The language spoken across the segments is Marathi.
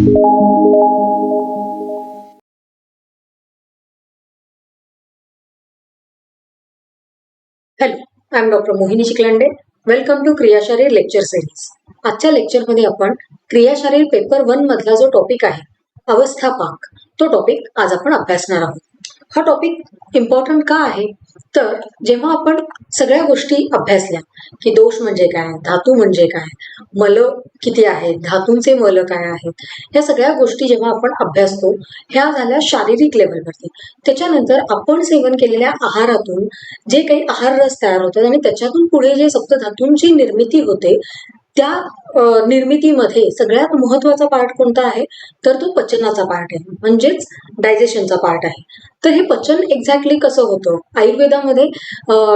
Hello, I am doctor Mohini Chikhlande. Welcome to क्रियाशारीर लेक्चर सिरीज. आजच्या लेक्चरमध्ये आपण क्रियाशारीर पेपर 1 मधला जो टॉपिक आहे अवस्था पाक, तो टॉपिक आज आपण अभ्यासणार आहोत. हा टॉपिक इम्पॉर्टंट का आहे तर जेव्हा आपण सगळ्या गोष्टी अभ्यासल्या की दोष म्हणजे काय, धातू म्हणजे काय, मल किती आहेत, धातूंचे मल काय आहेत, या सगळ्या गोष्टी जेव्हा आपण अभ्यासतो ह्या झाल्या शारीरिक लेवलवरती. त्याच्यानंतर आपण सेवन केलेल्या आहारातून जे काही आहार रस तयार होतात आणि त्याच्यातून पुढे जे सप्तधातूंची निर्मिती होते त्या निर्मितीमध्ये सगळ्यात महत्वाचा पार्ट कोणता आहे तर तो पचनाचा पार्ट आहे, म्हणजेच डायजेशनचा पार्ट आहे. तर हे पचन एक्झॅक्टली कसं होतं आयुर्वेदामध्ये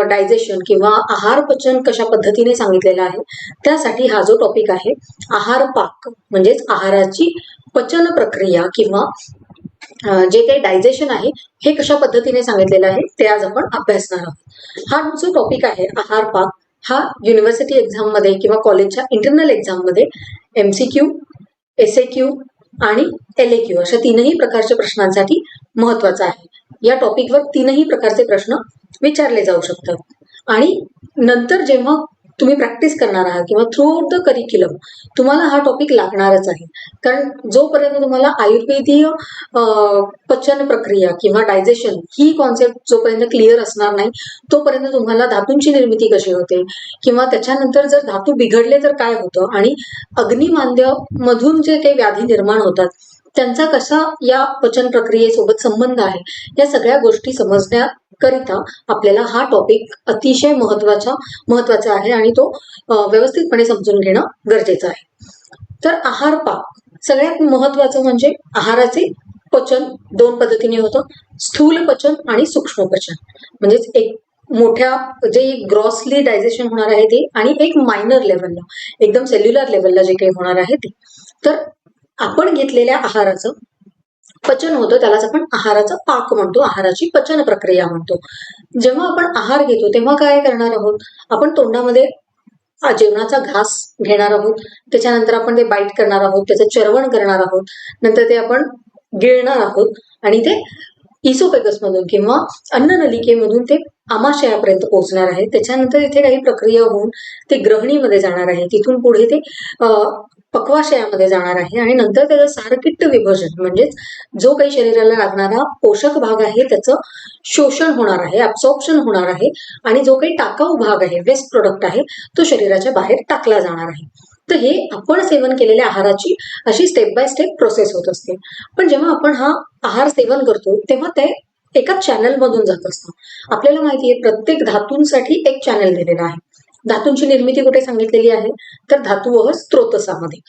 डायजेशन किंवा आहार पचन कशा पद्धतीने सांगितलेलं आहे त्यासाठी हा जो टॉपिक आहे आहार पाक म्हणजेच आहाराची पचन प्रक्रिया किंवा जे काही डायजेशन आहे हे कशा पद्धतीने सांगितलेलं आहे ते आज आपण अभ्यासणार आहोत. हा जो टॉपिक आहे आहार पाक हा युनिव्हर्सिटी एक्झाम मध्ये किंवा कॉलेजच्या इंटरनल एक्झाम मध्ये MCQ, SAQ आणि LAQ अशा तीनही प्रकारच्या प्रश्नांसाठी महत्वाचा आहे. या टॉपिकवर तीनही प्रकारचे प्रश्न विचारले जाऊ शकतात आणि नंतर जेव्हा तुम्ही प्रॅक्टिस करणार आहात किंवा थ्रू आउट द करिक्युलम तुम्हाला हा टॉपिक लागणारच आहे. कारण जोपर्यंत तुम्हाला आयुर्वेदीय पचन प्रक्रिया किंवा डायजेशन ही कॉन्सेप्ट जोपर्यंत क्लिअर असणार नाही तोपर्यंत तुम्हाला धातूंची निर्मिती कशी होते किंवा त्याच्यानंतर जर धातू बिघडले तर काय होतं आणि अग्निमांद्य मधून जे काही व्याधी निर्माण होतात त्यांचा कसा या पचन प्रक्रियेसोबत संबंध आहे या सगळ्या गोष्टी समजण्याकरिता आपल्याला हा टॉपिक अतिशय महत्वाचा आहे आणि तो व्यवस्थितपणे समजून घेणं गरजेचं आहे. तर आहार पाक सगळ्यात महत्वाचं म्हणजे आहाराचे पचन दोन पद्धतीने होतं, स्थूल पचन आणि सूक्ष्म पचन. म्हणजेच एक मोठ्या जे ग्रॉसली डायजेशन होणार आहे ते आणि एक मायनर लेवलला एकदम सेल्युलर लेवलला जे काही होणार आहे ते. तर आपण घेतलेल्या आहाराचं पचन होतं त्यालाच आपण आहाराचा पाक म्हणतो, आहाराची पचन प्रक्रिया म्हणतो. जेव्हा आपण आहार घेतो तेव्हा काय करणार आहोत, आपण तोंडामध्ये जेवणाचा घास घेणार आहोत, त्याच्यानंतर आपण ते बाईट करणार आहोत, त्याचं चर्वण करणार आहोत, नंतर ते आपण गिळणार आहोत आणि ते इसोफेगस मधून किंवा अन्ननलिकेमधून ते आमाशयापर्यंत पोहोचणार आहे. त्याच्यानंतर इथे काही प्रक्रिया होऊन ते ग्रहणीमध्ये जाणार आहे, तिथून पुढे ते पक्वाशयामध्ये जाणार आहे आणि नंतर त्याचं सारकिट्ट विभाजन म्हणजेच जो काही शरीराला लागणारा पोषक भाग आहे त्याचं शोषण होणार आहे, ऍब्सॉर्प्शन होणार आहे आणि जो काही टाकाऊ भाग आहे, वेस्ट प्रोडक्ट आहे, तो शरीराच्या बाहेर टाकला जाणार आहे. तर हे आपण सेवन केलेल्या आहाराची अशी स्टेप बाय स्टेप प्रोसेस होत असते. पण जेव्हा आपण हा आहार सेवन करतो तेव्हा ते एका चॅनल मधून जात असतं. आपल्याला माहिती आहे प्रत्येक धातूंसाठी एक चॅनल दिलेला आहे. धातूंची निर्मिती कुठे सांगितलेली आहे तर धातुवह स्त्रोतसामध्ये.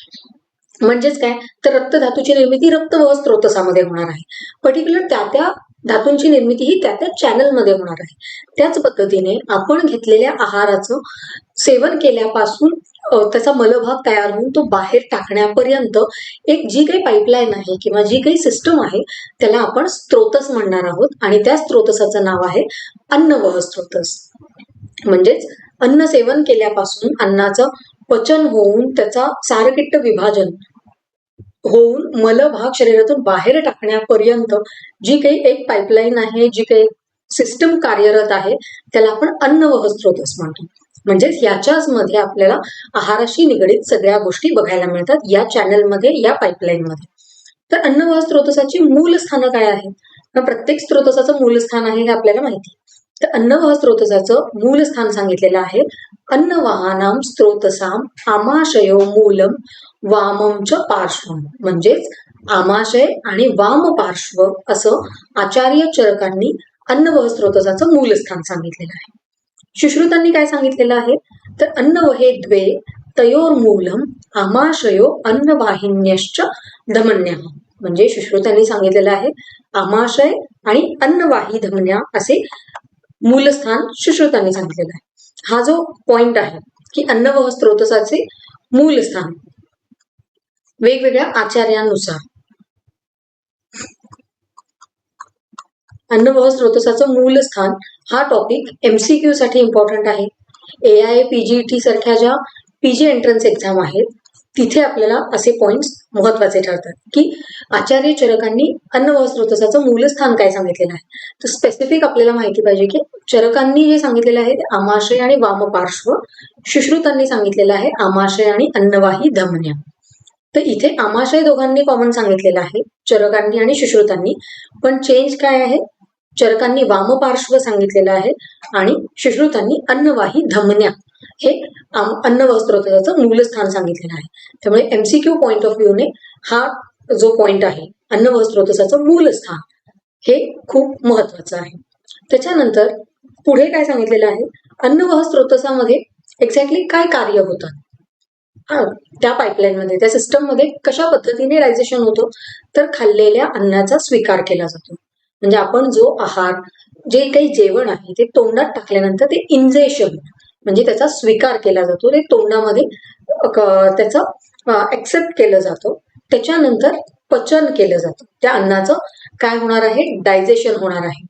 म्हणजेच काय तर रक्तधातूची निर्मिती रक्तवह स्त्रोतसामध्ये होणार आहे. पर्टिक्युलर त्या धातूंची निर्मिती ही त्या चॅनलमध्ये होणार आहे. त्याच पद्धतीने आपण घेतलेल्या आहाराचं सेवन केल्यापासून त्याचा मलभाग तयार होऊन तो बाहेर टाकण्यापर्यंत एक जी काही पाईपलाईन आहे किंवा जी काही सिस्टम आहे त्याला आपण स्त्रोतस म्हणणार आहोत आणि त्या स्त्रोतसाचं नाव आहे अन्नवह स्त्रोतस. म्हणजेच अन्न सेवन केल्यापासून अन्नाचं पचन होऊन त्याचा सारकिट्ट विभाजन होऊन मलभाग शरीरातून बाहेर टाकण्यापर्यंत जी काही एक पाईपलाईन आहे, जी काही सिस्टम कार्यरत आहे त्याला आपण अन्नवह स्त्रोतस म्हणतो. म्हणजेच याच्याच मध्ये आपल्याला आहाराशी निगडीत सगळ्या गोष्टी बघायला मिळतात या चॅनलमध्ये, या पाईपलाईन मध्ये. तर अन्नवह स्त्रोतसाची मूल स्थान काय आहे, प्रत्येक स्त्रोतसाचं मूल स्थान आहे हे आपल्याला माहिती. तर अन्नवह स्त्रोतसाचं मूल स्थान सांगितलेलं आहे अन्नवाहानाम स्त्रोतसाम आमाशयो मूलम वामंच पार्श्वम. म्हणजेच आमाशय आणि वाम पार्श्व असं आचार्य चरकांनी अन्नवह स्त्रोतसाचं मूल स्थान सांगितलेलं आहे. सुश्रुतांनी काय सांगितलेलं आहे तर अन्नवहे द्वे तयोर मूलम आमाशयो अन्नवाहिन्यश्च धमन्या. म्हणजे सुश्रुतांनी सांगितलेलं आहे आमाशय आणि अन्नवाही धमन्या असे मूलस्थान सुश्रुतांनी सांगितलेलं आहे. हा जो पॉइंट आहे की अन्नवह स्त्रोतसाचे मूलस्थान वेगवेगळ्या आचार्यांनुसार अन्नवह स्त्रोतसाचं मूलस्थान हा टॉपिक MCQ साठी इम्पॉर्टंट आहे. AIA PGET सारख्या ज्या PG एंट्रन्स एक्झाम आहेत तिथे आपल्याला असे पॉइंट्स महत्वाचे ठरतात की आचार्य चरकांनी अन्न व स्रोतसाचं मूलस्थान काय सांगितलेलं आहे. तर स्पेसिफिक आपल्याला माहिती पाहिजे की चरकांनी जे सांगितलेलं आहे ते आमाशय आणि वामपार्श्व, सुश्रुतांनी सांगितलेलं आहे आमाशय आणि अन्नवाही धमन्या. तर इथे आमाशय दोघांनी कॉमन सांगितलेलं आहे, चरकांनी आणि सुश्रुतांनी, पण चेंज काय आहे, चरकांनी वामपार्श्व सांगितलेलं आहे आणि सुश्रुतांनी अन्नवाही धमन्या हे अन्न व स्रोताचं मूलस्थान सांगितलेलं आहे. त्यामुळे एमसीक्यू पॉइंट ऑफ व्ह्यूने हा जो पॉइंट आहे अन्न व स्रोतसाचं मूलस्थान हे खूप महत्वाचं आहे. त्याच्यानंतर पुढे काय सांगितलेलं आहे, अन्न व स्रोतसामध्ये एक्झॅक्टली काय कार्य होतात, त्या पाईपलाईन मध्ये, त्या सिस्टम मध्ये कशा पद्धतीने डायजेशन होतं, तर खाल्लेल्या अन्नाचा स्वीकार केला जातो. म्हणजे आपण जो आहार, जे काही जेवण आहे ते तोंडात टाकल्यानंतर ते इंजेशन म्हणजे त्याचा स्वीकार केला जातो, ते तोंडामध्ये त्याचं ऍक्सेप्ट केलं जातं. त्याच्यानंतर पचन केलं जातं, त्या अन्नाचं काय होणार आहे, डायजेशन होणार आहे,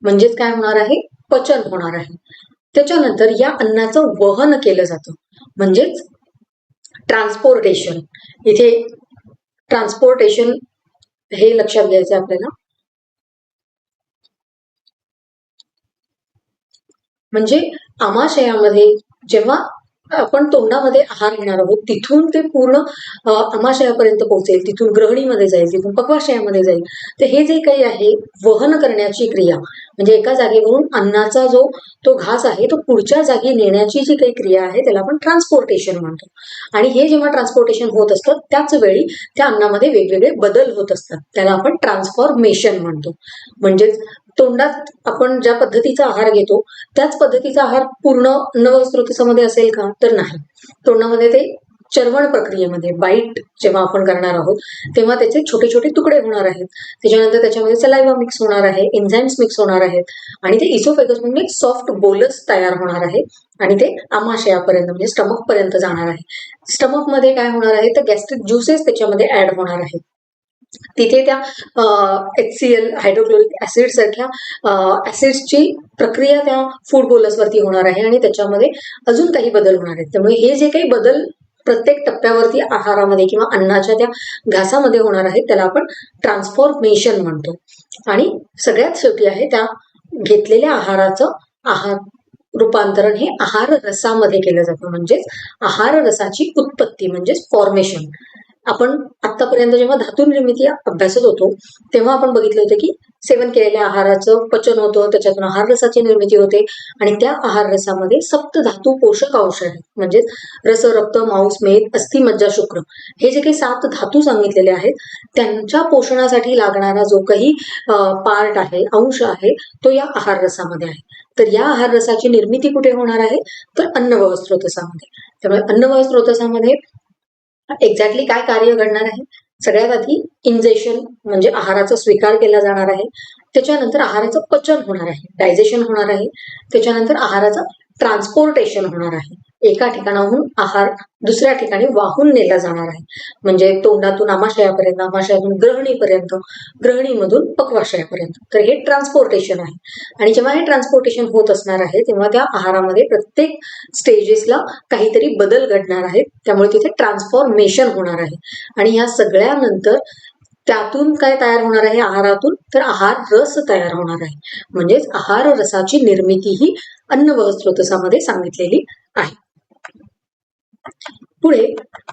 म्हणजेच काय होणार आहे, पचन होणार आहे. त्याच्यानंतर या अन्नाचं वहन केलं जातं, म्हणजेच ट्रान्सपोर्टेशन. इथे ट्रान्सपोर्टेशन हे लक्षात घ्यायचं आपल्याला. म्हणजे आमाशयामध्ये जेव्हा आपण तोंडामध्ये आहार घेणार आहोत तिथून ते पूर्ण आमाशयापर्यंत पोहोचेल, तिथून ग्रहणीमध्ये जाईल, तिथून पक्वाशयामध्ये जाईल. तर हे जे काही आहे वहन करण्याची क्रिया, म्हणजे एका जागेवरून अन्नाचा जो तो घास आहे तो पुढच्या जागी नेण्याची जी काही क्रिया आहे त्याला आपण ट्रान्सपोर्टेशन म्हणतो. आणि हे जेव्हा ट्रान्सपोर्टेशन होत असतं त्याच वेळी त्या अन्नामध्ये वेगवेगळे बदल होत असतात, त्याला आपण ट्रान्सफॉर्मेशन म्हणतो. म्हणजेच तोंडात आपण ज्या पद्धतीचा आहार घेतो त्याच पद्धतीचा आहार पूर्ण अन्न व स्रोतसामध्ये असेल का, तर नाही. तोंडामध्ये ते चर्वण प्रक्रियेमध्ये बाईट जेव्हा आपण करणार आहोत तेव्हा त्याचे छोटे छोटे तुकडे होणार आहेत, त्याच्यानंतर त्याच्यामध्ये सलाइवा मिक्स होणार आहे, एन्झाईम्स मिक्स होणार आहेत आणि ते इसोफेगस म्हणून एक सॉफ्ट बोलस तयार होणार आहे आणि ते आमाशयापर्यंत म्हणजे स्टमक पर्यंत जाणार आहे. स्टमक मध्ये काय होणार आहे, तर गॅस्ट्रिक ज्युसेस त्याच्यामध्ये ऍड होणार आहेत. तिथे त्या HCl हायड्रोक्लोरिक ऍसिड सारख्या ऍसिड्सची प्रक्रिया त्या फूड बोलसवरती होणार आहे आणि त्याच्यामध्ये अजून काही बदल होणार आहेत. त्यामुळे हे जे काही बदल प्रत्येक टप्प्यावरती आहारामध्ये किंवा अन्नाच्या त्या घासामध्ये होणार आहेत त्याला आपण ट्रान्सफॉर्मेशन म्हणतो. आणि सगळ्यात शेवटी आहे त्या घेतलेल्या आहाराचं आहार रूपांतरण हे आहार रसामध्ये केलं जातं, म्हणजेच आहार रसाची उत्पत्ती म्हणजेच फॉर्मेशन. आपण आतापर्यंत जेव्हा धातू निर्मिती अभ्यासत होतो तेव्हा आपण बघितलं होतं की सेवन केलेल्या आहाराचं पचन होतं, त्याच्यातून आहार रसाची निर्मिती होते आणि त्या आहार रसामध्ये सप्त धातू पोषक अंश आहेत, म्हणजेच रस, रक्त, मांस, मेद, अस्थि, मज्जा, शुक्र हे जे काही 7 धातू सांगितलेले आहेत त्यांच्या पोषणासाठी लागणारा जो काही पार्ट आहे, अंश आहे, तो या आहार रसामध्ये आहे. तर या आहार रसाची निर्मिती कुठे होणार आहे, तर अन्न व स्रोतसामध्ये. त्यामुळे अन्न व स्रोतसामध्ये एक्झॅक्टली काय कार्य घडणार आहे, सगळ्यात आधी इंजेशन म्हणजे आहाराचा स्वीकार केला जाणार आहे, त्याच्यानंतर आहाराचं पचन होणार आहे, डायजेशन होणार आहे, त्याच्यानंतर आहाराचं ट्रान्सपोर्टेशन होणार आहे, एका ठिकाणाहून आहार दुसऱ्या ठिकाणी वाहून नेला जाणार आहे, म्हणजे तोंडातून आमाशयापर्यंत, आमाशयातून ग्रहणीपर्यंत, ग्रहणीमधून पक्वाशयापर्यंत. तर हे ट्रान्सपोर्टेशन आहे. आणि जेव्हा हे ट्रान्सपोर्टेशन होत असणार आहे तेव्हा त्या आहारामध्ये प्रत्येक स्टेजेसला काहीतरी बदल घडणार आहेत, त्यामुळे तिथे ट्रान्सफॉर्मेशन होणार आहे. आणि या सगळ्यानंतर त्यातून काय तयार होणार आहे आहारातून, तर आहार रस तयार होणार आहे, म्हणजेच आहार रसाची निर्मिती ही अन्न व स्रोतसामध्ये सांगितलेली आहे. पुढे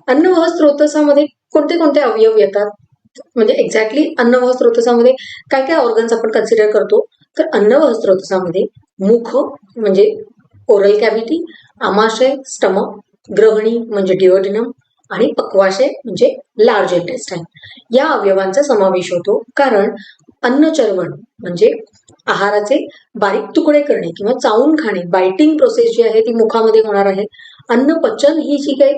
अन्न व स्रोतसामध्ये कोणते कोणते अवयव येतात, म्हणजे एक्झॅक्टली अन्न व स्रोतसामध्ये काय काय ऑर्गन्स आपण कन्सिडर करतो, तर अन्न व स्रोतसामध्ये मुख म्हणजे ओरल कॅव्हिटी, आमाशय स्टमक, ग्रहणी म्हणजे डिओडिनम आणि पक्वाशय म्हणजे लार्ज इंटेस्टाईन या अवयवांचा समावेश होतो. कारण अन्नचर्वण म्हणजे आहाराचे बारीक तुकडे करणे किंवा चावून खाणे, बायटिंग प्रोसेस जी आहे ती मुखामध्ये होणार आहे. अन्न पचन ही जी काही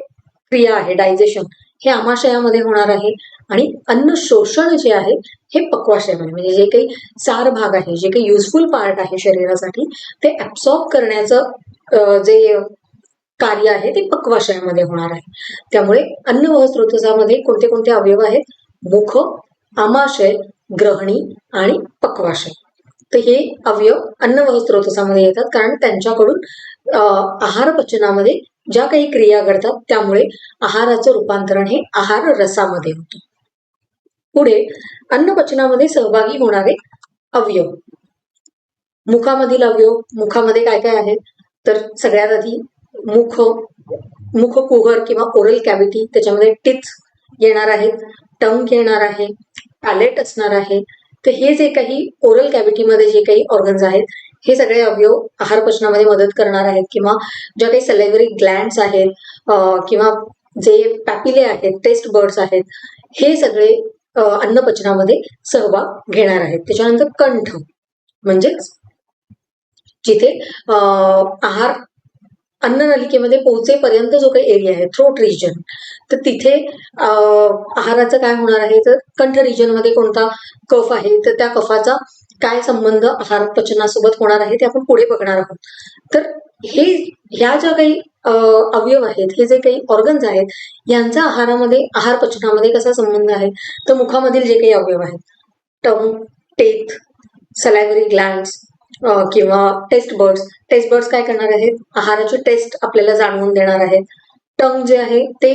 क्रिया आहे, डायजेशन, हे आमाशयामध्ये होणार आहे आणि अन्न शोषण जे आहे हे पक्वाशयामध्ये, म्हणजे जे काही सार भाग आहे, जे काही युजफुल पार्ट आहे शरीरासाठी ते ऍब्सॉर्ब करण्याचं जे कार्य आहे ते पक्वाशयामध्ये होणार आहे. त्यामुळे अन्न व स्रोतसामध्ये कोणते कोणते अवयव आहेत, मुख, आमाशय, ग्रहणी आणि पक्वाशय. तर हे अवयव अन्न व स्रोतसामध्ये येतात कारण त्यांच्याकडून आहार पचनामध्ये ज्या काही क्रिया घडतात त्यामुळे आहाराचं रूपांतरण हे आहार रसामध्ये होतं. पुढे अन्नपचनामध्ये सहभागी होणारे अवयव. मुखामधील अवयव. मुखामध्ये काय काय आहे तर सगळ्यात आधी मुखकुहर किंवा ओरल कॅव्हिटी, त्याच्यामध्ये टीथ येणार आहेत, टंग येणार आहे, पॅलेट असणार आहे. तर हे जे काही ओरल कॅव्हिटीमध्ये जे काही ऑर्गन्स आहेत हे सगळे अवयव आहार पचनामध्ये मदत करणार आहेत, किंवा ज्या काही सलायव्हरी ग्लँड्स आहेत किंवा जे पॅपिले आहेत, टेस्ट बर्ड्स आहेत, हे सगळे अन्नपचनामध्ये सहभाग घेणार आहेत. त्याच्यानंतर कंठ, म्हणजेच जिथे आहार अन्ननलिकेमध्ये पोहोचेपर्यंत जो काही एरिया आहे, थ्रोट रिजन, तर तिथे आहाराचं काय होणार आहे तर कंठ रिजनमध्ये कोणता कफ आहे तर त्या कफाचा काय संबंध आहार पचनासोबत होणार आहे ते आपण पुढे बघणार आहोत. तर ह्या ज्या काही अवयव आहेत, हे जे काही ऑर्गन्स आहेत, यांचा आहार पचनामध्ये कसा संबंध आहे तर मुखामधील जे काही अवयव आहेत, टंग, टेथ, सलायव्हरी ग्लँड्स किंवा टेस्ट बर्ड्स काय करणार आहेत, आहाराची टेस्ट आपल्याला जाणवून देणार आहेत. टंग जे आहे ते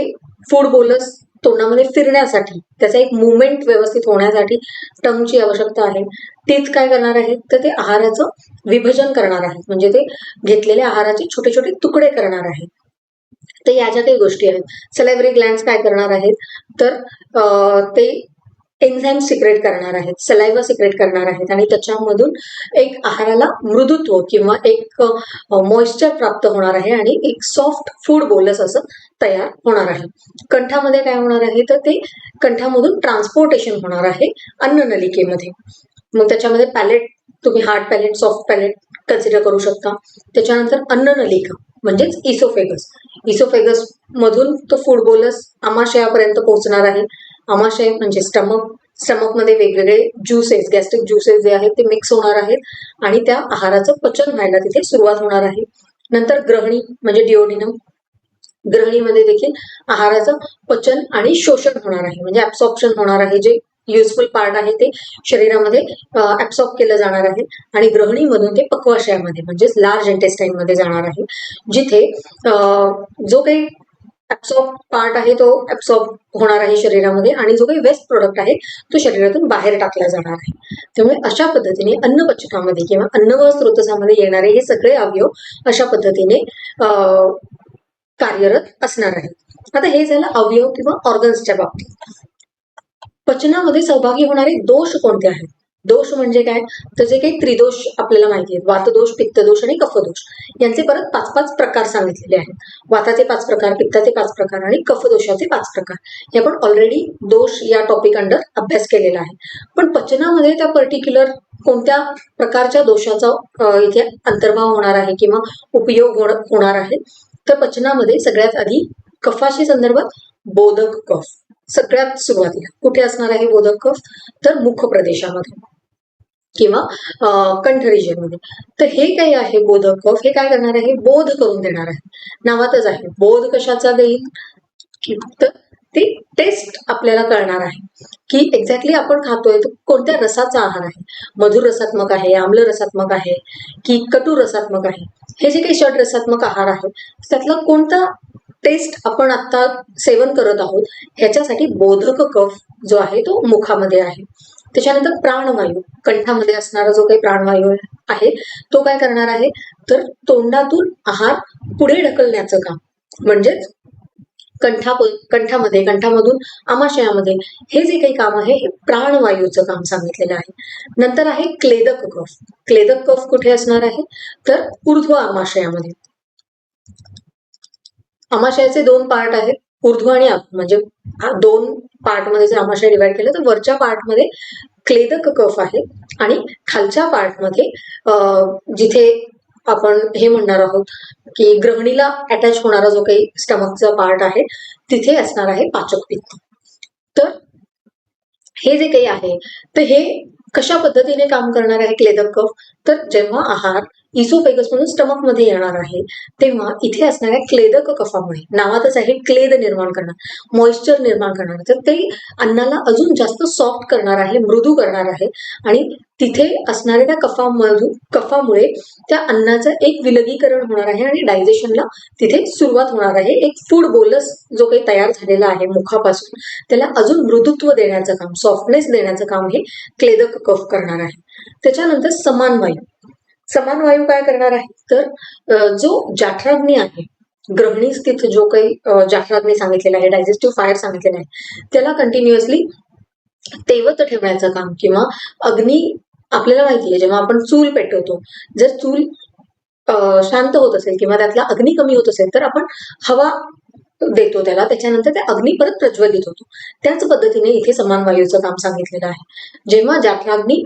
फूड बोलस तोंडामध्ये फिरण्यासाठी, त्याचा एक मुवमेंट व्यवस्थित होण्यासाठी टंगची आवश्यकता आहे. टीथ काय करणार आहेत तर ते आहाराचं विभजन करणार आहेत, म्हणजे ते घेतलेल्या आहाराचे छोटे छोटे तुकडे करणार आहेत. तर या ज्या काही गोष्टी आहेत, सलायव्हरी ग्लँड्स काय करणार आहेत तर ते एन्झाईम सिक्रेट करणार आहेत, सलायव्हा सिक्रेट करणार आहेत, आणि त्याच्यामधून एक आहाराला मृदुत्व किंवा एक मॉइश्चर प्राप्त होणार आहे आणि एक सॉफ्ट फूड बोलस असं तयार होणार आहे. कंठामध्ये काय होणार आहे तर ते कंठामधून ट्रान्सपोर्टेशन होणार आहे अन्ननलिकेमध्ये. मग त्याच्यामध्ये पॅलेट, तुम्ही hard palate, soft palate consider करू शकता. त्याच्यानंतर अन्ननलिका म्हणजेच इसोफेगस मधून तो फूड बोलस आमाशयापर्यंत पोहोचणार आहे. आमाशय म्हणजे स्टमक मध्ये वेगवेगळे ज्युसेस, गॅस्ट्रिक ज्युसेस जे आहेत ते मिक्स होणार आहेत आणि त्या आहाराचं पचन व्हायला तिथे सुरुवात होणार आहे. नंतर ग्रहणी म्हणजे डिओडिनम, ग्रहणीमध्ये देखील आहाराचं पचन आणि शोषण होणार आहे, म्हणजे ऍब्सॉर्प्शन होणार आहे. जे युजफुल पार्ट आहे ते शरीरामध्ये ऍब्सॉर्ब केलं जाणार आहे आणि ग्रहणीमधून ते पक्वाशयामध्ये म्हणजेच लार्ज इंटेस्टाईन मध्ये जाणार आहे, जिथे जो काही ऍब्सॉर्ब पार्ट आहे तो ऍब्सॉर्ब होणार आहे शरीरामध्ये आणि जो काही वेस्ट प्रोडक्ट आहे तो शरीरातून बाहेर टाकला जाणार आहे. त्यामुळे अशा पद्धतीने अन्नपचनामध्ये किंवा अन्नगळ स्रोतसामध्ये येणारे हे सगळे अवयव अशा पद्धतीने कार्यरत असणार आहेत. आता हे झालं अवयव किंवा ऑर्गन्सच्या बाबतीत. पचनामध्ये सहभागी होणारे दोष कोणते आहेत? दोष म्हणजे काय तर जे काही त्रिदोष आपल्याला माहिती आहेत, वातदोष, पित्तदोष आणि कफदोष, यांचे परत 5-5 प्रकार सांगितलेले आहेत. वाताचे 5 प्रकार, पित्ताचे 5 प्रकार आणि कफदोषाचे 5 प्रकार. हे आपण ऑलरेडी दोष या टॉपिक अंडर अभ्यास केलेला आहे. पण पचनामध्ये त्या पर्टिक्युलर कोणत्या प्रकारच्या दोषाचा इथे अंतर्भाव होणार आहे किंवा उपयोग होणार आहे तर पचनामध्ये सगळ्यात आधी कफाशी संदर्भात बोधक कफ सगळ्यात सुरुवातीला कुठे असणार आहे बोधक कफ तर मुख प्रदेशामध्ये किंवा कंठ रिजन मध्ये. तर हे काय आहे बोधक कफ, हे काय करणार आहे बोध करून देणार आहे. नावातच आहे बोध. कशाचा देईल तर ती टेस्ट आपल्याला कळणार आहे की एक्झॅक्टली आपण खातोय तो कोणत्या रसाचा आहार आहे, मधुर रसात्मक आहे, आम्ल रसात्मक आहे की कटू रसात्मक आहे. हे जे काही षड रसात्मक आहार आहे त्यातला कोणता टेस्ट आपण आता सेवन करत आहोत ह्याच्यासाठी बोधक कफ जो आहे तो मुखामध्ये आहे. त्याच्यानंतर प्राणवायू, कंठामध्ये असणारा जो काही प्राणवायू आहे तो काय करणार आहे तर तोंडातून आहार पुढे ढकलण्याचं काम, म्हणजेच कंठामधून आमाशयामध्ये हे जे काही काम आहे हे प्राणवायूचं काम सांगितलेलं आहे. नंतर आहे क्लेदक कफ. क्लेदक कफ कुठे असणार आहे तर ऊर्ध्व आमाशयामध्ये. आमाशयाचे 2 पार्ट आहेत, ऊर्ध्व आणि अप, म्हणजे 2 पार्टमध्ये जर आमाशय डिवाइड केलं तर वरच्या पार्टमध्ये क्लेदक कफ आहे आणि खालच्या पार्टमध्ये जिथे आपण हे म्हणणार आहोत की ग्रहणीला अटॅच होणारा जो काही स्टमकचा पार्ट आहे तिथे असणार आहे पाचक पित्त. तर हे जे काही आहे तर हे कशा पद्धतीने काम करणार आहे क्लेदक कफ, तर जेव्हा आहार इसोफेगस मधून स्टमक मध्ये येणार आहे तेव्हा इथे असणाऱ्या क्लेदक कफामुळे, नावातच आहे क्लेद निर्माण करणार, मॉइश्चर निर्माण करणार, तर ते अन्नाला अजून जास्त सॉफ्ट करणार आहे, मृदू करणार आहे आणि तिथे असणाऱ्या त्या कफामुळे त्या अन्नाचं एक विलगीकरण होणार आहे आणि डायजेशनला तिथे सुरुवात होणार आहे. एक फूड बोलस जो काही तयार झालेला आहे मुखापासून त्याला अजून मृदुत्व देण्याचं काम, सॉफ्टनेस देण्याचं काम हे क्लेदक कफ करणार आहे. त्याच्यानंतर समान वायू. समान वायू काय करणार आहे, तर जो जाठराग्नी आहे, ग्रहणी स्थित जो काही जाठराग्नी सांगितलेला आहे, डायजेस्टिव्ह फायर सांगितलेला आहे, त्याला कंटिन्युअसली तेवत ठेवण्याचं काम किंवा अग्नी, आपल्याला माहिती आहे जेव्हा आपण चूल पेटवतो, जर चूल शांत होत असेल किंवा त्यातला अग्नी कमी होत असेल तर आपण हवा देतो त्याला, त्याच्यानंतर ते अग्नी परत प्रज्वलित होतो. त्याच पद्धतीने इथे समान वायूचं काम सांगितलेलं आहे. जेव्हा जाठराग्नी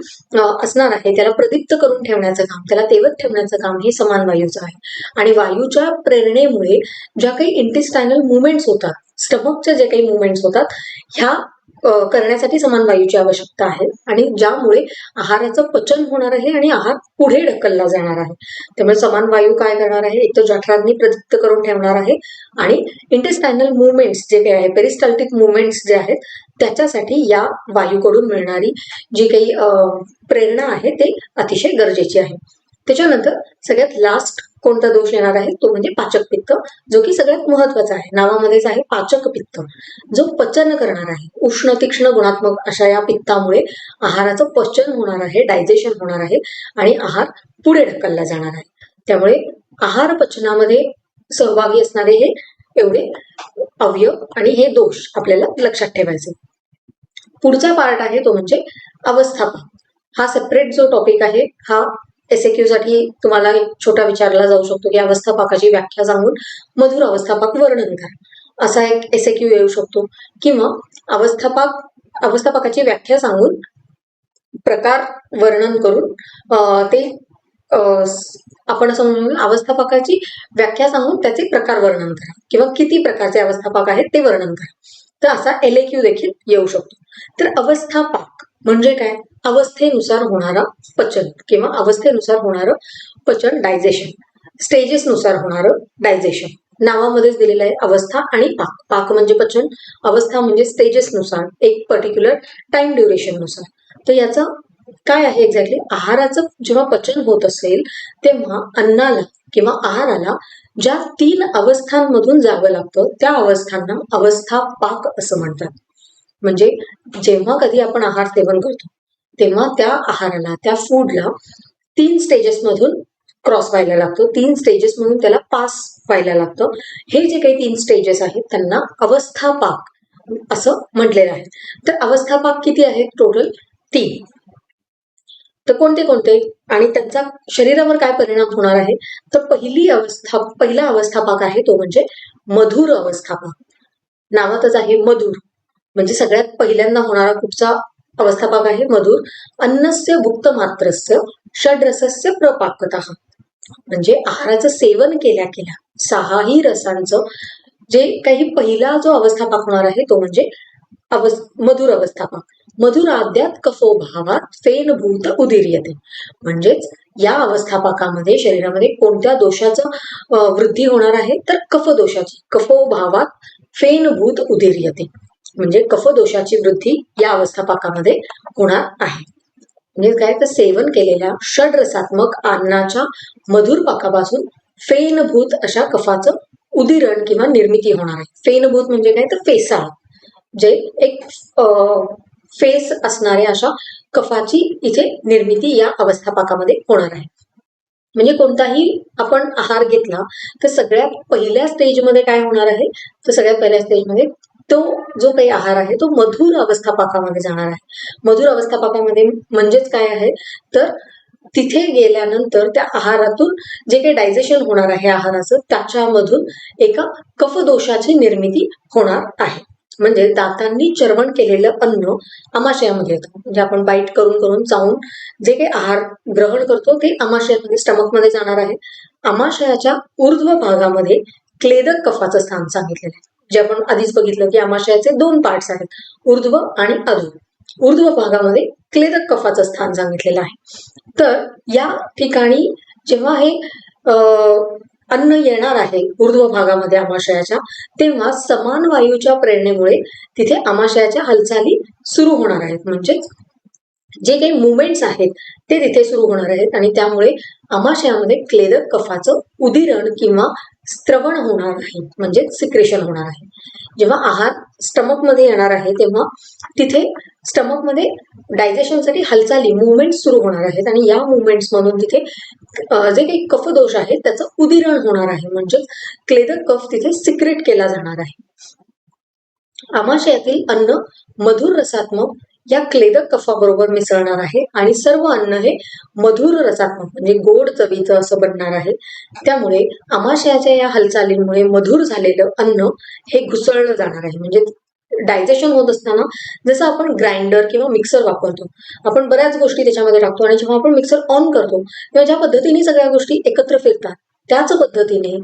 असणार आहे त्याला प्रदीप्त करून ठेवण्याचं काम, त्याला तेवत ठेवण्याचं काम हे समान वायूचं आहे. आणि वायूच्या प्रेरणेमुळे ज्या काही इंटेस्टायनल मुवमेंट्स होतात, स्टमकच्या जे काही मुवमेंट्स होतात, ह्या करण्यासाठी समान वायूची आवश्यकता आहे आणि ज्यामुळे आहाराचं पचन होणार आहे आणि आहार पुढे ढकलला जाणार आहे. त्यामुळे समान वायू काय करणार आहे, एक तर जाठराग्नी प्रदीप्त करून ठेवणार आहे आणि इंटेस्टायनल मुवमेंट्स जे काही आहे, पेरिस्टाल्टिक मुवमेंट्स जे आहेत त्याच्यासाठी या वायूकडून मिळणारी जी काही प्रेरणा आहे ते अतिशय गरजेची आहे. त्याच्यानंतर सगळ्यात लास्ट कोणता दोष येणार आहे तो म्हणजे पाचक पित्त, जो की सगळ्यात महत्वाचा आहे, नावामध्येच आहे पाचक पित्त, जो पचन करणार आहे. उष्ण तीक्ष्ण गुणात्मक अशा या पित्तामुळे आहाराचं पचन होणार आहे, डायजेशन होणार आहे आणि आहार पुढे ढकलला जाणार आहे. त्यामुळे आहार पचनामध्ये सहभागी असणारे हे एवढे अवयव आणि हे दोष आपल्याला लक्षात ठेवायचे. पुढचा पार्ट आहे तो म्हणजे अवस्थापाक. हा सेपरेट जो टॉपिक आहे, हा एसएक्यू साठी तुम्हाला एक छोटा विचारला जाऊ शकतो की अवस्थापाकाची व्याख्या सांगून मधुर अवस्थापाक वर्णन करा, असा एक एसएक्यू येऊ शकतो. किंवा अवस्थापाकाची व्याख्या सांगून प्रकार वर्णन करून ते आपण असं म्हणून अवस्थापाकाची व्याख्या सांगून त्याचे प्रकार वर्णन करा किंवा किती प्रकारचे अवस्थापाक आहेत ते वर्णन करा. तर असा एलएक्यू देखील येऊ शकतो. तर अवस्थापाक म्हणजे काय, अवस्थेनुसार होणारा पचन किंवा अवस्थेनुसार होणारं पचन, डायजेशन, स्टेजेसनुसार होणारं डायजेशन. नावामध्येच दिलेलं आहे अवस्था आणि पाक. पाक म्हणजे पचन, अवस्था म्हणजे स्टेजेसनुसार, एक पर्टिक्युलर टाइम ड्युरेशन नुसार. तर याचं काय आहे एक्झॅक्टली, आहाराचं जेव्हा पचन होत असेल तेव्हा अन्नाला किंवा आहाराला ज्या 3 अवस्थांमधून जावं लागतं त्या अवस्थांना अवस्थापाक असं म्हणतात. म्हणजे जेव्हा कधी आपण आहार सेवन करतो तेव्हा त्या आहाराला, त्या फूडला 3 स्टेजेस मधून क्रॉस व्हायला लागतो, 3 स्टेजेस मधून त्याला पास व्हायला लागतं. हे जे काही 3 स्टेजेस आहेत त्यांना अवस्थापाक असं म्हटलेलं आहे. तर अवस्थापाक किती आहेत टोटल, 3. तर कोणते कोणते आणि त्यांचा शरीरावर काय परिणाम होणार आहे, तर पहिला अवस्थापाक आहे तो म्हणजे मधुर अवस्थापाक. नावातच आहे मधुर, म्हणजे सगळ्यात पहिल्यांदा होणारा कुठचा अवस्थापाक आहे, मधुर. अन्नस्य भुक्त मात्रस्य षड्रसस्य प्रपाकतः, म्हणजे आहाराचं सेवन केल्या केल्या 6ही रसांचं जे काही पहिला जो अवस्थापाक होणार आहे तो म्हणजे मधुर अवस्थापाक. मधुर आद्यात कफोभावात फेनभूत उदीर्यते, म्हणजेच या अवस्थापाकामध्ये शरीरामध्ये कोणत्या दोषाचं वृद्धी होणार आहे, तर कफदोषाची. कफोभावात फेनभूत उदीर्यते, म्हणजे कफदोषाची वृद्धी या अवस्थापाकामध्ये होणार आहे. म्हणजे काय, तर सेवन केलेल्या षड्रसात्मक अन्नाच्या मधुर पाकापासून फेनभूत अशा कफाचं उदिरण किंवा निर्मिती होणार आहे. फेनभूत म्हणजे काय, तर फेसाळ, जे एक फेस असणाऱ्या अशा कफाची इथे निर्मिती या अवस्थापाकामध्ये होणार आहे. म्हणजे कोणताही आपण आहार घेतला तर सगळ्यात पहिल्या स्टेजमध्ये काय होणार आहे, तर सगळ्यात पहिल्या स्टेजमध्ये तो जो काही आहार आहे तो मधुर अवस्थापाकामध्ये जाणार आहे. मधुर अवस्थापाकामध्ये म्हणजेच काय आहे, तर तिथे गेल्यानंतर त्या आहारातून जे काही डायजेशन होणार आहे आहाराचं, त्याच्यामधून एका कफदोषाची निर्मिती होणार आहे. म्हणजे दातांनी चर्वण केलेलं अन्न आमाशयामध्ये येतं, म्हणजे आपण बाईट करून करून चावून जे काही आहार ग्रहण करतो ते आमाशयामध्ये, स्टमकमध्ये जाणार आहे. आमाशयाच्या ऊर्ध्व भागामध्ये क्लेदक कफाचं स्थान सांगितलेलं आहे, जे आपण आधीच बघितलं की आमाशयाचे 2 पार्ट्स आहेत, ऊर्ध्व आणि अधो. ऊर्ध्व भागामध्ये क्लेदक कफाचं स्थान सांगितलेलं आहे. तर या ठिकाणी जेव्हा हे अन्न येणार आहे ऊर्ध्व भागामध्ये आमाशयाच्या, तेव्हा समान वायूच्या प्रेरणेमुळे तिथे आमाशयाच्या हालचाली सुरू होणार आहेत. म्हणजे जे काही मुवमेंट्स आहेत ते तिथे सुरू होणार आहेत आणि त्यामुळे आमाशयामध्ये क्लेदक कफाचं उदिरण किंवा स्त्रवण होणार आहे, म्हणजे सिक्रेशन होणार आहे. जेव्हा आहार स्टमक मध्ये येणार आहे तेव्हा तिथे स्टमक मध्ये डायजेशनसाठी हालचाली मुवमेंट सुरू होणार आहेत आणि या मुवमेंट्स मधून तिथे जे काही कफदोष आहेत त्याचं उदिरण होणार आहे, म्हणजे क्लेदक कफ तिथे सिक्रेट केला जाणार आहे. आमाशयातील अन्न मधुर रसात्मक या क्लेदक कफाबरोबर मिसळणार आहे आणि सर्व अन्न हे मधुर रसात्मक म्हणजे गोड चवीचं असं बनणार आहे. त्यामुळे आमाशयाच्या या हालचालींमुळे मधुर झालेलं अन्न हे घुसळलं जाणार आहे. म्हणजे डायजेशन होत असताना जसं आपण ग्राइंडर किंवा मिक्सर वापरतो, आपण बऱ्याच गोष्टी त्याच्यामध्ये टाकतो आणि जेव्हा आपण मिक्सर ऑन करतो तेव्हा ज्या पद्धतीने सगळ्या गोष्टी एकत्र फिरतात त्याच पद्धतीने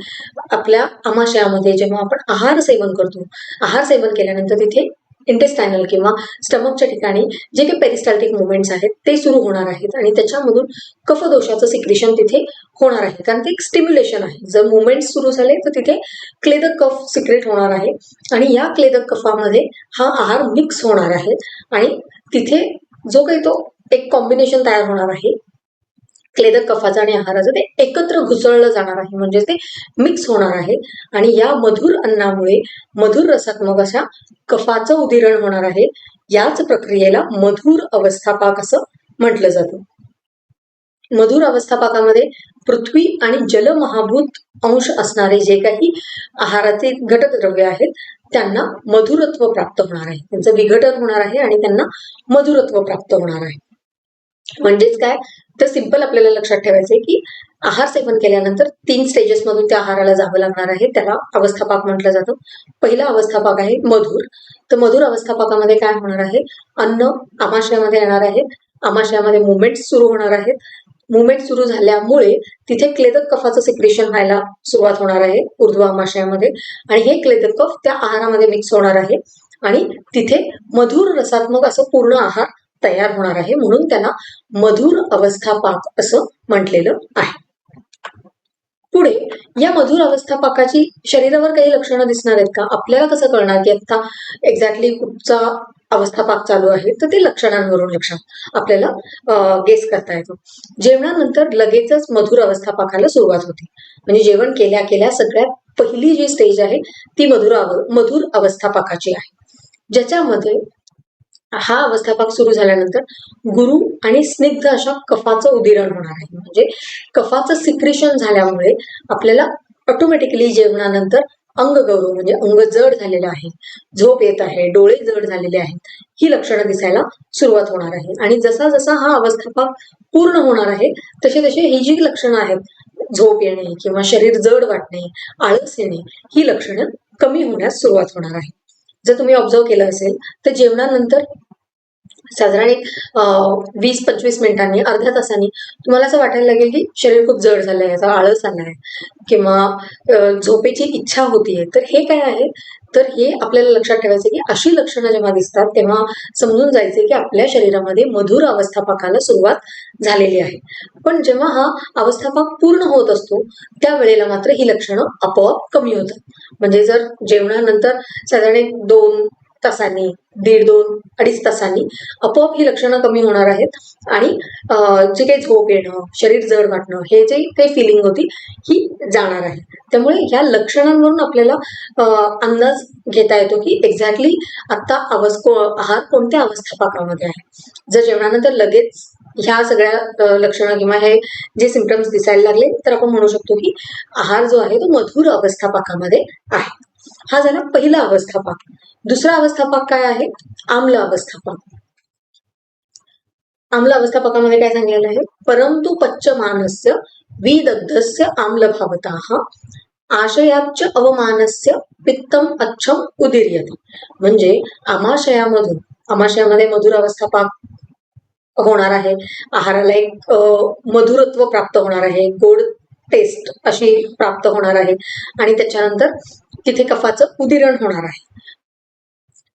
आपल्या आमाशयामध्ये जेव्हा आपण आहार सेवन करतो, आहार सेवन केल्यानंतर तिथे इंटेस्टायनल किंवा स्टमकच्या ठिकाणी जे काही पेरिस्टाल्टिक मुवमेंट्स आहेत ते सुरू होणार आहेत आणि त्याच्यामधून कफदोषाचं सिक्रेशन तिथे होणार आहे, कारण ते एक स्टिम्युलेशन आहे. जर मुवमेंट सुरू झाले तर तिथे क्लेदक कफ सिक्रेट होणार आहे आणि या क्लेदक कफामध्ये हा आहार मिक्स होणार आहे आणि तिथे जो काही तो एक कॉम्बिनेशन तयार होणार आहे क्लेदक कफाचं आणि आहाराचं, ते एकत्र घुसळलं जाणार आहे, म्हणजे ते मिक्स होणार आहे आणि या मधुर अन्नामुळे मधुर रसात्मक अशा कफाचं उदिरण होणार आहे. याच प्रक्रियेला मधुर अवस्थापाक असं म्हटलं जातं. मधुर अवस्थापाकामध्ये पृथ्वी आणि जलमहाभूत अंश असणारे जे काही आहाराचे घटक द्रव्य आहेत त्यांना मधुरत्व प्राप्त होणार आहे, त्यांचं विघटन होणार आहे आणि त्यांना मधुरत्व प्राप्त होणार आहे. म्हणजेच काय तर सिंपल आपल्याला लक्षात ठेवायचंय की आहार सेवन केल्यानंतर 3 स्टेजेस मधून त्या आहाराला जावं लागणार आहे, त्याला अवस्थापाक म्हटलं जातं. पहिला अवस्थापाक आहे मधुर. तर मधुर अवस्थापाकामध्ये काय होणार आहे, अन्न आमाशयामध्ये येणार आहे, आमाशयामध्ये मुवमेंट्स सुरू होणार आहेत, मुवमेंट सुरू झाल्यामुळे तिथे क्लेदक कफाचं सिक्रेशन व्हायला सुरुवात होणार आहे ऊर्ध्व आमाशयामध्ये आणि हे क्लेदक कफ त्या आहारामध्ये मिक्स होणार आहे आणि तिथे मधुर रसात्मक असं पूर्ण आहार तयार होणार आहे, म्हणून त्याला मधुर अवस्थापाक असं म्हटलेलं आहे. पुढे या मधुर अवस्थापाकाची शरीरावर काही लक्षणं दिसणार आहेत का, आपल्याला कसं कळणार की आता एक्झॅक्टली कुठचा अवस्थापाक चालू आहे, तर ते लक्षणांवरून लक्षात आपल्याला गेस करता येतो. जेवणानंतर लगेचच मधुर अवस्थापाकाला सुरुवात होते, म्हणजे जेवण केल्या केल्या सगळ्यात पहिली जी स्टेज आहे ती मधुर अवस्थापाकाची आहे, ज्याच्यामध्ये हा अवस्थापाक सुरू झाल्यानंतर गुरु आणि स्निग्ध अशा कफाचं उदिरण होणार आहे. म्हणजे कफाचं सिक्रेशन झाल्यामुळे आपल्याला ऑटोमॅटिकली जेवणानंतर अंगगौरव म्हणजे अंग जड झालेलं आहे, झोप येत आहे, डोळे जड झालेले आहेत, ही लक्षणं दिसायला सुरुवात होणार आहे. आणि जसा जसा हा अवस्थापाक पूर्ण होणार आहे तसे तसे ही जी लक्षणं आहेत, झोप येणे किंवा शरीर जड वाटणे, आळस येणे, ही लक्षणं कमी होण्यास सुरुवात होणार आहे. जर तुम्ही ऑब्झर्व केलं असेल तर जेवणानंतर साधारण एक 20-25 मिनिटांनी, अर्ध्या तासांनी तुम्हाला असं वाटायला लागेल की शरीर खूप जड झालंय, याचा आळस आलाय किंवा झोपेची इच्छा होतीये. तर हे काय आहे, तर हे आपल्याला लक्षात ठेवायचं की अशी लक्षणं जेव्हा दिसतात तेव्हा समजून जायचे की आपल्या शरीरामध्ये मधुर अवस्थापाकाला सुरुवात झालेली आहे. पण जेव्हा हा अवस्थापाक पूर्ण होत असतो त्यावेळेला मात्र ही लक्षणं आपोआप कमी होतात. म्हणजे जर जेवणानंतर साधारण 2 तासांनी, 1.5-2, 2.5 तासांनी आपोआप ही लक्षणं कमी होणार आहेत आणि जे काही झोप येणं, शरीर जड वाटणं, हे जे काही फिलिंग होती ही जाणार आहे. त्यामुळे या लक्षणांवरून आपल्याला अंदाज घेता येतो की एक्झॅक्टली आता आहार कोणत्या अवस्थापाकामध्ये आहे. जर जेवणानंतर लगेच ह्या सगळ्या लक्षणं किंवा हे जे सिम्पटम्स दिसायला लागले तर आपण म्हणू शकतो की आहार जो आहे तो मधुर अवस्थापाकामध्ये आहे. हा झाला पहिला अवस्थापाक. दुसरा अवस्थापाक काय आहे, आम्ल अवस्थापाक. आम्ल अवस्थापाकामध्ये काय सांगितलेलं आहे, परंतु पच्यमानस्य विदग्धस्य आम्लभावतः आशयाच्च अवमानस्य पित्तम अच्छम उदीर्यते. म्हणजे आमाशयामध्ये मधुर अवस्थापाक होणार आहे, आहाराला एक मधुरत्व प्राप्त होणार आहे, गोड टेस्ट अशी प्राप्त होणार आहे आणि त्याच्यानंतर तिथे कफाचं उदिरण होणार आहे.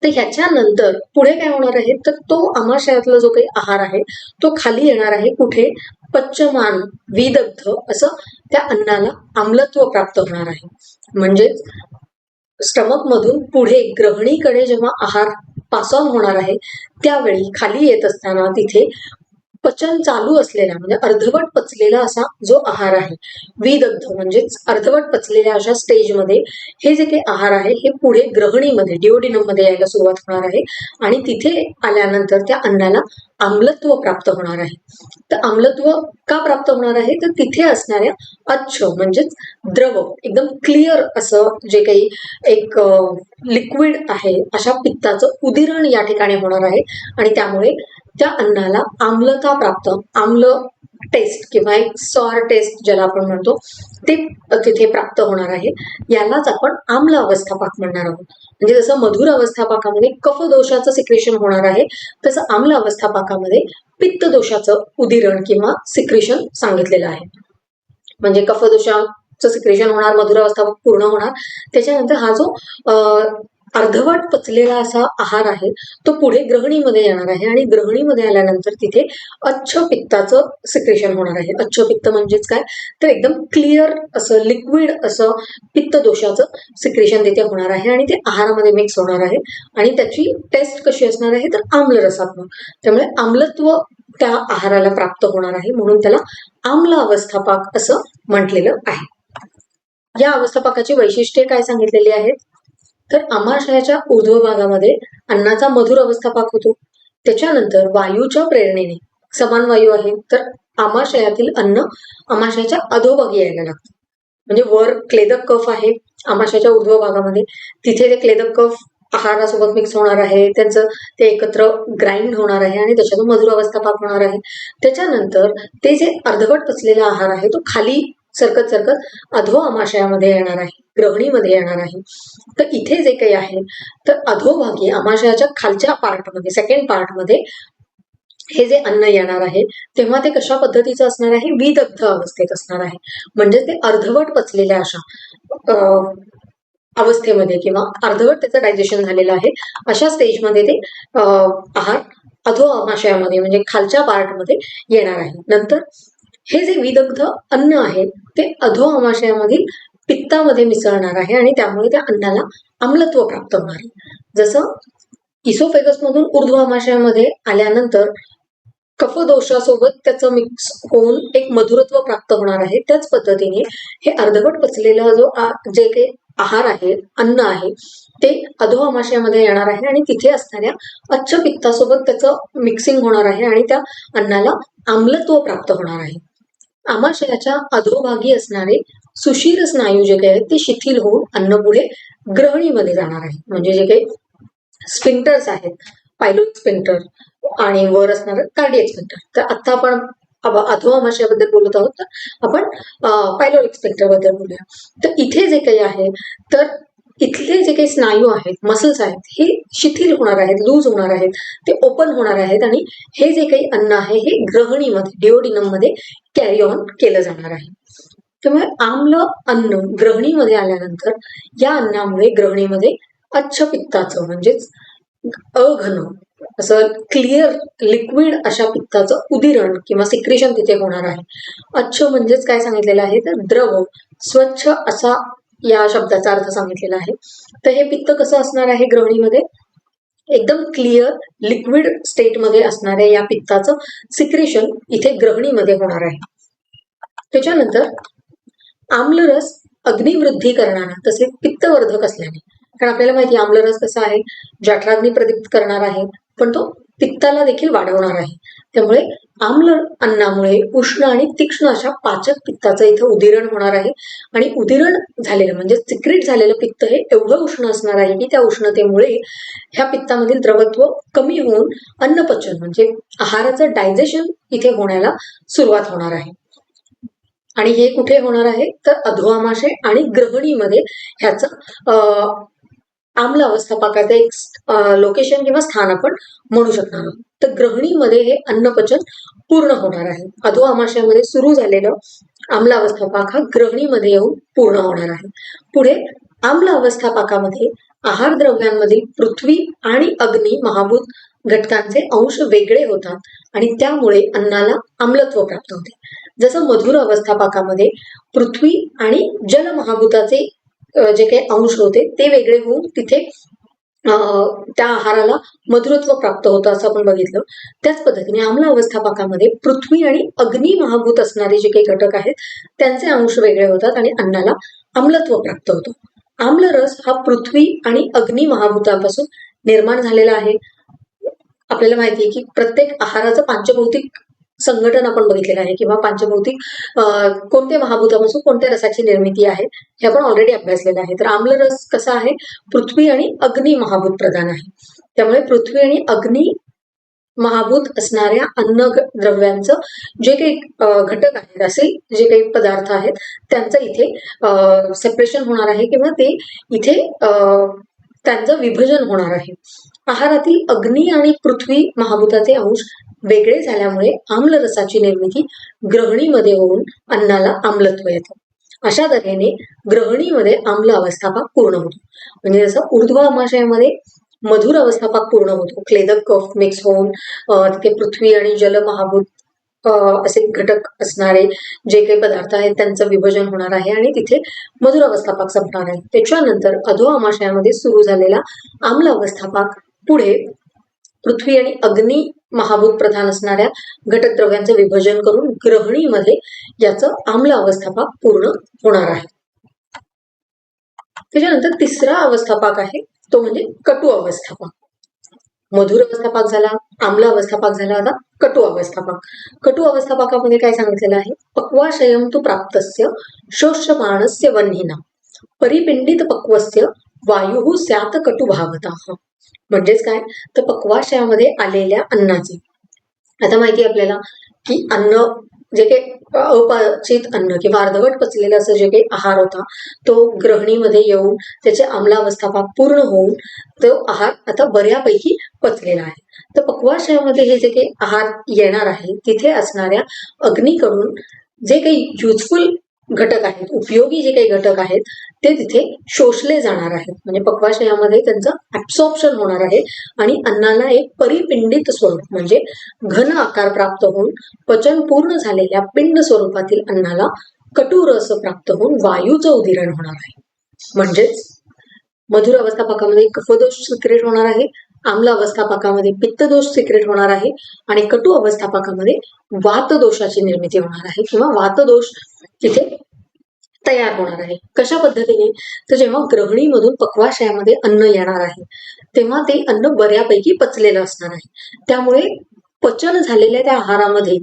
तर ह्याच्यानंतर पुढे काय होणार आहे, तर तो आमाशयातला जो काही आहार आहे तो खाली येणार आहे. कुठे? पच्यमान विदग्ध असं त्या अन्नाला आम्लत्व प्राप्त होणार आहे. म्हणजेच स्टमक मधून पुढे ग्रहणीकडे जेव्हा आहार पास ऑन होणार आहे त्यावेळी खाली येत असताना तिथे पचन चालू असलेला म्हणजे अर्धवट पचलेला असा जो आहार आहे, विदग्ध म्हणजेच अर्धवट पचलेल्या अशा स्टेजमध्ये हे जे काही आहार आहे हे पुढे ग्रहणीमध्ये डिओडिनम मध्ये यायला सुरुवात होणार आहे आणि तिथे आल्यानंतर त्या अन्नाला आम्लत्व प्राप्त होणार आहे. तर आम्लत्व का प्राप्त होणार आहे, तर तिथे असणाऱ्या अच्छ म्हणजेच द्रव एकदम क्लिअर असं जे काही एक लिक्विड आहे अशा पित्ताचं उदिरण या ठिकाणी होणार आहे आणि त्यामुळे त्या अन्नाला आम्लता प्राप्त, आम्ल टेस्ट किंवा एक सॉर टेस्ट ज्याला आपण म्हणतो ते तिथे प्राप्त होणार आहे. यालाच आपण आम्ल अवस्थापाक म्हणणार आहोत. म्हणजे जसं मधुर अवस्थापाकामध्ये कफ दोषाचं सिक्रेशन होणार आहे तसं आम्ल अवस्थापाकामध्ये पित्त दोषाचं उदिरण किंवा सिक्रेशन सांगितलेलं आहे. म्हणजे कफ दोषाचं सिक्रेशन होणार, मधुर अवस्थापाक पूर्ण होणार, त्याच्यानंतर हा जो अर्धवट पचलेला असा आहार आहे तो पुढे ग्रहणीमध्ये येणार आहे आणि ग्रहणीमध्ये आल्यानंतर तिथे अच्छ पित्ताचं सिक्रेशन होणार आहे. अच्छ पित्त म्हणजेच काय, तर एकदम क्लिअर असं लिक्विड असं पित्त दोषाचं सिक्रेशन तिथे होणार आहे आणि ते आहारामध्ये मिक्स होणार आहे आणि त्याची टेस्ट कशी असणार आहे, तर आम्लरसात्मक. त्यामुळे आम्लत्व त्या आहाराला प्राप्त होणार आहे म्हणून त्याला आम्ल अवस्थापाक असं म्हटलेलं आहे. या अवस्थापाकाची वैशिष्ट्ये काय सांगितलेली आहेत, तर आमाशयाच्या ऊर्ध्व भागामध्ये अन्नाचा मधुर अवस्थापाक होतो. त्याच्यानंतर वायूच्या प्रेरणेने, समान वायू आहे तर आमाशयातील अन्न आमाशयाच्या अधोभागी यायला लागतं. म्हणजे वर क्लेदक कफ आहे आमाशयाच्या ऊर्ध्व भागामध्ये, तिथे ते क्लेदक कफ आहारासोबत मिक्स होणार आहे, त्यांचं ते एकत्र ग्राइंड होणार आहे आणि त्याच्यातून मधुर अवस्थापाक होणार आहे. त्याच्यानंतर ते जे अर्धवट पचलेला आहार आहे तो खाली सरकत सरकत अधो आमाशयामध्ये येणार आहे, ग्रहणीमध्ये येणार आहे. तर इथे जे काही आहे तर अधोभागी आमाशयाच्या खालच्या पार्टमध्ये, सेकंड पार्टमध्ये हे जे अन्न येणार आहे तेव्हा ते कशा पद्धतीचं असणार आहे, विदग्ध अवस्थेत असणार आहे. म्हणजे ते अर्धवट पचलेल्या अशा अवस्थेमध्ये किंवा अर्धवट त्याचं डायजेशन झालेलं आहे अशा स्टेजमध्ये ते आहार अधो आमाशयामध्ये म्हणजे खालच्या पार्टमध्ये येणार आहे. नंतर हे जे विदग्ध अन्न आहे ते अधो आमाशयामधील पित्तामध्ये मिसळणार आहे आणि त्यामुळे त्या अन्नाला आम्लत्व प्राप्त होणार आहे. जसं इसोफेगस मधून ऊर्ध्व आमाशयामध्ये आल्यानंतर कफदोषासोबत त्याचं मिक्स होऊन एक मधुरत्व प्राप्त होणार आहे, त्याच पद्धतीने हे अर्धवट पचलेला जो जे काही आहार आहे, अन्न आहे ते अधो आमाशयामध्ये येणार आहे आणि तिथे असणाऱ्या अच्छ पित्तासोबत त्याचं मिक्सिंग होणार आहे आणि त्या अन्नाला आम्लत्व प्राप्त होणार आहे. आमाशयाच्या अधोभागी असणारे सुशीर स्नायू जे काही आहेत ते शिथिल होऊन अन्न पुढे ग्रहणीमध्ये जाणार आहे. म्हणजे जे काही स्फिंक्टर्स आहेत, पायलोरिक स्फिंक्टर आणि वर असणार कार्डियक स्फिंक्टर, तर आता आपण अधो आमाशयाबद्दल बोलत आहोत तर आपण पायलोरिक स्फिंक्टर बद्दल बोलूया. तर इथे जे काही आहे तर इथले जे काही स्नायू आहेत, मसल्स आहेत, हे शिथिल होणार आहेत, लूज होणार आहेत, ते ओपन होणार आहेत आणि हे जे काही अन्न आहे हे ग्रहणीमध्ये, डिओडिनम मध्ये कॅरी ऑन केलं जाणार आहे. त्यामुळे आम्ल अन्न ग्रहणीमध्ये आल्यानंतर या अन्नामुळे ग्रहणीमध्ये अच्छ पित्ताचं म्हणजेच अघन असं क्लिअर लिक्विड अशा पित्ताचं उदिरण किंवा सिक्रेशन तिथे होणार आहे. अच्छ म्हणजेच काय सांगितलेलं आहे, तर द्रव, स्वच्छ असा या शब्दाचा अर्थ सांगितलेला आहे. तर हे पित्त कसं असणार आहे ग्रहणीमध्ये, एकदम क्लिअर लिक्विड स्टेटमध्ये असणाऱ्या या पित्ताचं सिक्रेशन इथे ग्रहणीमध्ये होणार आहे. त्याच्यानंतर आम्लरस अग्निवृद्धी करणारा तसेच पित्तवर्धक असल्याने, कारण आपल्याला माहिती आम्लरस कसा आहे, जठराग्नी प्रदीप्त करणार आहे पण तो पित्ताला देखील वाढवणार आहे. त्यामुळे आम्ल अन्नामुळे उष्ण आणि तीक्ष्ण अशा पाचक पित्ताचं इथं उदिरण होणार आहे आणि उदिरण झालेलं म्हणजे सिक्रेट झालेलं पित्त हे एवढं उष्ण असणार आहे की त्या उष्णतेमुळे ह्या पित्तामधील द्रवत्व कमी होऊन अन्नपचन म्हणजे आहाराचं डायजेशन इथे होण्याला सुरुवात होणार आहे. आणि हे कुठे होणार आहे, तर अधो आमाशय आणि ग्रहणीमध्ये ह्याचं आम्ल अवस्थापाकाचं एक लोकेशन किंवा स्थान आपण म्हणू शकणार आहोत. तर ग्रहणीमध्ये हे अन्नपचन पूर्ण होणार आहे. अधो आमाशयामध्ये सुरू झालेलं आम्ल अवस्थापाक हा ग्रहणीमध्ये येऊन पूर्ण होणार आहे. पुढे आम्ल अवस्थापाकामध्ये आहार द्रव्यांमधील पृथ्वी आणि अग्नी महाभूत घटकांचे अंश वेगळे होतात आणि त्यामुळे अन्नाला आम्लत्व प्राप्त होते. जसं मधुर अवस्थापाकामध्ये पृथ्वी आणि जल महाभूताचे जे काही अंश होते ते वेगळे होऊन तिथे त्या आहाराला मधुरत्व प्राप्त होतं असं आपण बघितलं. त्याच पद्धतीने आम्ल अवस्थापाकामध्ये पृथ्वी आणि अग्नी महाभूत असणारे जे काही घटक आहेत त्यांचे अंश वेगळे होतात आणि अन्नाला आम्लत्व प्राप्त होतं. आम्लरस हा पृथ्वी आणि अग्नी महाभूतांपासून निर्माण झालेला आहे. आपल्याला माहिती आहे की प्रत्येक आहाराचं पंचभौतिक संघटन आपण बघितलेलं आहे किंवा पंचभौतिक कोणत्या महाभूतापासून कोणत्या रसाची निर्मिती आहे हे आपण ऑलरेडी अभ्यासलेलं आहे. तर आम्लरस कसा आहे, पृथ्वी आणि अग्नी महाभूत प्रधान आहे. त्यामुळे पृथ्वी आणि अग्नी महाभूत असणाऱ्या अन्न द्रव्यांचं जे काही घटक आहेत, असे जे काही पदार्थ आहेत त्यांचं इथे सेपरेशन होणार आहे किंवा ते इथे त्यांचं विभजन होणार आहे. आहारातील अग्नी आणि पृथ्वी महाभूताचे अंश वेगळे झाल्यामुळे आम्लरसाची निर्मिती ग्रहणीमध्ये होऊन अन्नाला आम्लत्व येतं. अशा तऱ्हेने ग्रहणीमध्ये आम्ल अवस्थापाक पूर्ण होतो. म्हणजे जसं ऊर्ध्व आमाशयामध्ये मधुर अवस्थापाक पूर्ण होतो, क्लेदक कफ मिक्स होऊन तिथे पृथ्वी आणि जल महाभूत असे घटक असणारे जे काही पदार्थ आहेत त्यांचं विभजन होणार आहे आणि तिथे मधुर अवस्थापाक संपणार आहे. त्याच्यानंतर अधो आमाशयामध्ये सुरू झालेला आम्ल अवस्थापाक पुढे पृथ्वी आणि अग्नी महाभूत प्रधान असणाऱ्या घटक द्रव्यांचं विभजन करून ग्रहणीमध्ये याचं आम्ल अवस्थापाक पूर्ण होणार आहे. त्याच्यानंतर तिसरा अवस्थापाक आहे तो म्हणजे कटु अवस्थापाक. मधुर अवस्थापाक झाला, आम्ल अवस्थापाक झाला, आता कटु अवस्थापाक. कटु अवस्थापाकामध्ये काय सांगितलेलं आहे, पक्वाशयम तु प्राप्तस्य शोष्यमाणस्य वह्निना परिपिंडित पक्वस्य वायु स्यात कटु भावतः. म्हणजेच काय, तर पक्वाशयामध्ये आलेल्या अन्नाचे, आता माहिती आहे आपल्याला की अन्न जे काही अपचित अन्न किंवा अर्धवट पचलेलं असं जे काही आहार होता तो ग्रहणीमध्ये येऊन त्याचे आम्लावस्थापाक पूर्ण होऊन तो आहार आता बऱ्यापैकी पचलेला आहे. तर पक्वाशयामध्ये हे जे काही आहार येणार आहे तिथे असणाऱ्या अग्नीकडून जे काही युजफुल घटक आहेत, उपयोगी जे काही घटक आहेत ते तिथे शोषले जाणार आहेत. म्हणजे पक्वाशयामध्ये त्यांचं ऍब्सॉर्प्शन होणार आहे आणि अन्नाला एक परिपिंडित स्वरूप म्हणजे घन आकार प्राप्त होऊन पचन पूर्ण झालेल्या पिंड स्वरूपातील अन्नाला कटू रस प्राप्त होऊन वायूचं उदिरण होणार आहे. म्हणजेच मधुर अवस्थापाकामध्ये कफदोष सिक्रेट होणार आहे, आम्ल अवस्थापाकामध्ये पित्तदोष सिक्रेट होणार आहे आणि कटु अवस्थापाकामध्ये वातदोषाची निर्मिती होणार आहे किंवा वातदोष तिथे तयार होणार आहे. कशा पद्धतीने, तर जेव्हा ग्रहणीमधून पक्वाशयामध्ये अन्न येणार आहे तेव्हा ते अन्न बऱ्यापैकी पचलेलं असणार आहे. त्यामुळे पचन झालेल्या त्या आहारामध्ये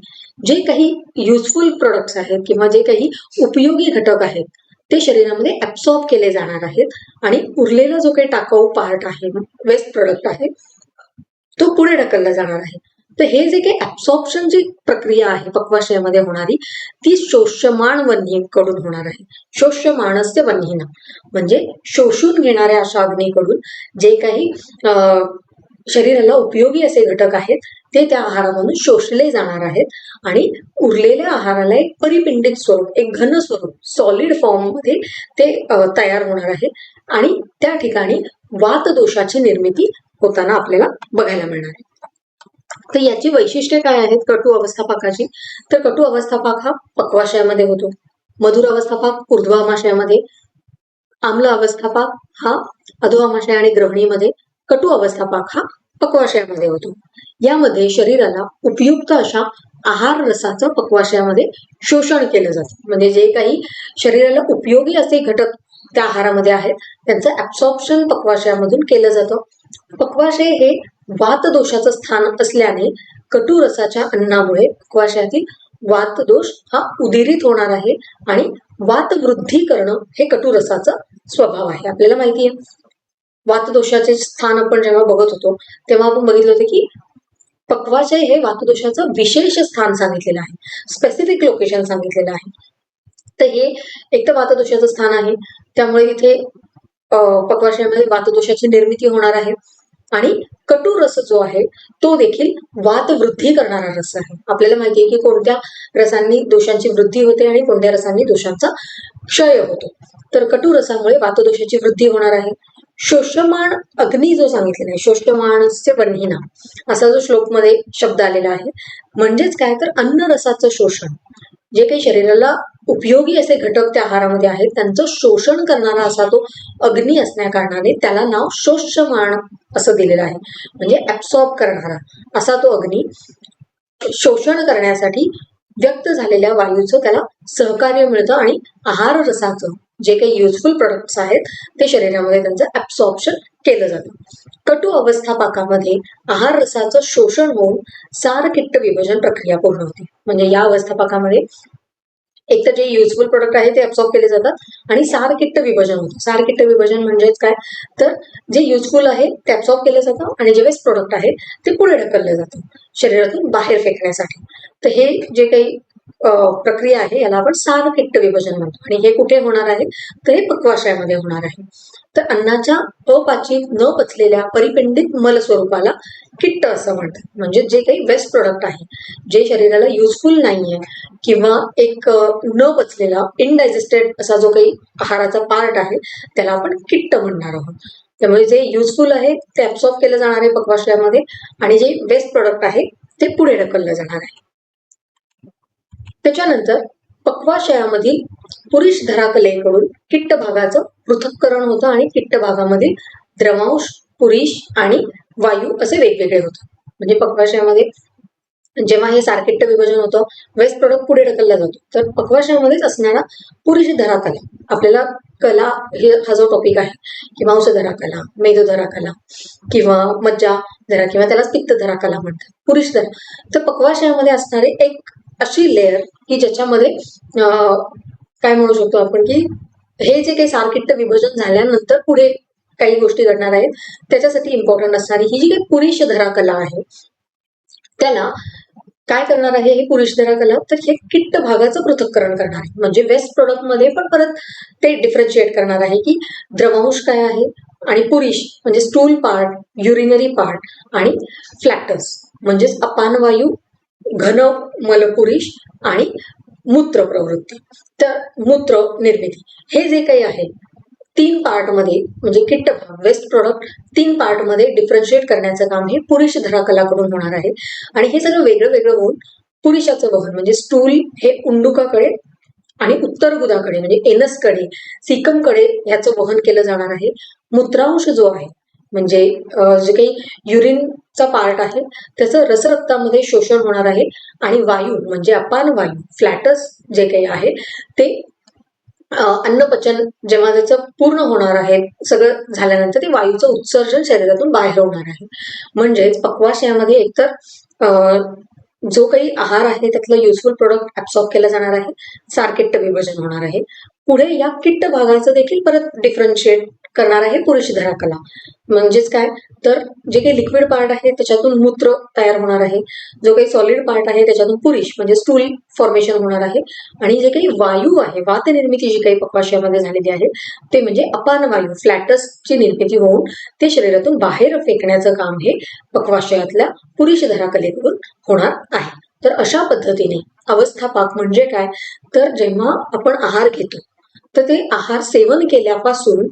जे काही युजफुल प्रोडक्ट्स आहेत किंवा जे काही उपयोगी घटक आहेत ते शरीरामध्ये ऍब्सॉर्ब केले जाणार आहेत आणि उरलेला जो काही टाकाऊ पार्ट आहे, वेस्ट प्रोडक्ट आहे, तो पुढे ढकलला जाणार आहे. तर हे जे काही ऍब्सॉर्प्शन जी प्रक्रिया आहे पक्वाशयामध्ये होणारी ती शोष्यमाण वह्नीकडून होणार आहे. शोष्यमाणस्य वह्नीना म्हणजे शोषून घेणाऱ्या अशा अग्नीकडून जे काही शरीराला उपयोगी असे घटक आहेत ते त्या आहारामधून शोषले जाणार आहेत आणि उरलेल्या आहाराला एक परिपिंडित स्वरूप, एक घन स्वरूप, सॉलिड फॉर्म मध्ये ते तयार होणार आहे आणि त्या ठिकाणी वातदोषाची निर्मिती होताना आपल्याला बघायला मिळणार आहे. तर याची वैशिष्ट्ये काय आहेत कटु अवस्थापाकाची, तर कटु अवस्थापाक हा पक्वाशयामध्ये होतो, मधुर अवस्थापाक ऊर्ध्व आमाशयामध्ये, आम्ल अवस्थापाक हा अधो आमाशय आणि ग्रहणीमध्ये, कटु अवस्थापाक हा पक्वाशयामध्ये होतो. यामध्ये शरीराला उपयुक्त अशा आहार रसाचं पक्वाशयामध्ये शोषण केलं जातं. म्हणजे जे काही शरीराला उपयोगी असे घटक त्या आहारामध्ये आहेत त्यांचं ऍब्सॉर्प्शन पक्वाशयामधून केलं जातं. पक्वाशय हे वातदोषाचं स्थान असल्याने कटु रसाच्या अन्नामुळे पक्वाशयातील वातदोष हा उदिरित होणार आहे आणि वातवृद्धी करणं हे कटु रसाचा स्वभाव आहे. आपल्याला माहिती आहे वातदोषाचे स्थान आपण जेव्हा बघत होतो तेव्हा आपण बघितलं होतं की पक्वाशय हे वातदोषाचं विशेष स्थान सांगितलेलं आहे, स्पेसिफिक लोकेशन सांगितलेलं आहे. तर हे एक तर वातदोषाचं स्थान आहे त्यामुळे तिथे पक्वाशयामध्ये वातदोषाची निर्मिती होणार आहे आणि कटु रस जो आहे तो देखील वातवृद्धी करणारा रस आहे. आपल्याला माहिती आहे की कोणत्या रसांनी दोषांची वृद्धी होते आणि कोणत्या रसांनी दोषांचा क्षय होतो. तर कटु रसामुळे वातदोषाची वृद्धी होणार आहे, शोष्यमाण अग्नी जो सांगितलेला आहे, शोष्यमाणस्य वह्निना असा जो श्लोकमध्ये शब्द आलेला आहे, म्हणजेच काय तर अन्न रसाचं शोषण, जे काही शरीराला उपयोगी असे घटक त्या आहारामध्ये आहेत त्यांचं शोषण करणारा असा तो अग्नी असण्या कारणाने त्याला नाव शोष्यमाण असं दिलेलं आहे. म्हणजे ऍब्सॉर्ब करणारा असा तो अग्नी शोषण करण्यासाठी व्यक्त झालेल्या वायूचं त्याला सहकार्य मिळतं आणि आहार रसाचं जे काही युजफुल प्रोडक्ट्स आहेत ते शरीरामध्ये त्यांचं ऍब्सॉर्प्शन केलं जातं. कटू अवस्था पाकामध्ये आहार रसाचं शोषण होऊन सार किट्ट विभाजन प्रक्रिया पूर्ण होते. म्हणजे या अवस्था पाकामध्ये एक तर जे युजफुल प्रोडक्ट आहे ते ऍब्सॉर्ब केले जातात आणि सार किट्ट विभाजन होतं. सार किट्ट विभाजन म्हणजेच काय तर जे युजफुल आहे ते ऍब्सॉर्ब केलं जातं आणि जे वेस्ट प्रोडक्ट आहे ते पुढे ढकललं जातं शरीरातून बाहेर फेकण्यासाठी. तर हे जे काही प्रक्रिया आहे याला आपण सार किट्ट विभाजन म्हणतो आणि हे कुठे होणार आहे तर हे पक्वाशयामध्ये होणार आहे. तर अन्नाच्या अपाचित न पचलेल्या परिपिंडित मल स्वरूपाला किट्ट असं म्हणतात. म्हणजे जे काही वेस्ट प्रोडक्ट आहे जे शरीराला युजफुल नाहीये किंवा एक न पचलेला इनडायजेस्टेड असा जो काही आहाराचा पार्ट आहे त्याला आपण किट्ट म्हणणार आहोत. त्यामुळे जे युजफुल आहे ते ऍब्सॉर्ब केलं जाणार आहे पक्वाशयामध्ये आणि जे वेस्ट प्रोडक्ट आहे ते पुढे ढकललं जाणार आहे. त्याच्यानंतर पक्वाशयामधील पुरुष धराकलेकडून किट्ट भागाचं पृथक्करण होतं आणि किट्ट भागामधील द्रवांश, पुरुष आणि वायू असे वेगवेगळे होतात. म्हणजे पक्वाशयामध्ये जेव्हा हे सारकिट्ट विभाजन होतं वेस्ट प्रोडक्ट पुढे ढकलला जातो तर पक्वाशयामध्येच असणारा पुरुष धराकला आपल्याला कला हा जो टॉपिक आहे की मांसधरा कला, मेदोधरा कला किंवा मज्जा धरा किंवा त्याला पित्त धरा कला म्हणतात पुरुष धरा. तर पक्वाशयामध्ये असणारे एक अशी लेअर की ज्याच्यामध्ये काय म्हणू शकतो आपण की हे जे काही सारकिट्ट विभाजन झाल्यानंतर पुढे काही गोष्टी घडणार आहेत त्याच्यासाठी इम्पॉर्टंट असणारी ही जी काही पुरुष धरा कला आहे त्याला काय करणार आहे हे पुरुष धरा कला तर हे किट्ट भागाचं पृथक्करण करणार आहे. म्हणजे वेस्ट प्रोडक्ट मध्ये पण परत ते डिफरन्शिएट करणार आहे की द्रवांश काय आहे आणि पुरुष म्हणजे स्टूल पार्ट, युरिनरी पार्ट आणि फ्लॅटस म्हणजेच अपान वायू, घन मलपुरुष आणि मूत्र प्रवृत्ती. तर मूत्र निर्मिती हे जे काही आहे 3 पार्टमध्ये म्हणजे किट्ट भाग वेस्ट प्रोडक्ट 3 पार्टमध्ये डिफरन्शिएट करण्याचं काम हे पुरुष धराकलाकडून होणार आहे. आणि हे सगळं वेगळं वेगळं होऊन पुरुषाचं वहन म्हणजे स्टूल हे उंडुकाकडे आणि उत्तर गुदाकडे म्हणजे एनसकडे, सिकमकडे ह्याचं वहन केलं जाणार आहे. मूत्रांश जो आहे म्हणजे जे काही युरिनचा पार्ट आहे त्याचं रसरक्तामध्ये शोषण होणार आहे आणि वायू म्हणजे अपान वायू, फ्लॅटस जे काही आहे ते अन्नपचन जेव्हा त्याचं पूर्ण होणार आहे सगळं झाल्यानंतर ते वायूचं उत्सर्जन शरीरातून बाहेर होणार आहे. म्हणजेच पक्वाशयामध्ये एकतर जो काही आहार आहे त्यातलं युजफुल प्रोडक्ट ऍब्सॉर्ब केलं जाणार आहे, सारकिट्ट विभाजन होणार आहे. पुढे या किट्ट भागाचं देखील परत डिफरन्शिएट करणार आहे पुरुष धराकला. म्हणजेच काय तर जे काही लिक्विड पार्ट आहे त्याच्यातून मूत्र तयार होणार आहे, जो काही सॉलिड पार्ट आहे त्याच्यातून पुरुष म्हणजे स्टूल फॉर्मेशन होणार आहे आणि जे काही वायू आहे वात निर्मिती जी काही पक्वाशयामध्ये झालेली आहे ते म्हणजे अपान वायू फ्लॅटसची निर्मिती होऊन ते शरीरातून बाहेर फेकण्याचं काम हे पक्वाशयातल्या पुरुष धराकलेकडून होणार आहे. तर अशा पद्धतीने अवस्थापाक म्हणजे काय तर जेव्हा आपण आहार घेतो तर ते आहार सेवन केल्यापासून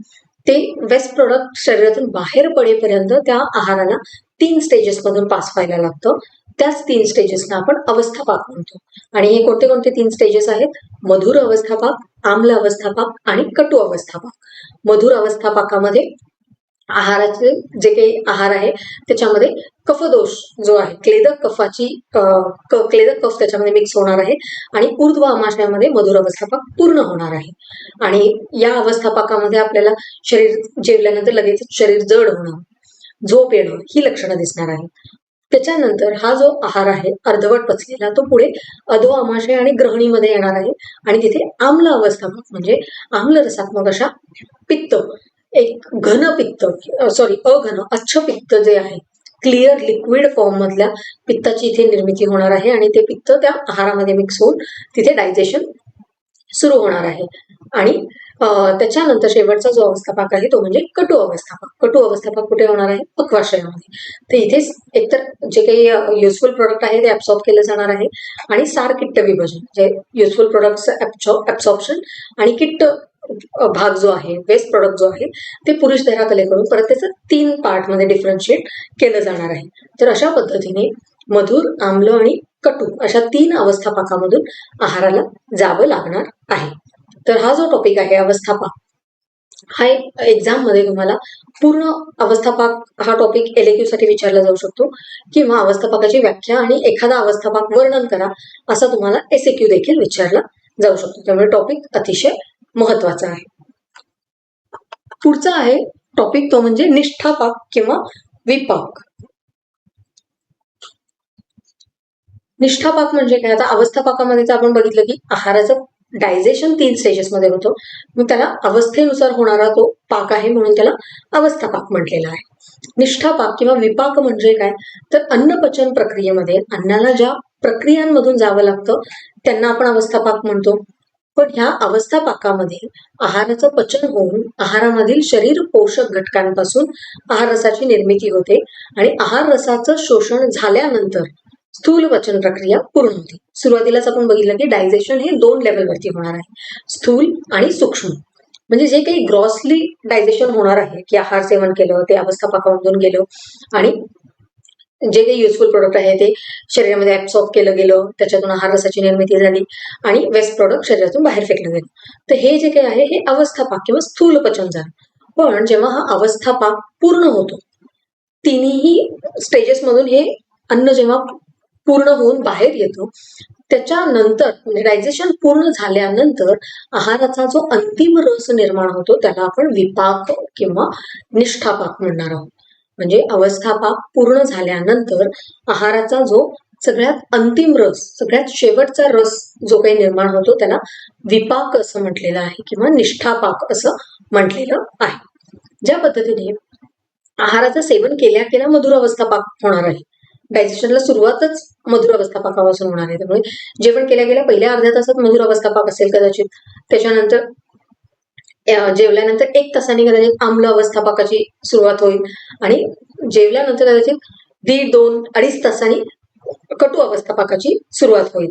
ते वेस्ट प्रोडक्ट शरीरातून बाहेर पडेपर्यंत त्या आहाराला 3 स्टेजेस मधून पास व्हायला लागतं. त्याच 3 स्टेजेसना आपण अवस्थापाक म्हणतो. आणि हे कोणते कोणते 3 स्टेजेस आहेत? मधुर अवस्थापाक, आम्ल अवस्थापाक आणि कटू अवस्थापाक. मधुर अवस्थापाकामध्ये आहाराचे जे काही आहार आहे त्याच्यामध्ये कफदोष जो आहे क्लेदक क्लेदक कफ त्याच्यामध्ये मिक्स होणार आहे आणि ऊर्ध्व आमाशयामध्ये मधुर अवस्थापाक पूर्ण होणार आहे. आणि या अवस्थापाकामध्ये आपल्याला शरीर जेवल्यानंतर लगेच शरीर जड होणं, झोप येणं ही लक्षणं दिसणार आहेत. त्याच्यानंतर हा जो आहार आहे अर्धवट पचलेला तो पुढे अधो आमाशय आणि ग्रहणीमध्ये येणार आहे आणि तिथे आम्ल अवस्थापाक म्हणजे आम्ल रसात्मक अशा पित्त एक घन पित्त अघन अच्छ पित्त जे आहे क्लिअर लिक्विड फॉर्म मधल्या पित्ताची इथे निर्मिती होणार आहे आणि ते पित्त त्या आहारामध्ये मिक्स होऊन तिथे डायजेशन सुरू होणार आहे. आणि त्याच्यानंतर शेवटचा जो अवस्थापाक आहे तो म्हणजे कटू अवस्थापाक. कटू अवस्थापाक कुठे होणार आहे? पक्वाशयामध्ये. तर इथेच एकतर जे काही युजफुल प्रोडक्ट आहे ते ऍब्सॉर्ब केलं जाणार आहे आणि सार किट्ट विभाजन म्हणजे युजफुल प्रोडक्टचं ऍब्सॉर्प्शन आणि किट्ट भाग जो आहे, वेस्ट प्रॉडक्ट जो आहे, ते पुरुष देहातलेकडून परत त्याचं 3 पार्टमध्ये डिफरन्शिएट केलं जाणार आहे. तर अशा पद्धतीने मधुर, आम्ल आणि कटू अशा 3 अवस्थापाकामधून आहाराला जावं लागणार आहे. तर हा जो टॉपिक आहे अवस्थापाक, हा एक एक्झाम मध्ये तुम्हाला पूर्ण अवस्थापाक हा टॉपिक LAQ साठी विचारला जाऊ शकतो, किंवा अवस्थापाकाची व्याख्या आणि एखादा अवस्थापाक वर्णन करा असा तुम्हाला SAQ देखील विचारला जाऊ शकतो. त्यामुळे टॉपिक अतिशय महत्वाचा आहे. पुढचा आहे टॉपिक, तो म्हणजे निष्ठापाक किंवा विपाक. निष्ठापाक म्हणजे काय? आता अवस्थापाकामध्ये तर आपण बघितलं की आहाराचं डायजेशन 3 स्टेजेसमध्ये होतं, मग त्याला अवस्थेनुसार होणारा तो पाक आहे, म्हणून त्याला अवस्थापाक म्हटलेला आहे. निष्ठापाक किंवा विपाक म्हणजे काय? तर अन्नपचन प्रक्रियेमध्ये अन्नाला ज्या प्रक्रियांमधून जावं लागतं त्यांना आपण अवस्थापाक म्हणतो. पण ह्या अवस्थापाकामध्ये आहाराचं पचन होऊन आहारामधील शरीर पोषक घटकांपासून आहार रसाची निर्मिती होते आणि आहार रसाचं शोषण झाल्यानंतर स्थूल पचन प्रक्रिया पूर्ण होते. सुरुवातीलाच आपण बघितलं की डायजेशन हे 2 लेवलवरती होणार आहे, स्थूल आणि सूक्ष्म. म्हणजे जे काही ग्रॉसली डायजेशन होणार आहे की आहार सेवन केलं, ते अवस्थापाकामधून गेलं आणि जे काही युजफुल प्रोडक्ट आहे ते शरीरामध्ये ऍब्सॉर्ब केलं गेलं, त्याच्यातून आहार रसाची निर्मिती झाली आणि वेस्ट प्रोडक्ट शरीरातून बाहेर फेकलं गेलं. तर हे जे काही आहे हे अवस्थापाक किंवा स्थूल पचन झालं. पण जेव्हा हा अवस्थापाक पूर्ण होतो, तिन्ही स्टेजेसमधून हे अन्न जेव्हा पूर्ण होऊन बाहेर येतो, त्याच्यानंतर म्हणजे डायजेशन पूर्ण झाल्यानंतर आहाराचा जो अंतिम रस निर्माण होतो त्याला आपण विपाक किंवा निष्ठापाक म्हणणार आहोत. म्हणजे अवस्थापाक पूर्ण झाल्यानंतर आहाराचा जो सगळ्यात अंतिम रस, सगळ्यात शेवटचा रस जो काही निर्माण होतो त्याला विपाक असं म्हटलेलं आहे किंवा निष्ठापाक असं म्हटलेलं आहे. ज्या पद्धतीने आहाराचं सेवन केल्या केल्या मधुर अवस्थापाक होणार आहे, डायजेशनला सुरुवातच मधुर अवस्थापाकापासून होणार आहे. त्यामुळे जेवण केल्या गेल्या पहिल्या अर्ध्या तासात मधुर अवस्थापाक असेल कदाचित, त्याच्यानंतर जेवल्यानंतर 1 तासाने कदाचित आम्ल अवस्थापाकाची सुरुवात होईल आणि जेवल्यानंतर कदाचित 1.5, 2, 2.5 तासांनी कटू अवस्थापाकाची सुरुवात होईल.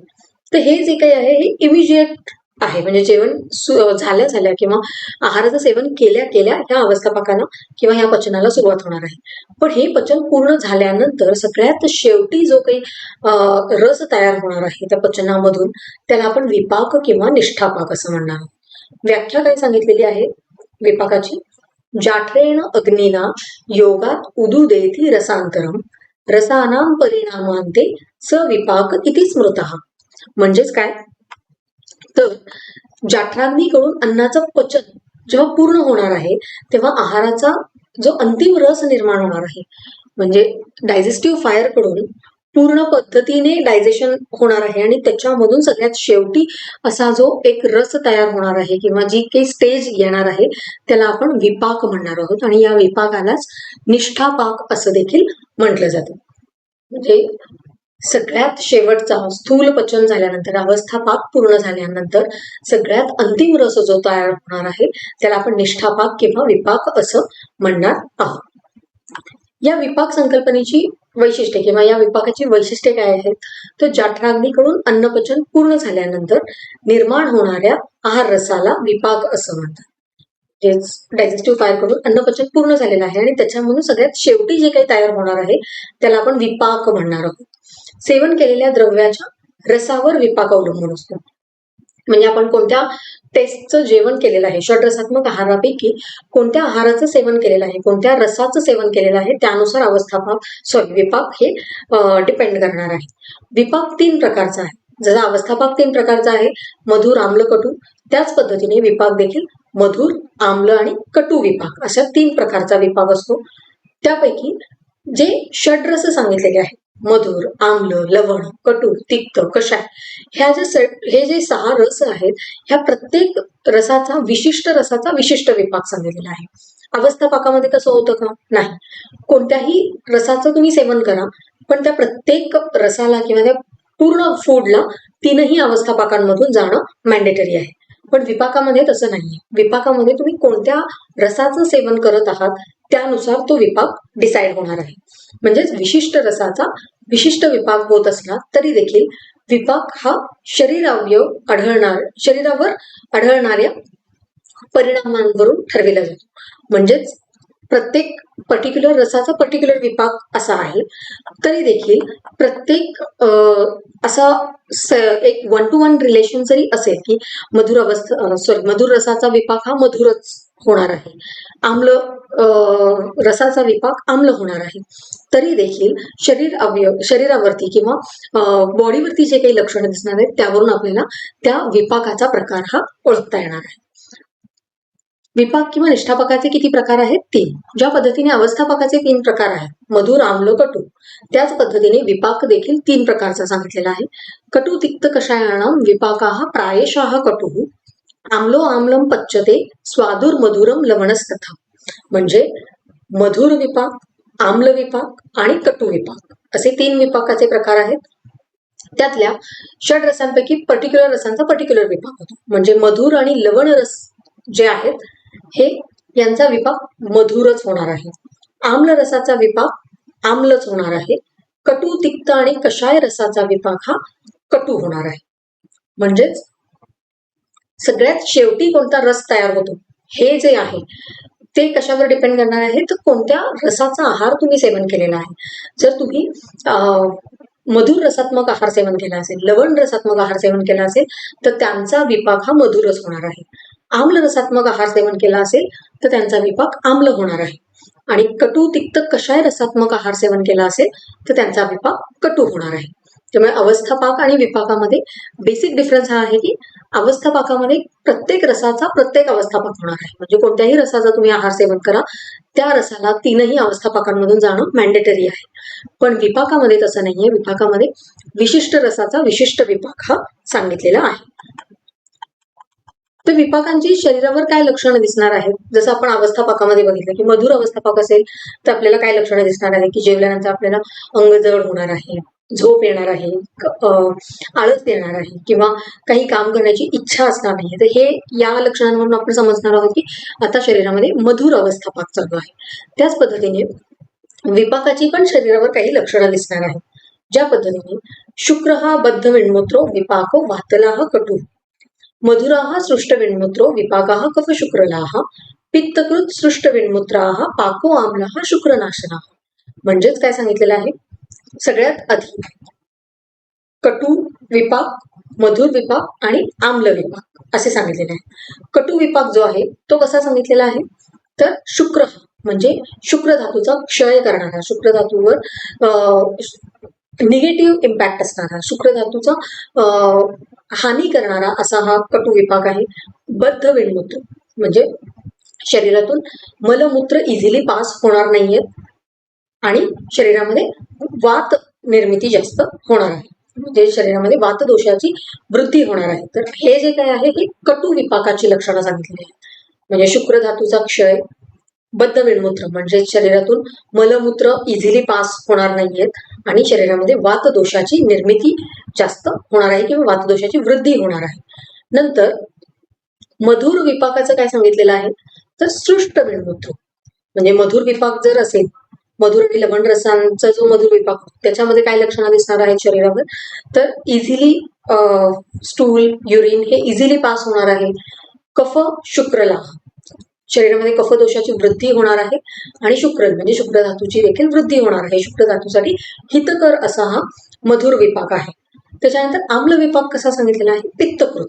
तर हे जे काही आहे हे इमिजिएट आहे, म्हणजे जेवण झाल्या झाल्या किंवा आहाराचं सेवन केल्या केल्या ह्या अवस्थापाकाला किंवा ह्या पचनाला सुरुवात होणार आहे. पण हे पचन पूर्ण झाल्यानंतर सगळ्यात शेवटी जो काही रस तयार होणार आहे त्या पचनामधून त्याला आपण विपाक किंवा निष्ठापाक असं म्हणणार आहोत. व्याख्या काय सांगितलेली आहे विपाकाची? जाठरेण अग्निना योगात उदुदेती रसांतरम रसानां परिणामांते स विपाक इति स्मृतः. म्हणजेच काय? तर जाठराग्नीकडून अन्नाचं पचन जेव्हा पूर्ण होणार आहे तेव्हा आहाराचा जो अंतिम रस निर्माण होणार आहे, म्हणजे डायजेस्टिव्ह फायर कडून पूर्ण पद्धतीने डायजेशन होणार आहे आणि त्याच्यामधून सगळ्यात शेवटी असा जो एक रस तयार होणार आहे किंवा जी काही स्टेज येणार आहे त्याला आपण विपाक म्हणणार आहोत आणि या विपाकालाच निष्ठापाक असं देखील म्हटलं जातं. म्हणजे सगळ्यात शेवटचा स्थूल पचन झाल्यानंतर अवस्थापाक पूर्ण झाल्यानंतर सगळ्यात अंतिम रस जो तयार होणार आहे त्याला आपण निष्ठापाक किंवा विपाक असं म्हणणार आहोत. या विपाक संकल्पनेची वैशिष्ट्ये किंवा या विपाकाची वैशिष्ट्ये काय आहेत? तर जाठराग्नीकडून अन्नपचन पूर्ण झाल्यानंतर निर्माण होणाऱ्या आहार रसाला विपाक असं म्हणतात. डायजेस्टिव्ह फायर कडून अन्नपचन पूर्ण झालेलं आहे आणि त्याच्यामधून सगळ्यात शेवटी जे काही तयार होणार आहे त्याला आपण विपाक म्हणणार आहोत. सेवन केलेल्या द्रव्याच्या रसावर विपाक अवलंबून असतो. म्हणजे आपण कोणत्या टेस्टचं जेवण केलेलं आहे, षड्रसात्मक आहारापैकी कोणत्या आहाराचं सेवन केलेलं आहे, कोणत्या रसाचं सेवन केलेलं आहे त्यानुसार विपाक हे डिपेंड करणार आहे. विपाक 3 प्रकारचा आहे. जसा अवस्थापाक 3 प्रकारचा आहे, मधुर, आम्ल, कटू, त्याच पद्धतीने विपाक देखील मधुर, आम्ल आणि कटू विपाक अशा 3 प्रकारचा विपाक असतो. त्यापैकी जे षड्रस सांगितलेले आहेत, मधुर, आम्ल, लवण, कटू, तिक्त, कषाय, हे जे 6 रस आहेत ह्या प्रत्येक रसाचा विशिष्ट विपाक सांगितलेला आहे. अवस्थापाकामध्ये कसं होतं का? नाही, कोणत्याही रसाचं तुम्ही सेवन करा पण त्या प्रत्येक रसाला किंवा त्या पूर्ण फूडला 3ही अवस्थापाकांमधून जाणं मॅन्डेटरी आहे. पण विपाकामध्ये तसं नाहीये. विपाकामध्ये तुम्ही कोणत्या रसाचं सेवन करत आहात त्यानुसार तो विपाक डिसाईड होणार आहे. म्हणजेच विशिष्ट रसाचा विशिष्ट विपाक होत असला तरी देखील विपाक हा शरीरावर आढळणाऱ्या परिणामांवरून ठरविला जातो. म्हणजेच प्रत्येक पर्टिक्युलर रसाचा पर्टिक्युलर विपाक असा आहे. तरी देखील प्रत्येक असा एक 1 to 1 रिलेशन जरी असेल की मधुर रसाचा विपाक हा मधुरच होणार आहे, आम्ल रसाचा विपाक आम्ल होणार आहे, तरी देखील शरीरावरती किंवा बॉडीवरती जे काही लक्षणं दिसणार आहेत त्यावरून आपल्याला त्या विपाकाचा प्रकार हा ओळखता येणार आहे. विपाक किंवा निष्ठापाकाचे किती प्रकार आहेत? 3. ज्या पद्धतीने अवस्थापाकाचे 3 प्रकार आहेत, मधुर, आम्ल, कटू, त्याच पद्धतीने विपाक देखील 3 प्रकारचा सांगितलेला आहे. कटू तिक्त कषायाणाम विपाकाः प्रायशः कटुः आम्लो आम्लम पच्यते स्वादुर मधुरम लवणस्तथा. म्हणजे मधुर विपाक, आम्ल विपाक आणि कटू विपाक असे 3 विपाकाचे प्रकार आहेत. त्यातल्या षड रसांपैकी पर्टिक्युलर रसांचा पर्टिक्युलर विपाक होतो. म्हणजे मधुर आणि लवण रस जे आहेत हे यांचा विपाक मधुरच होणार आहे. आम्ल रसाचा विपाक आम्लच होणार आहे. कटू, तिक्त आणि कषाय रसाचा विपाक हा कटू होणार आहे. म्हणजेच सगळ्यात शेवटी कोणता रस तयार होतो हे जे आहे ते कशावर डिपेंड करणार आहे, तर कोणत्या रसाचा आहार तुम्ही सेवन केलेला आहे. जर तुम्ही मधुर रसात्मक आहार सेवन केला असेल, लवण रसात्मक आहार सेवन केला असेल तर त्यांचा विपाक हा मधुरच होणार आहे. आम्ल रसात्मक आहार सेवन केला असेल तर त्यांचा विपाक आम्ल होणार आहे. आणि कटू, तिक्त, कषाय रसात्मक आहार सेवन केला असेल तर त्यांचा विपाक कटू होणार आहे. त्यामुळे अवस्थापाक आणि विपाकामध्ये बेसिक डिफरन्स हा आहे की अवस्थापाकामध्ये प्रत्येक रसाचा प्रत्येक अवस्थापाक होणार आहे. म्हणजे कोणत्याही रसाचा तुम्ही आहार सेवन करा त्या रसाला 3ही अवस्थापाकांमधून जाणं मॅन्डेटरी आहे. पण विपाकामध्ये तसं नाहीये. विपाकामध्ये विशिष्ट रसाचा विशिष्ट विपाक हा सांगितलेला आहे. तर विपाकांची शरीरावर काय लक्षणं दिसणार आहेत? जसं आपण अवस्थापाकामध्ये बघितलं की मधुर अवस्थापाक असेल तर आपल्याला काय लक्षणं दिसणार आहे की जेवल्यानंतर आपल्याला अंग जड होणार आहे, झोप येणार आहे, आळस येणार आहे किंवा काही काम करण्याची इच्छा असणार नाही. तर हे या लक्षणांवरून आपण समजणार आहोत की आता शरीरामध्ये मधुर अवस्थापाक चालू आहे. त्याच पद्धतीने विपाकाची पण शरीरावर काही लक्षणं दिसणार आहेत. ज्या पद्धतीने शुक्रः बद्ध विण्मूत्रो विपाको वातलाः कटू, मधुराः सृष्ट विण्मूत्रो विपाकाः कफ शुक्रलाः, पित्तकृत सृष्ट विण्मूत्राः पाको आम्लाः शुक्रनाशनाः. म्हणजेच काय सांगितलेलं आहे, सगळ्यात आधी कटू विपाक, मधुर विपाक आणि आम्ल विपाक असे सांगितलेले आहे. कटू विपाक जो आहे तो कसा सांगितलेला आहे, तर शुक्र म्हणजे शुक्र धातूचा क्षय करणारा, शुक्र धातूवर निगेटिव्ह इम्पॅक्ट असणारा, शुक्र धातूचा हानी करणारा असा हा कटू विपाक आहे. बद्ध विण्मूत्र म्हणजे शरीरातून मलमूत्र इझिली पास होणार नाहीयेत आणि शरीरामध्ये वात निर्मिती जास्त होणार आहे, म्हणजे शरीरामध्ये वात दोषाची वृद्धी होणार आहे. तर हे जे काय आहे हे कटू विपाकाची लक्षणं सांगितलेली आहेत. म्हणजे शुक्र धातूचा क्षय, बद्ध विण्मूत्र म्हणजे शरीरातून मलमूत्र इझिली पास होणार नाहीयेत आणि शरीरामध्ये वात दोषाची निर्मिती जास्त होणार आहे किंवा वात दोषाची वृद्धी होणार आहे. नंतर मधुर विपाकाचं काय सांगितलेलं आहे, तर सृष्ट विण्मूत्र म्हणजे मधुर विपाक जर असेल, मधुर आणि लवण रसांचा जो मधुर विपाक त्याच्यामध्ये काय लक्षणं दिसणार आहेत शरीरावर, तर इझिली स्टूल, युरिन हे इझिली पास होणार आहे. कफ शुक्रलाः शरीरामध्ये कफदोषाची वृद्धी होणार आहे आणि शुक्र म्हणजे शुक्र धातूची देखील वृद्धी होणार आहे. शुक्र धातूसाठी हितकर असा हा मधुर विपाक आहे. त्याच्यानंतर आम्ल विपाक कसा सांगितलेला आहे, पित्तकृत.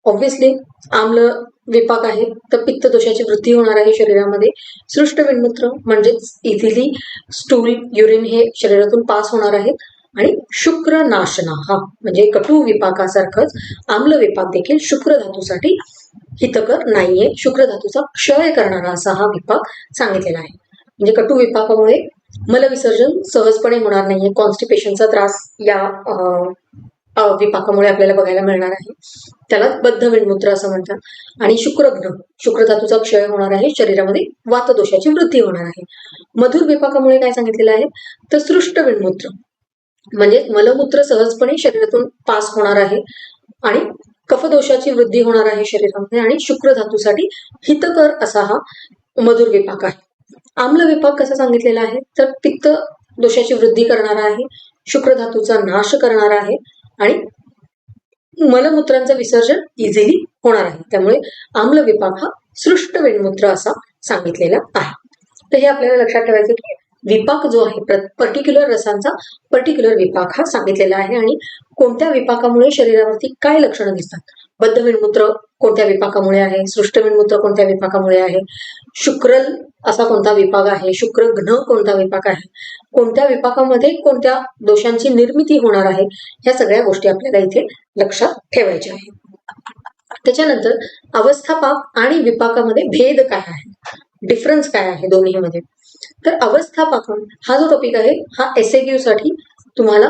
ऑब्व्हियसली आम्ल विपाक आहे तर पित्त दोषाची वृद्धी होणार आहे शरीरामध्ये. सृष्ट विण्मूत्र म्हणजेच इझिली स्टूल, युरिन हे शरीरातून पास होणार आहेत. आणि शुक्र नाशनाः म्हणजे कटू विपाकासारखंच आम्ल विपाक देखील शुक्र धातूसाठी हितकर नाहीये, शुक्र धातूचा क्षय करणारा असा हा विपाक सांगितलेला आहे. म्हणजे कटू विपाकामुळे मलविसर्जन सहजपणे होणार नाहीये, कॉन्स्टिपेशनचा त्रास या विपाकामुळे आपल्याला बघायला मिळणार आहे. त्याला बद्ध विण्मूत्र असं म्हणतात. आणि शुक्र धातूचा क्षय होणार आहे, शरीरामध्ये वातदोषाची वृद्धी होणार आहे. मधुर विपाकामुळे काय सांगितलेलं आहे, तर सृष्ट विण्मूत्र म्हणजे मलमूत्र सहजपणे शरीरातून पास होणार आहे आणि कफदोषाची वृद्धी होणार आहे शरीरामध्ये आणि शुक्र धातूसाठी हितकर असा हा मधुर विपाक आहे. आम्ल विपाक कसा सांगितलेला आहे, तर पित्त दोषाची वृद्धी करणारा आहे, शुक्र धातूचा नाश करणारा आहे आणि मलमूत्रांचं विसर्जन इझिली होणार आहे. त्यामुळे आम्ल विपाक हा सृष्ट वेणमूत्र असा सांगितलेला आहे. तर हे आपल्याला लक्षात ठेवायचं की विपाक जो आहे पर्टिक्युलर रसांचा पर्टिक्युलर विपाक हा सांगितलेला आहे आणि कोणत्या विपाकामुळे शरीरावरती काय लक्षणं दिसतात. बद्ध विणमूत्र कोणत्या विपाकामुळे आहे, सृष्ट विणमूत्र कोणत्या विपाकामुळे आहे, शुक्रल असा कोणता विपाक आहे, शुक्रघ्न कोणता विपाक आहे, कोणत्या विपाकामध्ये कोणत्या दोषांची निर्मिती होणार आहे, ह्या सगळ्या गोष्टी आपल्याला इथे लक्षात ठेवायच्या आहेत. त्याच्यानंतर अवस्थापाक आणि विपाकामध्ये भेद काय आहे, डिफरन्स काय आहे दोन्हीमध्ये. तर अवस्थापाकन हा जो टॉपिक आहे हा SAQ साठी तुम्हाला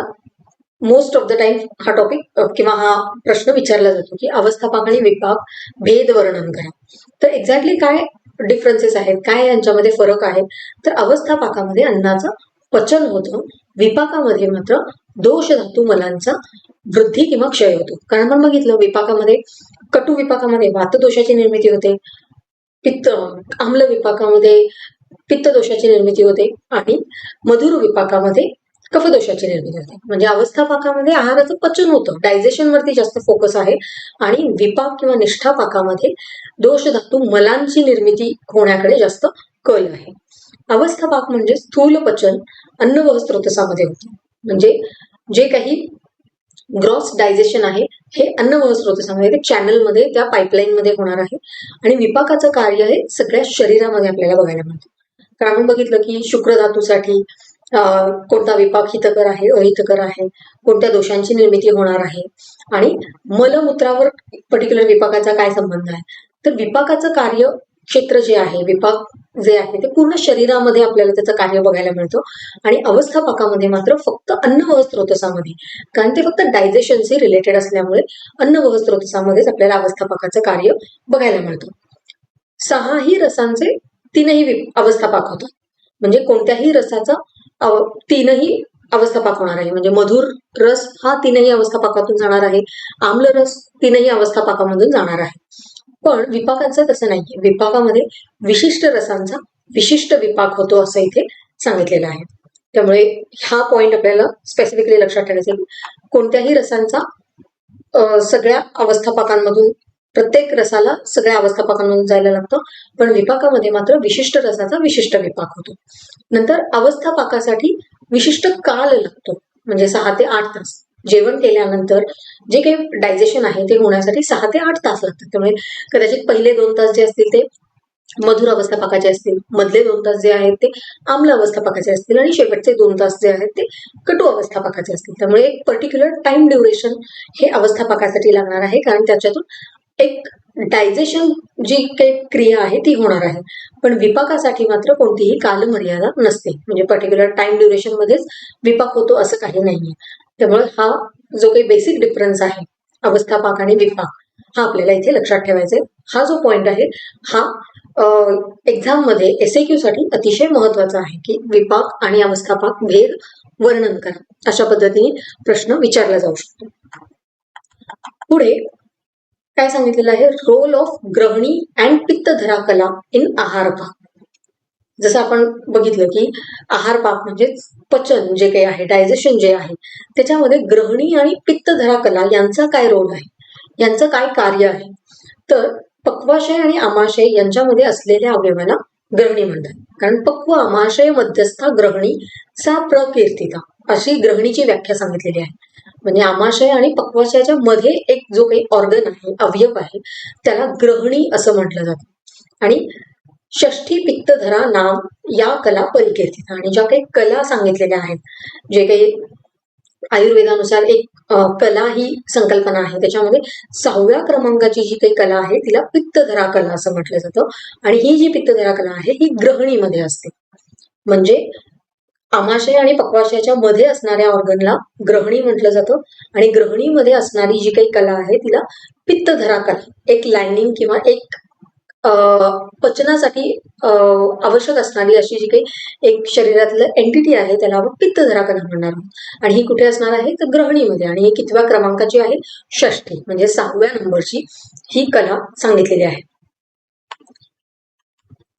मोस्ट ऑफ द टाइम हा टॉपिक किंवा हा प्रश्न विचारला जातो की अवस्थापाक आणि विपाक भेद वर्णन करा. तर एक्झॅक्टली काय डिफरन्सेस आहेत, काय यांच्यामध्ये फरक आहे. तर अवस्थापाकामध्ये अन्नाचं पचन होतं, विपाकामध्ये मात्र दोष धातू मलांचा वृद्धी किंवा क्षय होतो. कारण आपण बघितलं विपाकामध्ये कटू विपाकामध्ये वातदोषाची निर्मिती होते, आम्ल विपाकामध्ये पित्त दोषाची निर्मिती होते आणि मधुर विपाकामध्ये कफदोषाची निर्मिती होते. म्हणजे अवस्थापाकामध्ये आहाराचं पचन होतं, डायजेशन वरती जास्त फोकस आहे आणि विपाक किंवा निष्ठापाकामध्ये दोष धातू मलांची निर्मिती होण्याकडे जास्त कल आहे. अवस्थापाक म्हणजे स्थूल पचन अन्न व स्रोतसामध्ये होते. म्हणजे जे काही ग्रॉस डायजेशन आहे हे अन्न व स्रोतसामध्ये ते चॅनलमध्ये त्या पाईपलाईन मध्ये होणार आहे आणि विपाकाचं कार्य हे सगळ्या शरीरामध्ये आपल्याला बघायला मिळतं. कारण आपण बघितलं की शुक्र धातूसाठी कोणता विपाक हितकर आहे, अहितकर आहे, कोणत्या दोषांची निर्मिती होणार आहे आणि मलमूत्रावर पर्टिक्युलर विपाकाचा काय संबंध आहे. तर विपाकाचं कार्य क्षेत्र जे आहे, विपाक जे आहे ते पूर्ण शरीरामध्ये आपल्याला त्याचं कार्य बघायला मिळतं आणि अवस्थापाकामध्ये मात्र फक्त अन्न व स्रोतसामध्ये, कारण ते फक्त डायजेशनशी रिलेटेड असल्यामुळे अन्न व स्रोतसामध्येच आपल्याला अवस्थापाकाचं कार्य बघायला मिळतं. 6ही रसांचे 3ही अवस्थापाक होतात. म्हणजे कोणत्याही रसाचा 3ही अवस्थापाक होणार आहे. म्हणजे मधुर रस हा 3ही अवस्थापाकातून जाणार आहे, आम्ल रस 3ही अवस्थापाकामधून जाणार आहे. पण विपाकाचं तसं नाहीये. विपाकामध्ये विशिष्ट रसांचा विशिष्ट विपाक होतो असं इथे सांगितलेलं आहे. त्यामुळे हा पॉइंट आपल्याला स्पेसिफिकली लक्षात ठेवायचा आहे. कोणत्याही रसांचा सगळ्या अवस्थापाकांमधून, प्रत्येक रसाला सगळ्या अवस्थापाकांमधून जायला लागतं, पण विपाकामध्ये मात्र विशिष्ट रसाचा विशिष्ट विपाक होतो. नंतर अवस्थापाकासाठी विशिष्ट काल लागतो, म्हणजे 6 ते 8 तास. जेवण केल्यानंतर जे काही डायजेशन आहे ते होण्यासाठी 6 ते 8 तास लागतात. त्यामुळे कदाचित पहिले 2 तास जे असतील ते मधुर अवस्थापाकाचे असतील, मधले 2 तास जे आहेत ते आम्ल अवस्थापाकाचे असतील आणि शेवटचे 2 तास जे आहेत ते कटू अवस्थापाकाचे असतील. त्यामुळे एक पर्टिक्युलर टाइम ड्युरेशन हे अवस्थापाकासाठी लागणार आहे, कारण त्याच्यातून एक डायजेशन जी काही क्रिया आहे ती होणार आहे. पण विपाकासाठी मात्र कोणतीही कालमर्यादा नसते, म्हणजे पर्टिक्युलर टाइम ड्युरेशन मध्येच विपाक होतो असं काही नाहीये. त्यामुळे हा जो काही बेसिक डिफरन्स आहे अवस्थापाक आणि विपाक हा आपल्याला इथे लक्षात ठेवायचा आहे. हा जो पॉइंट आहे हा एक्झाम मध्ये SAQ साठी अतिशय महत्वाचा आहे की विपाक आणि अवस्थापाक भेद वर्णन करा, अशा पद्धतीने प्रश्न विचारला जाऊ शकतो. पुढे काय सांगितलेलं आहे, रोल ऑफ ग्रहणी अँड पित्तधरा कला इन आहारपाक. जसं आपण बघितलं की आहारपाक म्हणजे पचन जे काही आहे, डायजेशन जे आहे, त्याच्यामध्ये ग्रहणी आणि पित्तधरा कला यांचा काय रोल आहे, यांचं काय कार्य आहे. तर पक्वाशय आणि आमाशय यांच्यामध्ये असलेल्या अवयवाला ग्रहणी म्हणतात. कारण पक्व आमाशय मध्यस्था ग्रहणी सा प्रकीर्तिता अशी ग्रहणीची व्याख्या सांगितलेली आहे. म्हणजे आमाशय आणि पक्वाशयाच्या मध्ये एक जो काही ऑर्गन आहे, अवयव आहे, त्याला ग्रहणी असं म्हटलं जातं. आणि षष्ठी पित्तधरा नाम या कला परिकीर्तिता, आणि ज्या काही कला सांगितलेल्या आहेत, जे काही आयुर्वेदानुसार एक कला ही संकल्पना आहे, त्याच्यामध्ये 6व्या क्रमांकाची जी काही कला आहे तिला पित्तधरा कला असं म्हटलं जातं. आणि ही जी पित्तधरा कला आहे ही ग्रहणीमध्ये असते. म्हणजे आमाशय आणि पक्वाशयाच्या मध्ये असणाऱ्या ऑर्गनला ग्रहणी म्हटलं जातं आणि ग्रहणीमध्ये असणारी जी काही कला आहे तिला पित्तधरा कला, एक लायनिंग किंवा एक पचनासाठी आवश्यक असणारी अशी जी काही एक शरीरातलं एंटिटी आहे त्याला आपण पित्तधरा कला म्हणणार आहोत. आणि ही कुठे असणार आहे तर ग्रहणीमध्ये, आणि ही कितव्या क्रमांकाची आहे, षष्ठी म्हणजे 6व्या नंबरची ही कला सांगितलेली आहे.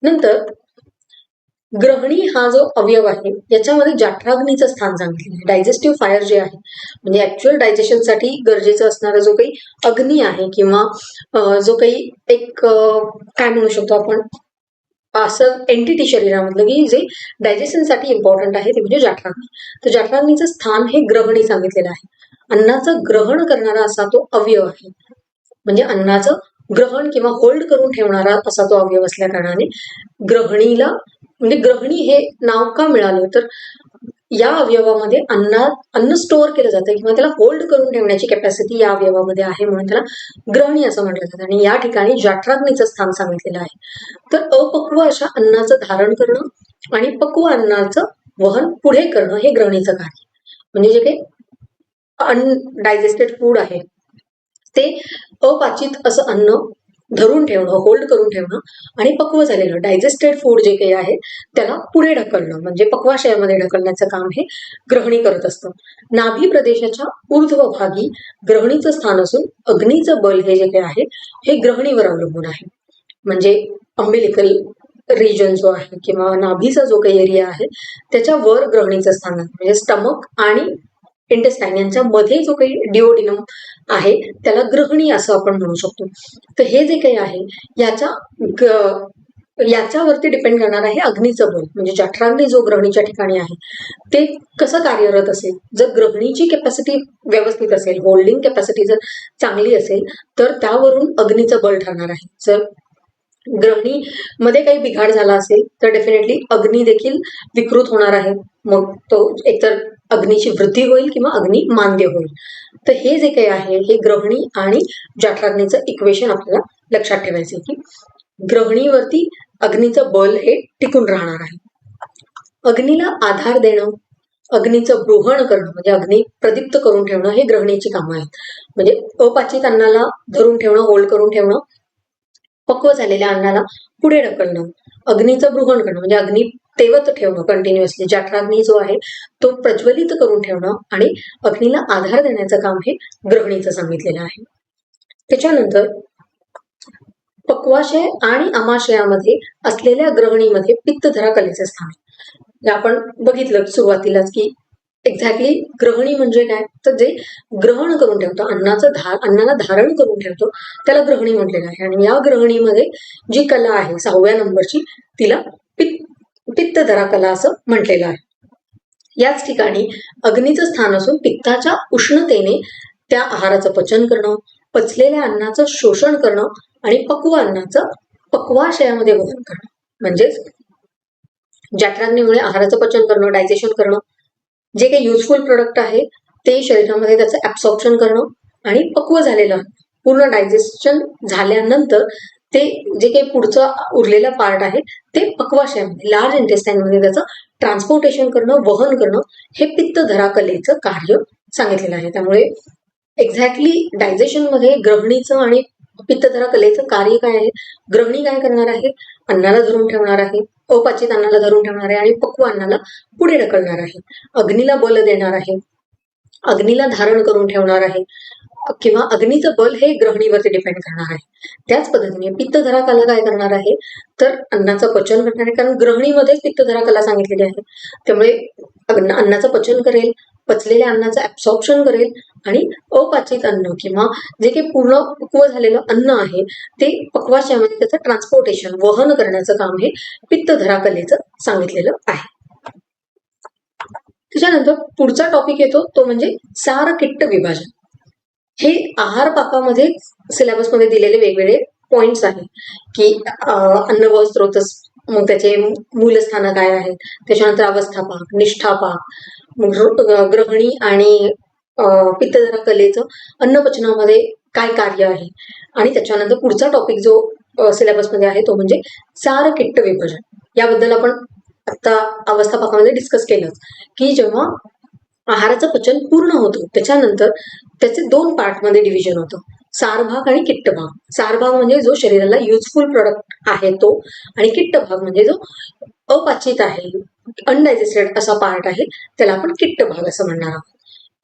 नंतर ग्रहणी हा जो अवयव आहे याच्यामध्ये जठराग्नीचं स्थान सांगितलेलं आहे. डायजेस्टिव्ह फायर जे आहे म्हणजे ऍक्च्युअल डायजेशनसाठी गरजेचं असणारा जो काही अग्नी आहे किंवा जो काही एक काय म्हणू शकतो आपण असं एंटिटी शरीरामधलं की जे डायजेशनसाठी इम्पॉर्टंट आहे ते म्हणजे जठराग्नी. तर जठराग्नीचं स्थान हे ग्रहणी सांगितलेलं आहे. अन्नाचं ग्रहण करणारा असा तो अवयव आहे. म्हणजे अन्नाचं ग्रहण किंवा होल्ड करून ठेवणारा असा तो अवयव असल्या कारणाने ग्रहणीला म्हणजे ग्रहणी हे नाव का मिळालं तर या अवयवामध्ये अन्न स्टोअर केलं जातं किंवा त्याला होल्ड करून ठेवण्याची कॅपॅसिटी या अवयवामध्ये आहे म्हणून त्याला ग्रहणी असं म्हटलं जातं. आणि या ठिकाणी जठराग्नीचं स्थान सांगितलेलं आहे. तर अपक्व अशा अन्नाचं धारण करणं आणि पक्व अन्नाचं वहन पुढे करणं हे ग्रहणीचं कार्य. म्हणजे जे काही अनडायजेस्टेड फूड आहे ते अपाचित असं अन्न धरून ठेवणं, होल्ड करून ठेवणं आणि पक्व झालेलं डायजेस्टेड फूड जे काही आहे त्याला पुढे ढकलणं म्हणजे पक्वाशयामध्ये ढकलण्याचं काम हे ग्रहणी करत असतं. नाभी प्रदेशाच्या ऊर्ध्वभागी ग्रहणीचं स्थान असून अग्नीचं बल हे जे काही आहे हे ग्रहणीवर अवलंबून आहे. म्हणजे अम्बिलिकल रिजन जो आहे किंवा नाभीचा जो काही एरिया आहे त्याच्यावर ग्रहणीचं स्थान आहे. म्हणजे स्टमक आणि इंटेस्टाईन यांच्या मध्ये जो काही डिओडिनम आहे त्याला ग्रहणी असं आपण म्हणू शकतो. तर हे जे काही आहे याच्यावरती डिपेंड करणार आहे अग्नीचं बल. म्हणजे जठराग्नी जो ग्रहणीच्या ठिकाणी आहे ते कसं कार्यरत असेल. जर ग्रहणीची कॅपॅसिटी व्यवस्थित असेल, होल्डिंग कॅपॅसिटी जर चांगली असेल तर त्यावरून अग्नीचं बल ठरणार आहे. जर ग्रहणी मध्ये काही बिघाड झाला असेल तर डेफिनेटली अग्नी देखील विकृत होणार आहे. मग तो एकतर अग्नीची वृद्धी होईल किंवा अग्नी मांद्य होईल. तर हे जे काही आहे हे ग्रहणी आणि जठराग्नीचं इक्वेशन आपल्याला लक्षात ठेवायचं की ग्रहणीवरती अग्नीचं बल हे टिकून राहणार आहे. अग्नीला आधार देणं, अग्नीचं ब्रूहण करणं म्हणजे अग्नी प्रदीप्त करून ठेवणं हे ग्रहणीची कामं आहेत. म्हणजे अपाचित अन्नाला धरून ठेवणं, होल्ड करून ठेवणं, पक्व झालेल्या अन्नाला पुढे ढकलणं, अग्नीचं ब्रूहण करणं म्हणजे अग्नी तेवत ठेवणं कंटिन्युअसली, जठराग्नी जो आहे तो प्रज्वलित करून ठेवणं आणि अग्नीला आधार देण्याचं काम हे ग्रहणीचं सांगितलेलं आहे. त्याच्यानंतर पक्वाशय आणि आमाशयामध्ये असलेल्या ग्रहणीमध्ये पित्तधरा कलेचं स्थान आहे. आपण बघितलं सुरुवातीलाच की एक्झॅक्टली ग्रहणी म्हणजे काय तर जे ग्रहण करून ठेवतो अन्नाला धारण करून ठेवतो त्याला ग्रहणी म्हटलेलं आहे. आणि या ग्रहणीमध्ये जी कला आहे 6व्या नंबरची तिला पित्तधरा कला असं म्हटलेलं आहे. याच ठिकाणी अग्नीचं स्थान असून पित्ताच्या उष्णतेने त्या आहाराचं पचन करणं, पचलेल्या अन्नाचं शोषण करणं आणि पक्व अन्नाचं पक्वाशयामध्ये वहन करणं. म्हणजेच जठराग्नीमुळे आहाराचं पचन करणं, डायजेशन करणं, जे काही युजफुल प्रोडक्ट आहे ते शरीरामध्ये त्याचं ऍब्सॉर्प्शन करणं आणि पक्व झालेलं पूर्ण डायजेशन झाल्यानंतर ते जे काही पुढचं उरलेलं पार्ट आहे ते पक्वाशयामध्ये लार्ज इंटेस्टाईनमध्ये त्याचं ट्रान्सपोर्टेशन करणं, वहन करणं हे पित्तधरा कलेचं कार्य सांगितलेलं आहे. त्यामुळे एक्झॅक्टली डायजेशनमध्ये ग्रहणीचं आणि पित्तधरा कलेचं कार्य काय आहे, ग्रहणी काय करणार आहे, अन्नाला धरून ठेवणार आहे, अपाचित अन्नाला धरून ठेवणार आहे आणि पक्व अन्नाला पुढे ढकलणार आहे, अग्नीला बल देणार आहे, अग्नीला धारण करून ठेवणार आहे किंवा अग्नीचं बल हे ग्रहणीवरती डिपेंड करणार आहे. त्याच पद्धतीने पित्तधरा कला काय करणार आहे तर अन्नाचं पचन करणार आहे. कारण ग्रहणीमध्येच पित्तधरा कला सांगितलेली आहे. त्यामुळे अन्नाचं पचन करेल, पचलेल्या अन्नाचं ऍब्सॉर्प्शन करेल आणि अपाचित अन्न किंवा जे काही पूर्ण पक्व झालेलं अन्न आहे ते पक्वाशयामध्ये त्याचं ट्रान्सपोर्टेशन वहन करण्याचं काम हे पित्तधरा कलेचं सांगितलेलं आहे. त्याच्यानंतर पुढचा टॉपिक येतो तो म्हणजे सार किट्ट विभाजन. हे आहार पाकामध्ये सिलेबसमध्ये दिलेले वेगवेगळे पॉइंट्स आहेत की अन्न व स्रोतस, मग त्याचे मूलस्थानं काय आहेत, त्याच्यानंतर अवस्थापाक, निष्ठापाक, ग्रहणी आणि पित्तधरा कलेचं अन्नपचनामध्ये काय कार्य आहे. आणि त्याच्यानंतर पुढचा टॉपिक जो सिलेबसमध्ये आहे तो म्हणजे सार किट्ट विभाजन. याबद्दल आपण आता अवस्थापाकामध्ये डिस्कस केलं की जेव्हा आहाराचं पचन पूर्ण होतं त्याच्यानंतर त्याचे 2 पार्टमध्ये डिव्हिजन होतं, सारभाग आणि किट्टभाग. सारभाग म्हणजे जो शरीराला युजफुल प्रोडक्ट आहे तो, आणि किट्टभाग म्हणजे जो अपाचित आहे, अनडायजेस्टेड असा पार्ट आहे त्याला आपण किट्टभाग असं म्हणणार आहोत.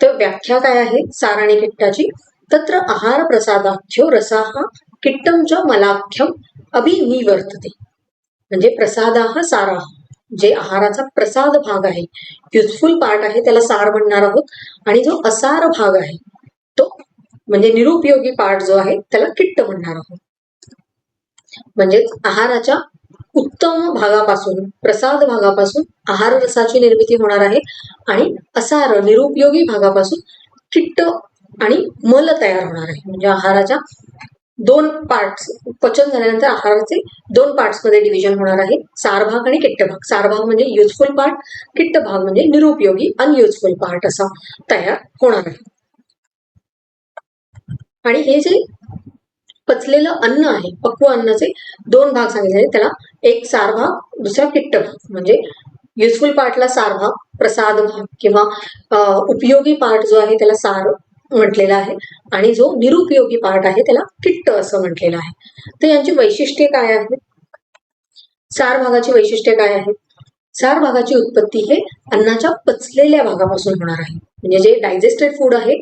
तर व्याख्या काय आहे सार आणि किट्टाची, तत्र आहार प्रसादाख्यो रसाः किट्टं च मलाख्यम अभिनिवर्तते. म्हणजे प्रसादाः साराः जे आहाराचा प्रसाद भाग आहे, युजफुल पार्ट आहे, त्याला सार म्हणणार आहोत. आणि जो असार भाग आहे तो म्हणजे निरुपयोगी पार्ट जो आहे त्याला किट्ट म्हणणार आहोत. म्हणजेच आहाराच्या उत्तम भागापासून, प्रसाद भागापासून आहार रसाची निर्मिती होणार आहे आणि असार निरुपयोगी भागापासून किट्ट आणि मल तयार होणार आहे. म्हणजे आहाराच्या दोन पार्ट्स, पचन झाल्यानंतर आहाराचे दोन पार्ट्स मध्ये डिव्हिजन होणार आहे, सार भाग आणि किट्ट भाग. सार भाग म्हणजे युजफुल पार्ट, किट्ट भाग म्हणजे निरुपयोगी अनयुजफुल पार्ट असा तयार होणार आहे. आणि हे जे पचलेलं अन्न आहे, पक्व अन्नाचे दोन भाग सांगितले, त्याला एक सार भाग, दुसरा किट्ट भाग. म्हणजे युजफुल पार्टला सार भाग, प्रसाद भाग किंवा उपयोगी पार्ट जो आहे त्याला सार म्हटलेला आहे आणि जो निरुपयोगी पार्ट आहे त्याला किट्ट असं म्हटलेलं आहे. तर यांची वैशिष्ट्ये काय आहेत? सार भागाची वैशिष्ट्ये काय आहेत? सार भागाची उत्पत्ती हे अन्नाच्या पचलेल्या भागापासून होणार आहे. म्हणजे जे डायजेस्टेड फूड आहे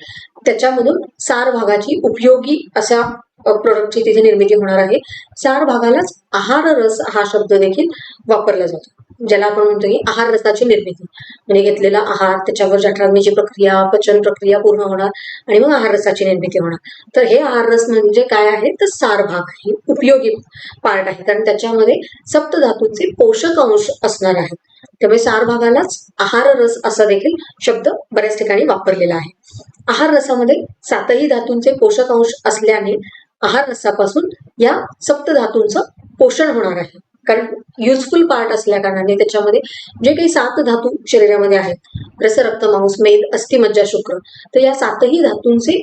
त्याच्यामधून सार भागाची उपयोगी अशा प्रोडक्टची तिथे निर्मिती होणार आहे. सार भागालाच आहार रस हा शब्द देखील वापरला जातो, ज्याला आपण म्हणतो की आहार रसाची निर्मिती. म्हणजे घेतलेला आहार, त्याच्यावर जठराग्नीची प्रक्रिया, पचन प्रक्रिया पूर्ण होणार आणि मग आहार रसाची निर्मिती होणार. तर हे आहार रस म्हणजे काय आहे? तर सार भाग आहे, उपयोगी पार्ट आहे, कारण त्याच्यामध्ये सप्तधातूंचे पोषक अंश असणार आहेत. त्यामुळे सार भागालाच आहार रस असा देखील शब्द बऱ्याच ठिकाणी वापरलेला आहे. आहार रसामध्ये सातही धातूंचे पोषक अंश असल्याने आहार रसापासून या सप्तधातूंचं पोषण होणार आहे. कारण युजफुल पार्ट असल्या कारणाने त्याच्यामध्ये जे काही सात धातू शरीरामध्ये आहेत, रस, रक्त, मांस, मेद, अस्थि, मज्जा, शुक्र, तर या सातही धातूंचे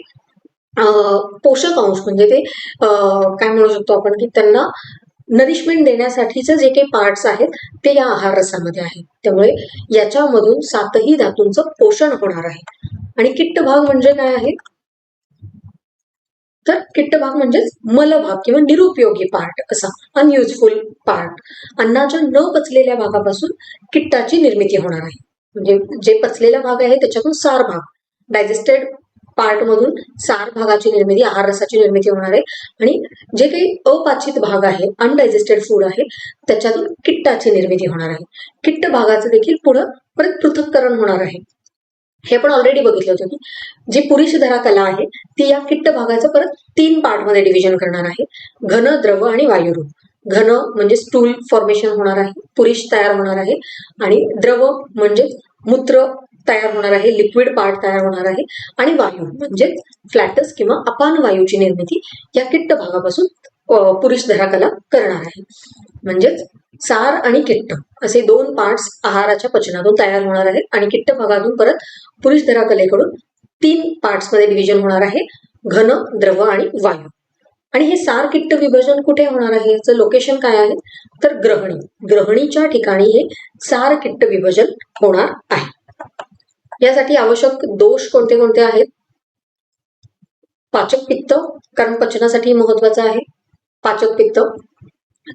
पोषक अंश म्हणजे ते काय म्हणू शकतो आपण की त्यांना नरिशमेंट देण्यासाठीचे जे काही पार्ट्स आहेत ते या आहार रसामध्ये आहेत. त्यामुळे याच्यामधून सातही धातूंचं पोषण होणार आहे. आणि किट्ट भाग म्हणजे काय आहे? तर किट्ट भाग म्हणजेच मलभाग किंवा निरुपयोगी पार्ट असा, अनयुजफुल पार्ट. अन्नाच्या न पचलेल्या भागापासून किट्टाची निर्मिती होणार आहे. म्हणजे जे पचलेला भाग आहे त्याच्यातून सार भाग, डायजेस्टेड पार्ट मधून सार भागाची निर्मिती, आहार रसाची निर्मिती होणार आहे. आणि जे काही अपाचित भाग आहे, अनडायजेस्टेड फूड आहे, त्याच्यातून किट्टाची निर्मिती होणार आहे. किट्ट भागाचं देखील पुढं परत पृथक्करण होणार आहे. हे आपण ऑलरेडी बघितलं होतं की जी पुरुष धरा कला आहे ती या किट्ट भागाचं परत तीन पार्ट मध्ये डिव्हिजन करणार आहे, घन, द्रव आणि वायुरूप. घन म्हणजे स्टूल फॉर्मेशन होणार आहे, पुरुष तयार होणार आहे. आणि द्रव म्हणजे मूत्र तयार होणार आहे, लिक्विड पार्ट तयार होणार आहे. आणि वायू म्हणजे फ्लॅटस किंवा अपान वायूची निर्मिती या किट्ट भागापासून पुरुष धरा कला करणार आहे. म्हणजेच सार आणि किट्ट असे दोन पार्ट्स आहाराच्या पचनातून तयार होणार आहेत आणि किट्ट भागातून परत पुरुष धरा कलेकडून तीन पार्ट्स मध्ये डिव्हिजन होणार आहे, घन, द्रव आणि वायू. आणि हे सार किट्ट विभाजन कुठे होणार आहे? याचं लोकेशन काय आहे? तर ग्रहणी. ग्रहणीच्या ठिकाणी हे सार किट्ट विभाजन होणार आहे. यासाठी आवश्यक दोष कोणते कोणते आहेत? पाचक पित्त, कारण पचनासाठी महत्वाचं आहे पाचक पित्त,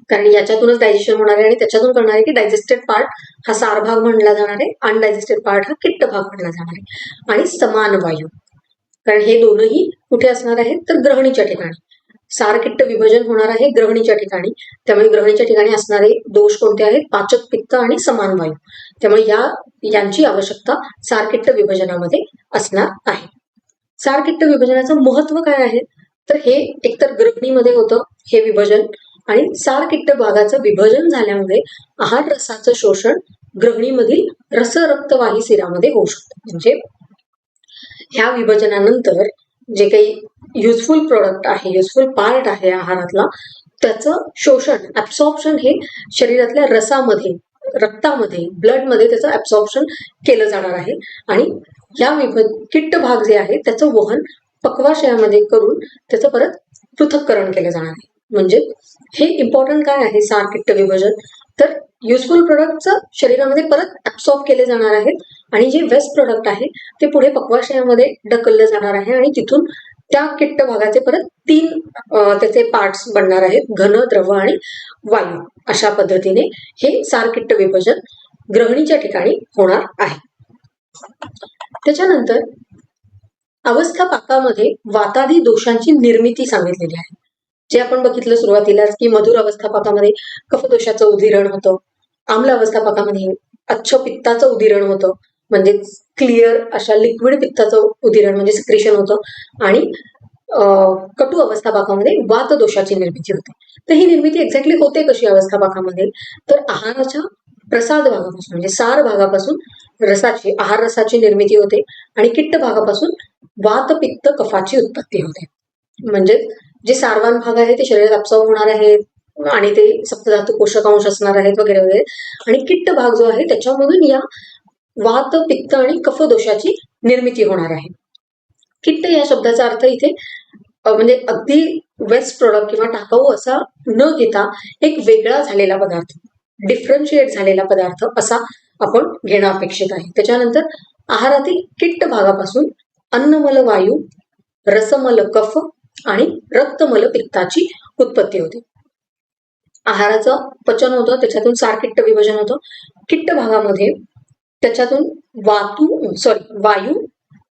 कारण याच्यातूनच डायजेशन होणार आहे आणि त्याच्यातून करणार आहे की डायजेस्टेड पार्ट हा सार भाग म्हणला जाणार आहे, अनडायजेस्टेड पार्ट हा किट्ट भाग म्हणला जाणार आहे. आणि समान वायू, कारण हे दोनही कुठे असणार आहेत? तर ग्रहणीच्या ठिकाणी. सार किट्ट विभाजन होणार आहे ग्रहणीच्या ठिकाणी. त्यामुळे ग्रहणीच्या ठिकाणी असणारे दोष कोणते आहेत? पाचक पित्त आणि समान वायू. त्यामुळे यांची आवश्यकता सार किट्ट विभाजनामध्ये असणार आहे. सार किट्ट विभाजनाचं महत्व काय आहे? तर हे एकतर ग्रहणीमध्ये होतं हे विभाजन, आणि सार किट्ट भागाचं विभाजन झाल्यामुळे आहार रसाचं शोषण ग्रहणीमधील रस रक्तवाही शिरामध्ये होऊ शकतं. म्हणजे ह्या विभाजनानंतर जे काही युजफुल प्रोडक्ट आहे, युजफुल पार्ट आहे आहारातला, त्याचं शोषण, ऍब्सॉर्प्शन हे शरीरातल्या रसामध्ये, रक्तामध्ये, ब्लडमध्ये त्याचं ऍब्सॉर्प्शन केलं जाणार आहे. आणि या किट्ट भाग जे आहे त्याचं वहन पक्वाशयामध्ये करून त्याचं परत पृथक्करण केलं जाणार आहे. म्हणजे हे इम्पॉर्टंट काय आहे सार किट्ट विभाजन? तर युजफुल प्रोडक्टचं शरीरामध्ये परत ऍब्सॉर्ब केले जाणार आहेत आणि जे वेस्ट प्रोडक्ट आहे ते पुढे पक्वाशयामध्ये ढकललं जाणार आहे आणि तिथून त्या किट्ट भागाचे परत तीन त्याचे पार्ट्स बनणार आहेत, घन, द्रव आणि वायू. अशा पद्धतीने हे सार किट्ट विभाजन ग्रहणीच्या ठिकाणी होणार आहे. त्याच्यानंतर अवस्था पाकामध्ये वातादी दोषांची निर्मिती सांगितलेली आहे. जे आपण बघितलं सुरुवातीलाच की मधुर अवस्था पाकामध्ये कफदोषाचं उदिरण होतं, आम्ल अवस्थापकामध्ये अच्छ पित्ताचं उदिरण होतं, म्हणजे क्लिअर अशा लिक्विड पित्ताचं उदिरण म्हणजे सिक्रेशन होतं, आणि कटू अवस्थापकामध्ये वात दोषाची निर्मिती होते. तर ही निर्मिती एक्झॅक्टली होते कशी अवस्थापकामध्ये, तर आहाराच्या प्रसाद भागापासून म्हणजे सार भागापासून रसाची आहार रसाची निर्मिती होते आणि किट्ट भागापासून वात पित्त कफाची उत्पत्ती होते. म्हणजे जे सारवान भाग आहे ते शरीरात अब्सॉर्ब होणार आहेत आणि ते सप्तधातू पोषकांश असणार आहेत वगैरे वगैरे, आणि किट्ट भाग जो आहे त्याच्यामधून या वात पित्त आणि कफ दोषाची निर्मिती होणार आहे. किट्ट या शब्दाचा अर्थ इथे म्हणजे अगदी वेस्ट प्रोडक्ट किंवा टाकाऊ असा न घेता एक वेगळा झालेला पदार्थ, डिफरन्शिएट झालेला पदार्थ असा आपण घेणं अपेक्षित आहे. त्याच्यानंतर आहारातील किट्ट भागापासून अन्नमल वायू, रसमल कफ आणि रक्तमल पित्ताची उत्पत्ती होते. आहाराचं पचन होतं, त्याच्यातून सारकिट्ट विभाजन होतं. किट्ट भागामध्ये त्याच्यातून वायू,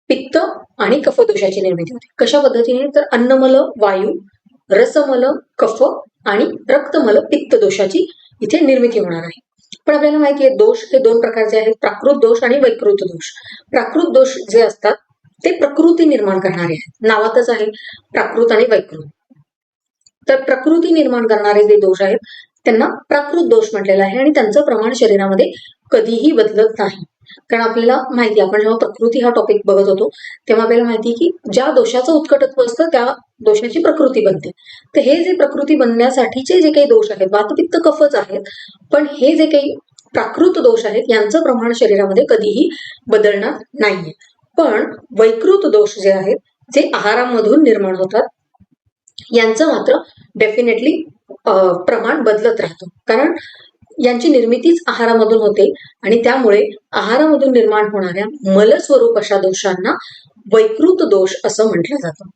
पित्त आणि कफदोषाची निर्मिती होते. कशा पद्धतीने, तर अन्नमल वायू, रसमल कफ आणि रक्तमल पित्त दोषाची इथे निर्मिती होणार आहे. पण आपल्याला माहिती आहे दोष हे दोन प्रकारचे आहेत, प्राकृत दोष आणि वैकृत दोष. प्राकृत दोष जे असतात ते प्रकृती निर्माण करणारे आहेत, नावातच आहे प्राकृत आणि वैकृत. तर प्रकृती निर्माण करणारे जे दोष आहेत त्यांना प्राकृत दोष म्हटलेला आहे आणि त्यांचं प्रमाण शरीरामध्ये कधीही बदलत नाही. कारण आपल्याला माहिती, आपण जेव्हा प्रकृती हा टॉपिक बघत होतो तेव्हा आपल्याला माहिती की ज्या दोषाचं उत्कटत्व असतं त्या दोषाची प्रकृती बनते. तर हे जे प्रकृती बनण्यासाठीचे जे काही दोष आहेत वातपित्त कफच आहेत, पण हे जे काही प्राकृत दोष आहेत यांचं प्रमाण शरीरामध्ये कधीही बदलणार नाहीये. पण वैकृत दोष जे आहेत जे आहारामधून निर्माण होतात यांचं मात्र डेफिनेटली प्रमाण बदलत राहतं, कारण यांची निर्मितीच आहारामधून होते आणि त्यामुळे आहारामधून निर्माण होणाऱ्या मलस्वरूप अशा दोषांना वैकृत दोष असं म्हटलं जातं.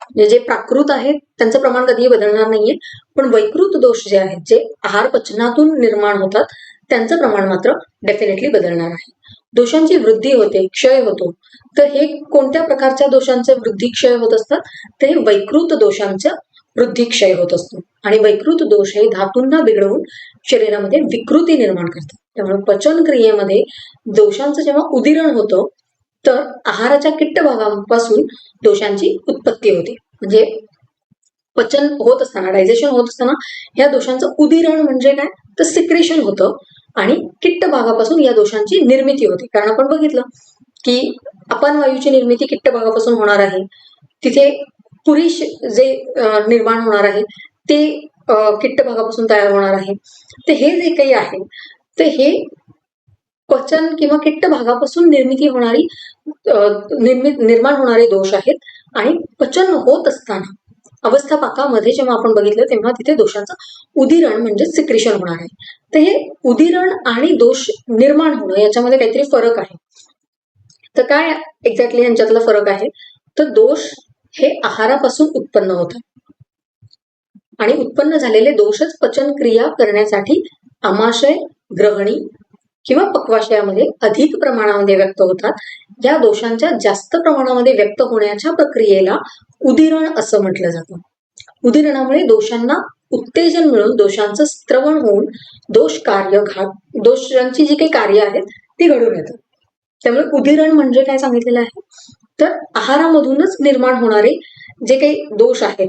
म्हणजे जे प्राकृत आहेत त्यांचं प्रमाण कधीही बदलणार नाहीये, पण वैकृत दोष जे आहेत जे आहार पचनातून निर्माण होतात त्यांचं प्रमाण मात्र डेफिनेटली बदलणार आहे. दोषांची वृद्धी होते, क्षय होतो. तर हे कोणत्या प्रकारच्या दोषांचे वृद्धी क्षय होत असतात, तर हे वैकृत दोषांचं वृद्धी क्षय होत असतो. आणि वैकृत दोष हे धातूंना बिघडवून शरीरामध्ये विकृती निर्माण करतात. त्यामुळे पचन क्रियेमध्ये दोषांचं जेव्हा उदिरण होतं तर आहाराच्या किट्ट भागापासून दोषांची उत्पत्ती होते. म्हणजे पचन होत असताना, डायजेशन होत असताना या दोषांचं उदिरण म्हणजे काय, तर सिक्रेशन होतं आणि किट्ट भागापासून या दोषांची निर्मिती होते. कारण आपण बघितलं की अपान वायूची निर्मिती किट्ट भागापासून होणार आहे, तिथे पुरुष जे निर्माण होणार आहे ते किट्ट भागापासून तयार होणार आहे. तर हे जे काही आहे तर हे पचन किंवा किट्ट भागापासून निर्माण होणारे दोष आहेत. आणि पचन होत असताना अवस्थापाकामध्ये जेव्हा आपण बघितलं तेव्हा तिथे दोषांचं उदिरण म्हणजे सिक्रेशन होणार आहे. तर हे उदिरण आणि दोष निर्माण होणं याच्यामध्ये काहीतरी फरक आहे. तर काय एक्झॅक्टली यांच्यातला फरक आहे, तर दोष हे आहारापासून उत्पन्न होतात आणि उत्पन्न झालेले दोषच पचन क्रिया करण्यासाठी आमाशय, ग्रहणी किंवा पक्वाशयामध्ये अधिक प्रमाणामध्ये व्यक्त होतात. या दोषांच्या जास्त प्रमाणामध्ये व्यक्त होण्याच्या प्रक्रियेला उदिरण असं म्हटलं जातं. उदिरणामुळे दोषांना उत्तेजन मिळून दोषांचं स्त्रवण होऊन दोषांची जी काही कार्य आहेत ती घडून येतात. त्यामुळे उदिरण म्हणजे काय सांगितलेलं आहे, तर आहारामधूनच निर्माण होणारे जे काही दोष आहेत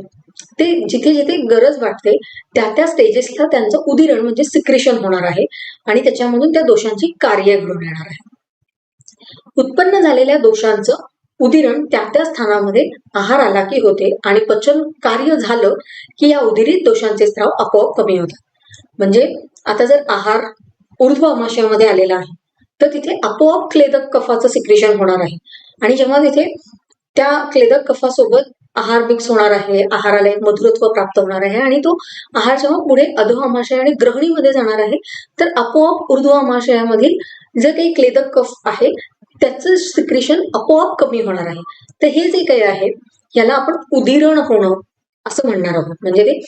ते जिथे जिथे गरज वाटते त्या त्या स्टेजेसला त्यांचं उदिरण म्हणजे सिक्रेशन होणार आहे आणि त्याच्यामधून त्या दोषांची कार्य घडून येणार आहे. उत्पन्न झालेल्या दोषांचं उदिरण त्या त्या स्थानामध्ये आहार आला की होते आणि पचन कार्य झालं की या उदिरित दोषांचे स्त्राव आपोआप कमी होतात. म्हणजे आता जर आहार ऊर्ध्व आमाशयामध्ये आलेला आहे तर तिथे आपोआप क्लेदक कफाचं सिक्रेशन होणार आहे आणि जेव्हा तिथे त्या क्लेदक कफासोबत आहार मिक्स होणार आहे, आहाराला एक मधुरत्व प्राप्त होणार आहे आणि तो आहार जेव्हा पुढे अधो आमाशय आणि ग्रहणीमध्ये जाणार आहे तर आपोआप ऊर्ध्व आमाशयामधील जे काही क्लेदक कफ आहे त्याचं सिक्रेशन आपोआप कमी होणार आहे. तर हे जे काही आहे याला आपण उदिरण होणं असं म्हणणार आहोत. म्हणजे ते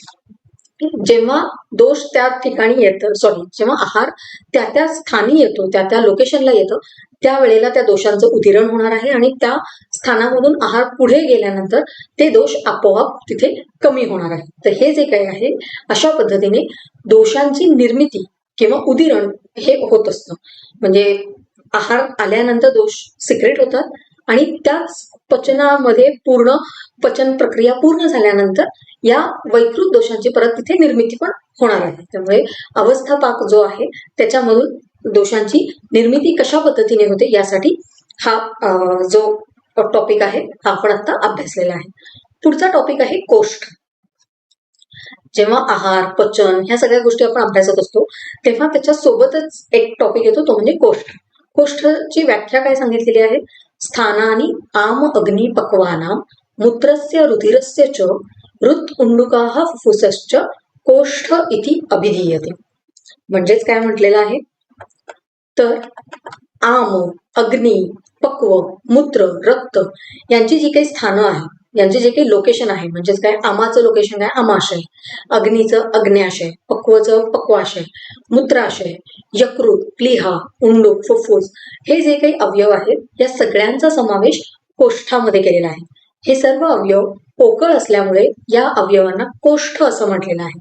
जेव्हा दोष त्या ठिकाणी येतं, जेव्हा आहार त्या त्या स्थानी येतो, त्या त्या लोकेशनला येतं त्यावेळेला त्या दोषांचं उदिरण होणार आहे आणि त्या स्थानामधून आहार पुढे गेल्यानंतर ते दोष आपोआप तिथे कमी होणार आहे. तर हे जे काही आहे अशा पद्धतीने दोषांची निर्मिती किंवा उदिरण हे होत असतं. म्हणजे आहार आल्यानंतर दोष सिक्रेट होतात आणि त्याच पचनामध्ये पूर्ण पचन प्रक्रिया पूर्ण झाल्यानंतर या वैकृत दोषांची परत तिथे निर्मिती पण होणार आहे. त्यामुळे अवस्थापाक जो आहे त्याच्यामधून दोषांची निर्मिती कशा पद्धतीने होते यासाठी हा जो टॉपिक आहे हा आपण आता अभ्यासलेला आहे. पुढचा टॉपिक आहे कोष्ठ. जेव्हा आहार पचन ह्या सगळ्या गोष्टी आपण अभ्यासत असतो तेव्हा त्याच्या सोबतच एक टॉपिक येतो तो म्हणजे कोष्ठ. कोष्ठची व्याख्या काय सांगितलेली आहे? स्थानानी आम अग्नी पक्वानाम मूत्रस्य रुधिरस्य च ऋत उंडुकाः फुफ्फुसश्च कोष्ठ इति अभिधीयते. म्हणजेच काय म्हटलेलं आहे तर आम अग्नी पक्व मूत्र रक्त यांची जी काही स्थानं आहेत यांचे जे काही लोकेशन आहे म्हणजेच काय आमाचं लोकेशन काय आमाशय, अग्नीचं अग्न्याशय, पक्वचं पक्वाशय, मूत्राशय, यकृत प्लीहा उंडूक फुफ्फुस हे जे काही अवयव आहेत या सगळ्यांचा समावेश कोष्ठामध्ये केलेला आहे. हे सर्व अवयव पोकळ असल्यामुळे या अवयवांना कोष्ठ असं म्हटलेलं आहे.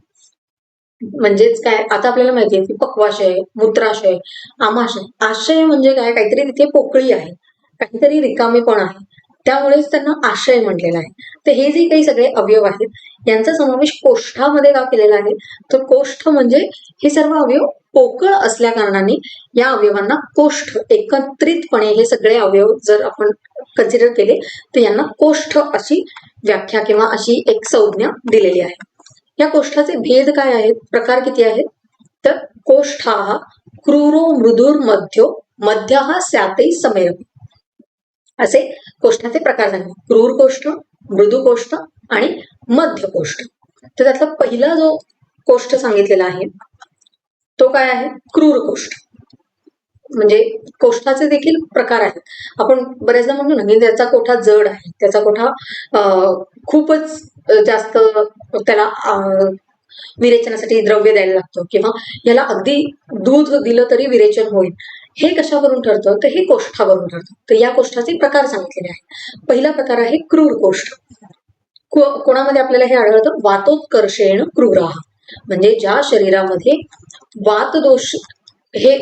म्हणजेच काय आता आपल्याला माहिती आहे की पक्वाशय मूत्राशय आमाशय आशय म्हणजे काय काहीतरी तिथे पोकळी आहे काहीतरी रिकामेपण आहे त्यामुळेच त्यांना आशय म्हटलेला आहे. तर हे जे काही सगळे अवयव आहेत यांचा समावेश कोष्ठामध्ये का केलेला आहे तर कोष्ठ म्हणजे हे सर्व अवयव पोकळ असल्या कारणाने या अवयवांना कोष्ठ एकत्रितपणे हे सगळे अवयव जर आपण कन्सिडर केले तर यांना कोष्ठ अशी व्याख्या किंवा अशी एक संज्ञा दिलेली आहे. या कोष्ठाचे भेद काय आहेत प्रकार किती आहेत तर कोष्ठा क्रूरो मृदुर मध्य स्यातै समेरपि असे कोष्ठाचे प्रकार झाले. क्रूर कोष्ठ मृदू कोष्ठ आणि मध्य कोष्ठ. तर त्यातला पहिला जो कोष्ठ सांगितलेला आहे तो काय आहे क्रूर कोष्ठ. म्हणजे कोष्ठाचे देखील प्रकार आहेत. आपण बऱ्याचदा म्हणतो ना की त्याचा कोठा जड आहे त्याचा कोठा खूपच जास्त त्याला विरेचनासाठी द्रव्य द्यायला लागतं किंवा याला अगदी दूध दिलं तरी विरेचन होईल. हे कशावरून ठरतं तर हे कोष्ठावरून ठरतं. तर या कोष्ठाचे प्रकार सांगितलेले आहेत. पहिला प्रकार आहे क्रूर कोष्ठ. कोणामध्ये आपल्याला हे आढळतं वातोत्कर्षेण क्रूराः म्हणजे ज्या शरीरामध्ये वातदोष हे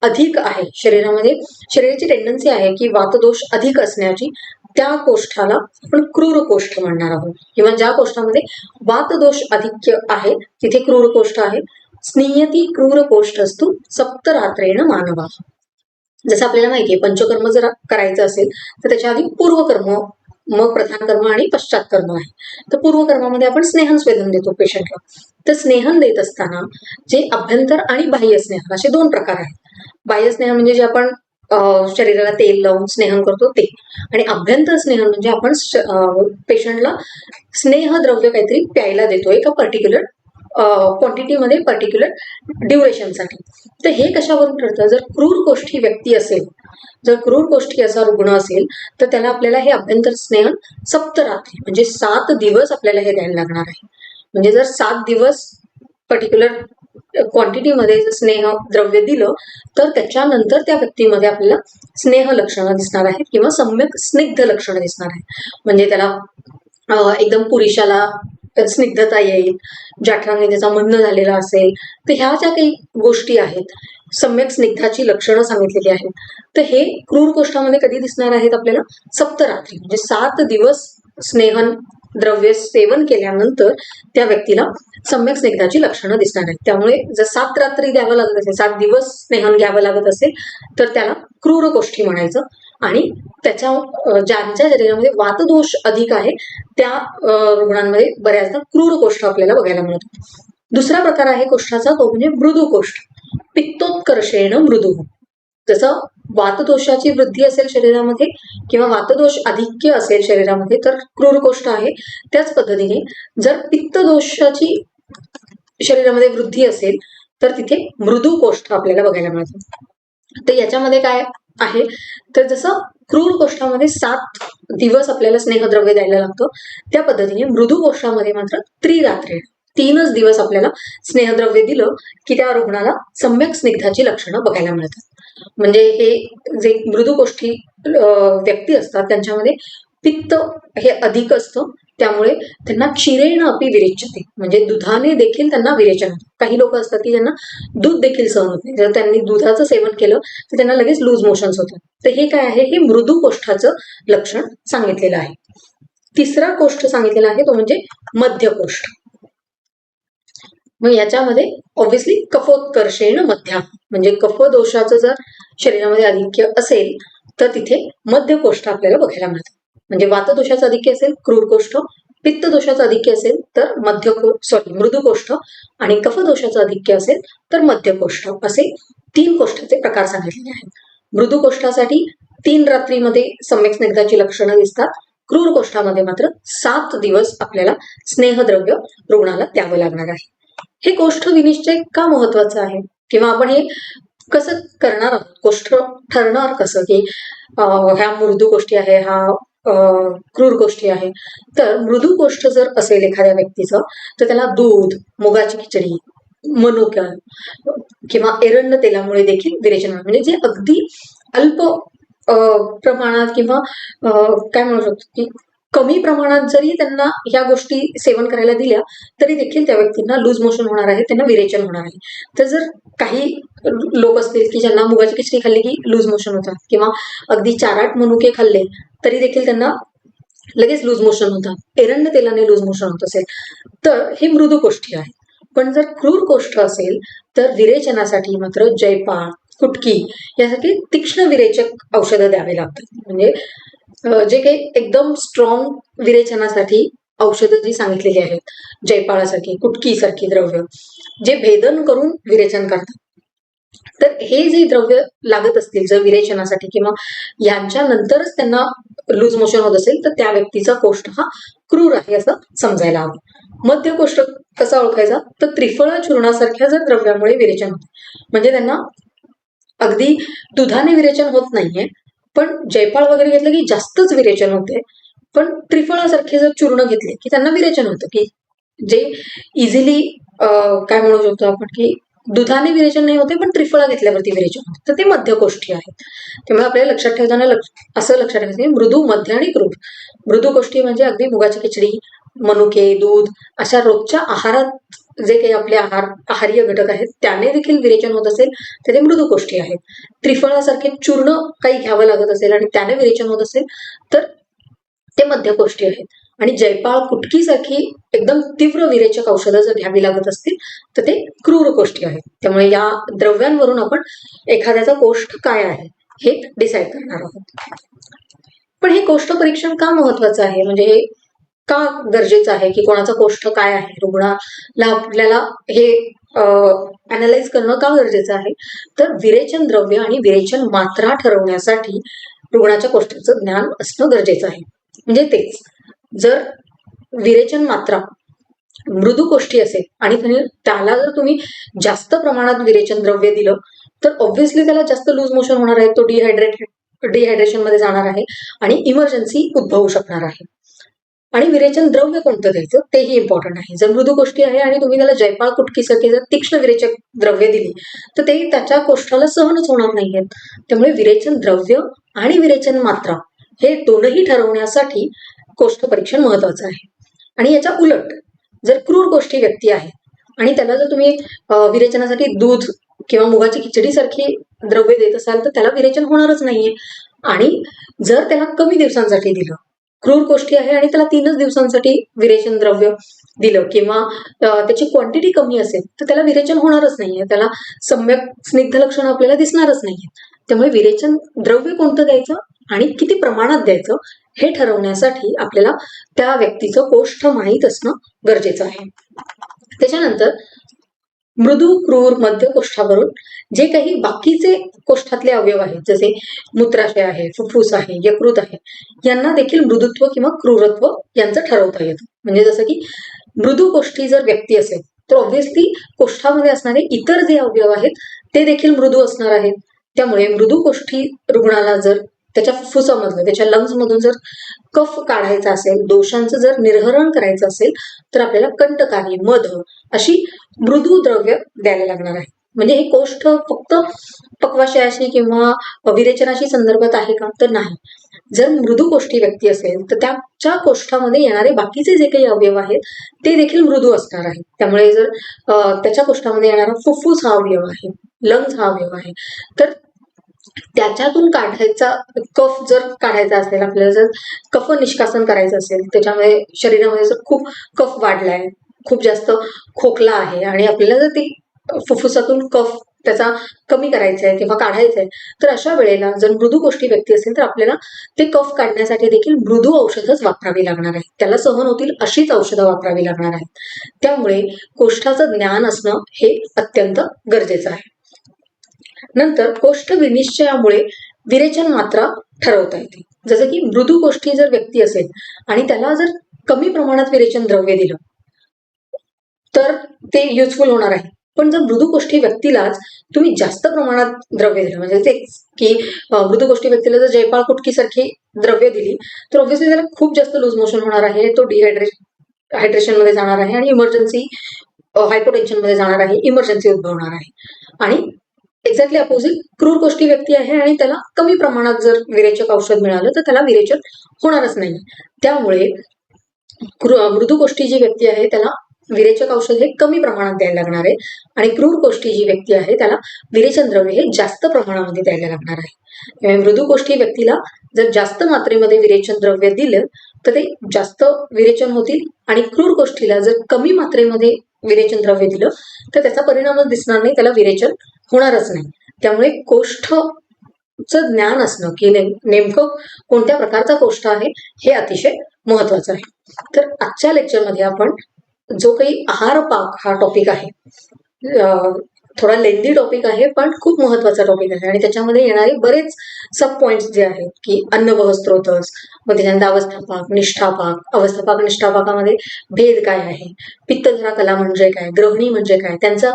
अधिक आहे शरीरामध्ये शरीराची टेंडन्सी आहे की वातदोष अधिक असण्याची त्या कोष्ठाला आपण क्रूर कोष्ठ म्हणणार आहोत. किंवा ज्या कोष्ठामध्ये वातदोष अधिक्य आहे तिथे क्रूर कोष्ठ आहे. स्नियती क्रूर कोष्ठ असतो सप्तरात्रेण मानवा. जसं आपल्याला माहितीये पंचकर्म जर करायचं असेल तर त्याच्या आधी पूर्वकर्म मग प्रधान कर्म आणि पश्चात कर्म आहे. तर पूर्वकर्मामध्ये आपण स्नेहन स्वेदन देतो पेशंटला. तर स्नेहन देत असताना जे अभ्यंतर आणि बाह्य स्नेहन असे दोन प्रकार आहेत. बाह्य स्नेहन म्हणजे जे आपण शरीराला तेल लावून स्नेहन करतो ते आणि अभ्यंतर स्नेहन म्हणजे आपण पेशंटला स्नेहद्रव्य काहीतरी प्यायला देतो एका पर्टिक्युलर क्वांटिटीमध्ये पर्टिक्युलर ड्युरेशनसाठी. तर हे कशावरून ठरतं जर क्रूर कोष्ठी व्यक्ती असेल जर क्रूर कोष्ठी असा रुग्ण असेल तर त्याला आपल्याला हे अभ्यंतर स्नेहन सप्तरात्री म्हणजे 7 दिवस आपल्याला हे द्यायला लागणार आहे. म्हणजे जर 7 दिवस पर्टिक्युलर क्वांटिटीमध्ये स्नेह द्रव्य दिलं तर त्याच्यानंतर त्या व्यक्तीमध्ये आपल्याला स्नेह लक्षणं दिसणार आहेत किंवा सम्यक स्निग्ध लक्षणं दिसणार आहेत. म्हणजे त्याला एकदम पुरुषाला स्निग्धता येईल जठरांनी त्याचा मंद झालेला असेल. तर ह्या ज्या काही गोष्टी आहेत सम्यक स्निग्धाची लक्षणं सांगितलेली आहेत. तर हे क्रूर कोष्ठामध्ये कधी दिसणार आहेत आपल्याला सप्तरात्री म्हणजे 7 दिवस स्नेहन द्रव्य सेवन केल्यानंतर त्या व्यक्तीला सम्यक स्निग्धाची लक्षणं दिसणार आहेत. त्यामुळे जर 7 रात्री द्यावं लागत असेल 7 दिवस स्नेहन घ्यावं लागत असेल तर त्याला क्रूर कोष्ठी म्हणायचं. आणि त्याच्या ज्यांच्या शरीरामध्ये वातदोष अधिक आहे त्या रुग्णांमध्ये बऱ्याचदा क्रूर कोष्ठ आपल्याला बघायला मिळतो. दुसरा प्रकार आहे कोष्ठाचा तो म्हणजे मृदू कोष्ठ. पित्तोत्कर्षेण मृदू. जसं वातदोषाची वृद्धी असेल शरीरामध्ये किंवा वातदोष अधिक्य असेल शरीरामध्ये तर क्रूर कोष्ठ आहे. त्याच पद्धतीने जर पित्तदोषाची शरीरामध्ये वृद्धी असेल तर तिथे मृदू कोष्ठ आपल्याला बघायला मिळतो. तर याच्यामध्ये काय आहे तर जसं क्रूर कोष्ठामध्ये 7 दिवस आपल्याला स्नेहद्रव्य द्यायला लागतं त्या पद्धतीने मृदू कोष्ठामध्ये मात्र त्रिरात्रे 3च दिवस आपल्याला स्नेहद्रव्य दिलं की त्या रुग्णाला सम्यक स्निग्धाची लक्षणं बघायला मिळतात. म्हणजे हे जे मृदू कोष्ठी व्यक्ती असतात त्यांच्यामध्ये पित्त हे अधिक असतं त्यामुळे त्यांना क्षीरेण अपि विरेच्यते, म्हणजे दुधाने देखील त्यांना विरेचन होतं. काही लोक असतात की ज्यांना दूध देखील सहन होत नाही. जर त्यांनी दुधाचं सेवन केलं तर त्यांना लगेच लूज मोशन्स होतात. तर हे काय आहे, हे मृदू कोष्ठाचं लक्षण सांगितलेलं आहे. तिसरा कोष्ठ सांगितलेला आहे तो म्हणजे मध्य कोष्ठ. मग याच्यामध्ये ऑब्व्हियसली कफोत्कर्षेण मध्या, म्हणजे कफ दोषाचं जर शरीरामध्ये अधिक्य असेल तर तिथे मध्य कोष्ठ आपल्याला बघायला मिळतं. म्हणजे वातदोषाचं अधिक्य असेल क्रूर कोष्ठ, पित्त दोषाचं अधिक्य असेल तर मृदू कोष्ठ, आणि कफदोषाचं अधिक्य असेल तर मध्य कोष्ठ, असे 3 कोष्ठाचे प्रकार सांगितलेले आहेत. मृदू कोष्ठासाठी 3 रात्रीमध्ये सम्यक स्निग्धाची लक्षणं दिसतात. क्रूर कोष्ठामध्ये मात्र 7 दिवस आपल्याला स्नेहद्रव्य रुग्णाला द्यावं लागणार आहे. हे कोष्ठ विनिश्चय का महत्वाचं आहे, किंवा आपण हे कसं करणार आहोत, कोष्ठ ठरणार कसं की ह्या मृदू गोष्टी आहे, हा क्रूर गोष्टी आहे. तर मृदू कोष्ठ जर असेल एखाद्या व्यक्तीचं तर त्याला दूध, मुगाची खिचडी, मनुका किंवा एरंड तेलामुळे देखील विरेचन, म्हणजे जे अगदी अल्प प्रमाणात किंवा काय म्हणू शकतो की कमी प्रमाणात जरी त्यांना ह्या गोष्टी सेवन करायला दिल्या तरी देखील त्या व्यक्तींना लूज मोशन होणार आहे, त्यांना विरेचन होणार आहे. तर जर काही लोक असतील की ज्यांना मुगाची खिचडी खाल्ली की लूज मोशन होतात, किंवा अगदी 4-8 मनुके खाल्ले तरी देखील त्यांना लगेच लूज मोशन होतात, एरंड तेलाने लूज मोशन होत असेल तर हे मृदू कोष्ठी आहे. पण जर क्रूर कोष्ठ असेल तर विरेचनासाठी मात्र जयपाळ, कुटकी यासाठी तीक्ष्ण विरेचक औषधं द्यावे लागतात. म्हणजे जे काही एकदम स्ट्रॉंग विरेचनासाठी औषधं जी सांगितलेली आहेत, जयपाळासारखी, कुटकीसारखी द्रव्य जे भेदन करून विरेचन करतात, तर हे जे द्रव्य लागत असतील जर विरेचनासाठी किंवा यांच्यानंतरच त्यांना लूज मोशन होत असेल तर त्या व्यक्तीचा कोष्ठ हा क्रूर आहे असं समजायला हवं. मध्य कोष्ठ कसा ओळखायचा, तर त्रिफळा चूर्णासारख्या जर द्रव्यामुळे विरेचन होते, म्हणजे त्यांना अगदी दुधाने विरेचन होत नाहीये पण जयपाळ वगैरे घेतलं की जास्तच विरेचन होते, पण त्रिफळासारखे जर चूर्ण घेतले की त्यांना विरेचन होतं, की जे इझिली काय म्हणू शकतो आपण की दुधाने विरेचन नाही होते पण त्रिफळा घेतल्यावरती विरेचन होते, तर ते मध्य कोष्ठी आहेत. त्यामुळे आपल्याला लक्षात ठेवताना असं लक्षात ठेवायचं मृदू, मध्य आणि क्रूर. मृदू कोष्ठी म्हणजे अगदी मुगाची खिचडी, मनुके, दूध अशा रोजच्या आहारात जे काही आपले आहारीय घटक आहेत त्याने देखील विरेचन होत असेल तर ते मृदू कोष्ठी आहेत. त्रिफळासारखे चूर्ण काही घ्यावं लागत असेल आणि त्याने विरेचन होत असेल तर ते मध्य कोष्ठी आहेत. आणि जयपाळ, कुटकीसारखी एकदम तीव्र विरेचक औषधं जर घ्यावी लागत असतील तर ते क्रूर कोष्ठी आहेत. त्यामुळे या द्रव्यांवरून आपण एखाद्याचा कोष्ठ काय आहे हे डिसाईड करणार आहोत. पण हे कोष्ठ परीक्षण का महत्वाचं आहे, म्हणजे हे का गरजेचं आहे की कोणाचा कोष्ठ काय आहे, रुग्णाला आपल्याला हे अनालाइज करणं का गरजेचं आहे, तर विरेचन द्रव्य आणि विरेचन मात्रा ठरवण्यासाठी रुग्णाच्या कोष्ठाचं ज्ञान असणं गरजेचं आहे. म्हणजे तेच, जर विरेचन मात्रा मृदू कोष्ठी असेल आणि त्याला जर तुम्ही जास्त प्रमाणात विरेचन द्रव्य दिलं तर ऑब्व्हियसली त्याला जास्त लूज मोशन होणार आहे, तो डिहायड्रेशन मध्ये जाणार आहे आणि इमर्जन्सी उद्भवू शकणार आहे. आणि विरेचन द्रव्य कोणतं द्यायचं तेही इम्पॉर्टंट आहे. जर मृदू कोष्ठी आहे आणि तुम्ही त्याला जयपाळ, कुटकीसारखी जर तीक्ष्ण विरेचक द्रव्य दिली तर ते त्याच्या कोष्ठाला सहनच होणार नाहीयेत. त्यामुळे विरेचन द्रव्य आणि विरेचन मात्रा हे दोनही ठरवण्यासाठी कोष्ठ परीक्षण महत्वाचं आहे. आणि याच्या उलट जर क्रूर कोष्ठी व्यक्ती आहे आणि त्याला जर तुम्ही विरेचनासाठी दूध किंवा मुगाची खिचडी सारखी द्रव्य देत असाल तर त्याला विरेचन होणारच नाहीये. आणि जर त्याला कमी दिवसांसाठी दिलं, क्रूर कोष्ठी आहे आणि त्याला 3च दिवसांसाठी विरेचन द्रव्य दिलं किंवा त्याची क्वांटिटी कमी असेल तर त्याला विरेचन होणारच नाहीये, त्याला सम्यक स्निग्ध लक्षण आपल्याला दिसणारच नाहीये. त्यामुळे विरेचन द्रव्य कोणतं द्यायचं आणि किती प्रमाणात द्यायचं हे ठरवण्यासाठी आपल्याला त्या व्यक्तीचं कोष्ठ माहीत असणं गरजेचं आहे. त्याच्यानंतर मृदू, क्रूर, मध्य कोष्ठावरून जे काही बाकीचे कोष्ठातले अवयव आहेत, जसे मूत्राशय आहे, फुफ्फुस आहे, यकृत आहे, यांना देखील मृदुत्व किंवा क्रूरत्व यांचं ठरवता येतं. म्हणजे जसं की मृदू कोष्ठी जर व्यक्ती असेल तर ऑब्व्हियसली कोष्ठामध्ये असणारे इतर जे अवयव आहेत ते देखील मृदू असणार आहेत. त्यामुळे मृदू कोष्ठी रुग्णाला जर त्याच्या फुफ्फुसामधलं, त्याच्या लंग्समधून जर कफ काढायचा असेल, दोषांचं जर निर्हरण करायचं असेल तर आपल्याला कंटकारी, मध अशी मृदू द्रव्य द्यायला लागणार आहे. म्हणजे हे कोष्ठ फक्त पक्वाशयाशी किंवा विरेचनाशी संदर्भात आहे का, तर नाही. जर मृदू कोष्ठी व्यक्ती असेल तर त्याच्या कोष्ठामध्ये येणारे बाकीचे जे काही अवयव आहेत ते देखील मृदू असणार आहेत. त्यामुळे जर त्याच्या कोष्ठामध्ये येणारा फुफ्फुस हा अवयव आहे, लंग्स हा अवयव आहे, तर त्याच्यातून काढायचा कफ जर काढायचा असेल, आपल्याला जर कफ निष्कासन करायचं असेल, त्याच्यामध्ये शरीरामध्ये जर खूप कफ वाढलाय, खूप जास्त खोकला आहे आणि आपल्याला जर ती फुफ्फुसातून कफ त्याचा कमी करायचा आहे किंवा काढायचा आहे, तर अशा वेळेला जर मृदू कोष्ठी व्यक्ती असेल तर आपल्याला ते कफ काढण्यासाठी देखील मृदू औषधच वापरावी लागणार आहे. त्याला सहन होतील अशीच औषधं वापरावी लागणार आहेत. त्यामुळे कोष्ठाचं ज्ञान असणं हे अत्यंत गरजेचं आहे. नंतर कोष्ठ विनिश्चयामुळे विरेचन मात्रा ठरवता येते. जसं की मृदू कोष्ठी जर व्यक्ती असेल आणि त्याला जर कमी प्रमाणात विरेचन द्रव्य दिलं तर ते युजफुल होणार आहे. पण जर मृदू कोष्ठी व्यक्तीलाच तुम्ही जास्त प्रमाणात द्रव्य दिलं, म्हणजे ते की मृदू कोष्ठी व्यक्तीला जर जयपाळ कुटकीसारखी द्रव्य दिली तर ऑब्व्हियसली त्याला खूप जास्त लूज मोशन होणार आहे, तो हायड्रेशन मध्ये जाणार आहे आणि इमर्जन्सी हायपोटेन्शन मध्ये जाणार आहे, इमर्जन्सी उद्भवणार आहे. आणि एक्झॅक्टली अपोजिट क्रूर कोष्ठी व्यक्ती आहे आणि त्याला कमी प्रमाणात जर विरेचक औषध मिळालं तर त्याला विरेचन होणारच नाही. त्यामुळे मृदू कोष्ठी जी व्यक्ती आहे त्याला विरेचक औषध हे कमी प्रमाणात द्यायला लागणार आहे आणि क्रूर कोष्ठी जी व्यक्ती आहे त्याला विरेचन द्रव्य हे जास्त प्रमाणामध्ये द्यायला लागणार आहे. त्यामुळे मृदू कोष्ठी व्यक्तीला जर जास्त मात्रेमध्ये विरेचन द्रव्य दिलं तर ते जास्त विरेचन होतील आणि क्रूर कोष्ठीला जर कमी मात्रेमध्ये विरेचन द्रव्य दिलं तर त्याचा परिणामच दिसणार नाही, त्याला विरेचन होणारच नाही. त्यामुळे कोष्ठचं ज्ञान असणं की नेमकं कोणत्या प्रकारचा कोष्ठ आहे हे अतिशय महत्वाचं आहे. तर आजच्या लेक्चरमध्ये आपण जो काही आहार पाक हा टॉपिक आहे, थोडा लेंदी टॉपिक आहे पण खूप महत्वाचा टॉपिक आहे आणि त्याच्यामध्ये येणारे बरेच सब पॉइंट्स जे आहेत की अन्नवह स्त्रोतस, मग त्याच्यानंतर अवस्थापाक, निष्ठापाक, अवस्थापाक निष्ठापाकामध्ये भेद काय आहे, पित्तधरा कला म्हणजे काय, ग्रहणी म्हणजे काय, त्यांचा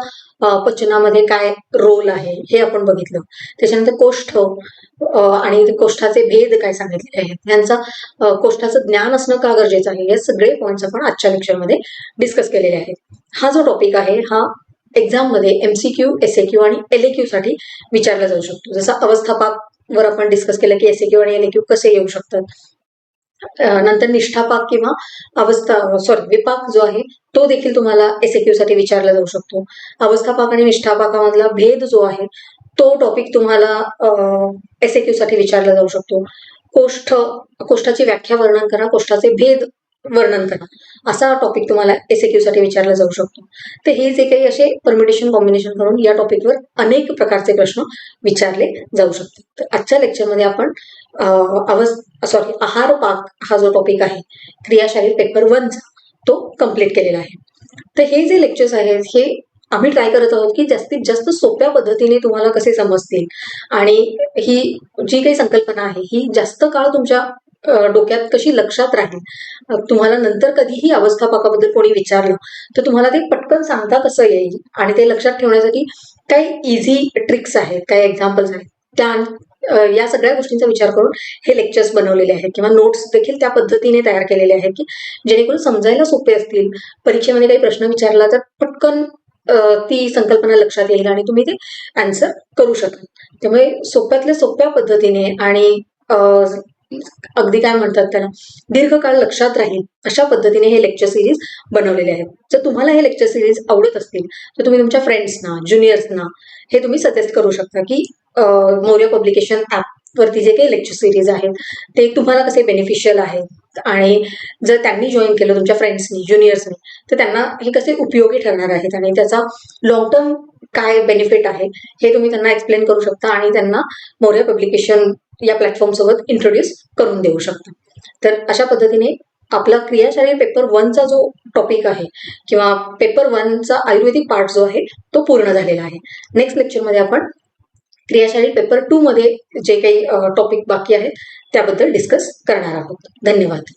पचनामध्ये काय रोल आहे हे आपण बघितलं. त्याच्यानंतर कोष्ठ आणि कोष्ठाचे भेद काय सांगितलेले आहेत, यांचा कोष्ठाचं ज्ञान असणं का गरजेचं आहे, हे सगळे पॉइंट्स आपण आजच्या लेक्चरमध्ये डिस्कस केलेले आहेत. हा जो टॉपिक आहे हा एक्झाम मध्ये एमसीक्यू, एसएक्यू आणि एलएक्यू साठी विचारला जाऊ शकतो. जसं अवस्थापाक वर आपण डिस्कस केलं की एसएक्यू आणि एलएक्यू कसे येऊ शकतात. नंतर निष्ठापाक किंवा विपाक जो आहे तो देखील तुम्हाला एसएक्यू साठी विचारला जाऊ शकतो. अवस्थापाक आणि निष्ठापाकामधला भेद जो आहे तो टॉपिक तुम्हाला एसएक्यू साठी विचारला जाऊ शकतो. कोष्ठाची व्याख्या वर्णन करा, कोष्ठाचे भेद वर्णन करा, असा टॉपिक तुम्हाला एसएक्यू साठी विचारला जाऊ शकतो. तर हे जे काही असे परमिटेशन कॉम्बिनेशन करून या टॉपिकवर अनेक प्रकारचे प्रश्न विचारले जाऊ शकतात. तर आजच्या लेक्चरमध्ये आपण आहार पाक हा जो टॉपिक आहे क्रियाशारीर पेपर 1 चा तो कम्प्लीट केलेला आहे. तर हे जे लेक्चर्स आहेत हे आम्ही ट्राय करत आहोत की जास्तीत जास्त सोप्या पद्धतीने तुम्हाला कसे समजतील आणि ही जी काही संकल्पना आहे ही जास्त काळ तुमच्या डोक्यात कशी लक्षात राहील. तुम्हाला नंतर कधीही अवस्थापाकाबद्दल कोणी विचारलं तर तुम्हाला ते पटकन सांगता कसं येईल आणि ते लक्षात ठेवण्यासाठी काही इझी ट्रिक्स आहेत, काही एक्झाम्पल्स आहेत, त्या या सगळ्या गोष्टींचा विचार करून हे लेक्चर्स बनवलेले आहेत किंवा नोट्स देखील त्या पद्धतीने तयार केलेले आहेत की जेणेकरून समजायला सोपे असतील. परीक्षेमध्ये काही प्रश्न विचारला तर पटकन ती संकल्पना लक्षात येईल आणि तुम्ही ते आन्सर करू शकाल. त्यामुळे सोप्यातल्या सोप्या पद्धतीने आणि अगदी काय म्हणतात त्याला दीर्घकाळ लक्षात राहील अशा पद्धतीने हे लेक्चर सिरीज बनवलेले आहेत. जर तुम्हाला हे लेक्चर सिरीज आवडत असतील तर तुम्ही तुमच्या फ्रेंड्सना, ज्युनियर्सना हे तुम्ही सजेस्ट करू शकता की मौर्य पब्लिकेशन ऍप वरती जे काही लेक्चर सिरीज आहेत ते तुम्हाला कसे बेनिफिशियल आहेत आणि जर त्यांनी जॉईन केलं तुमच्या फ्रेंड्सनी, ज्युनियर्सनी, तर त्यांना हे कसे उपयोगी ठरणार आहेत आणि त्याचा लॉंग टर्म काय बेनिफिट आहे हे तुम्ही त्यांना एक्सप्लेन करू शकता आणि त्यांना मौर्य पब्लिकेशन या प्लॅटफॉर्म सोबत इंट्रोड्यूस करून देऊ शकता. तर अशा पद्धतीने आपला क्रियाशारीर पेपर 1 चा जो टॉपिक आहे किंवा पेपर 1 चा आयुर्वेदिक पार्ट जो आहे तो पूर्ण झालेला आहे. नेक्स्ट लेक्चरमध्ये आपण क्रियाशारीर पेपर 2 मध्ये जे काही टॉपिक बाकी आहेत त्याबद्दल डिस्कस करणार आहोत. धन्यवाद.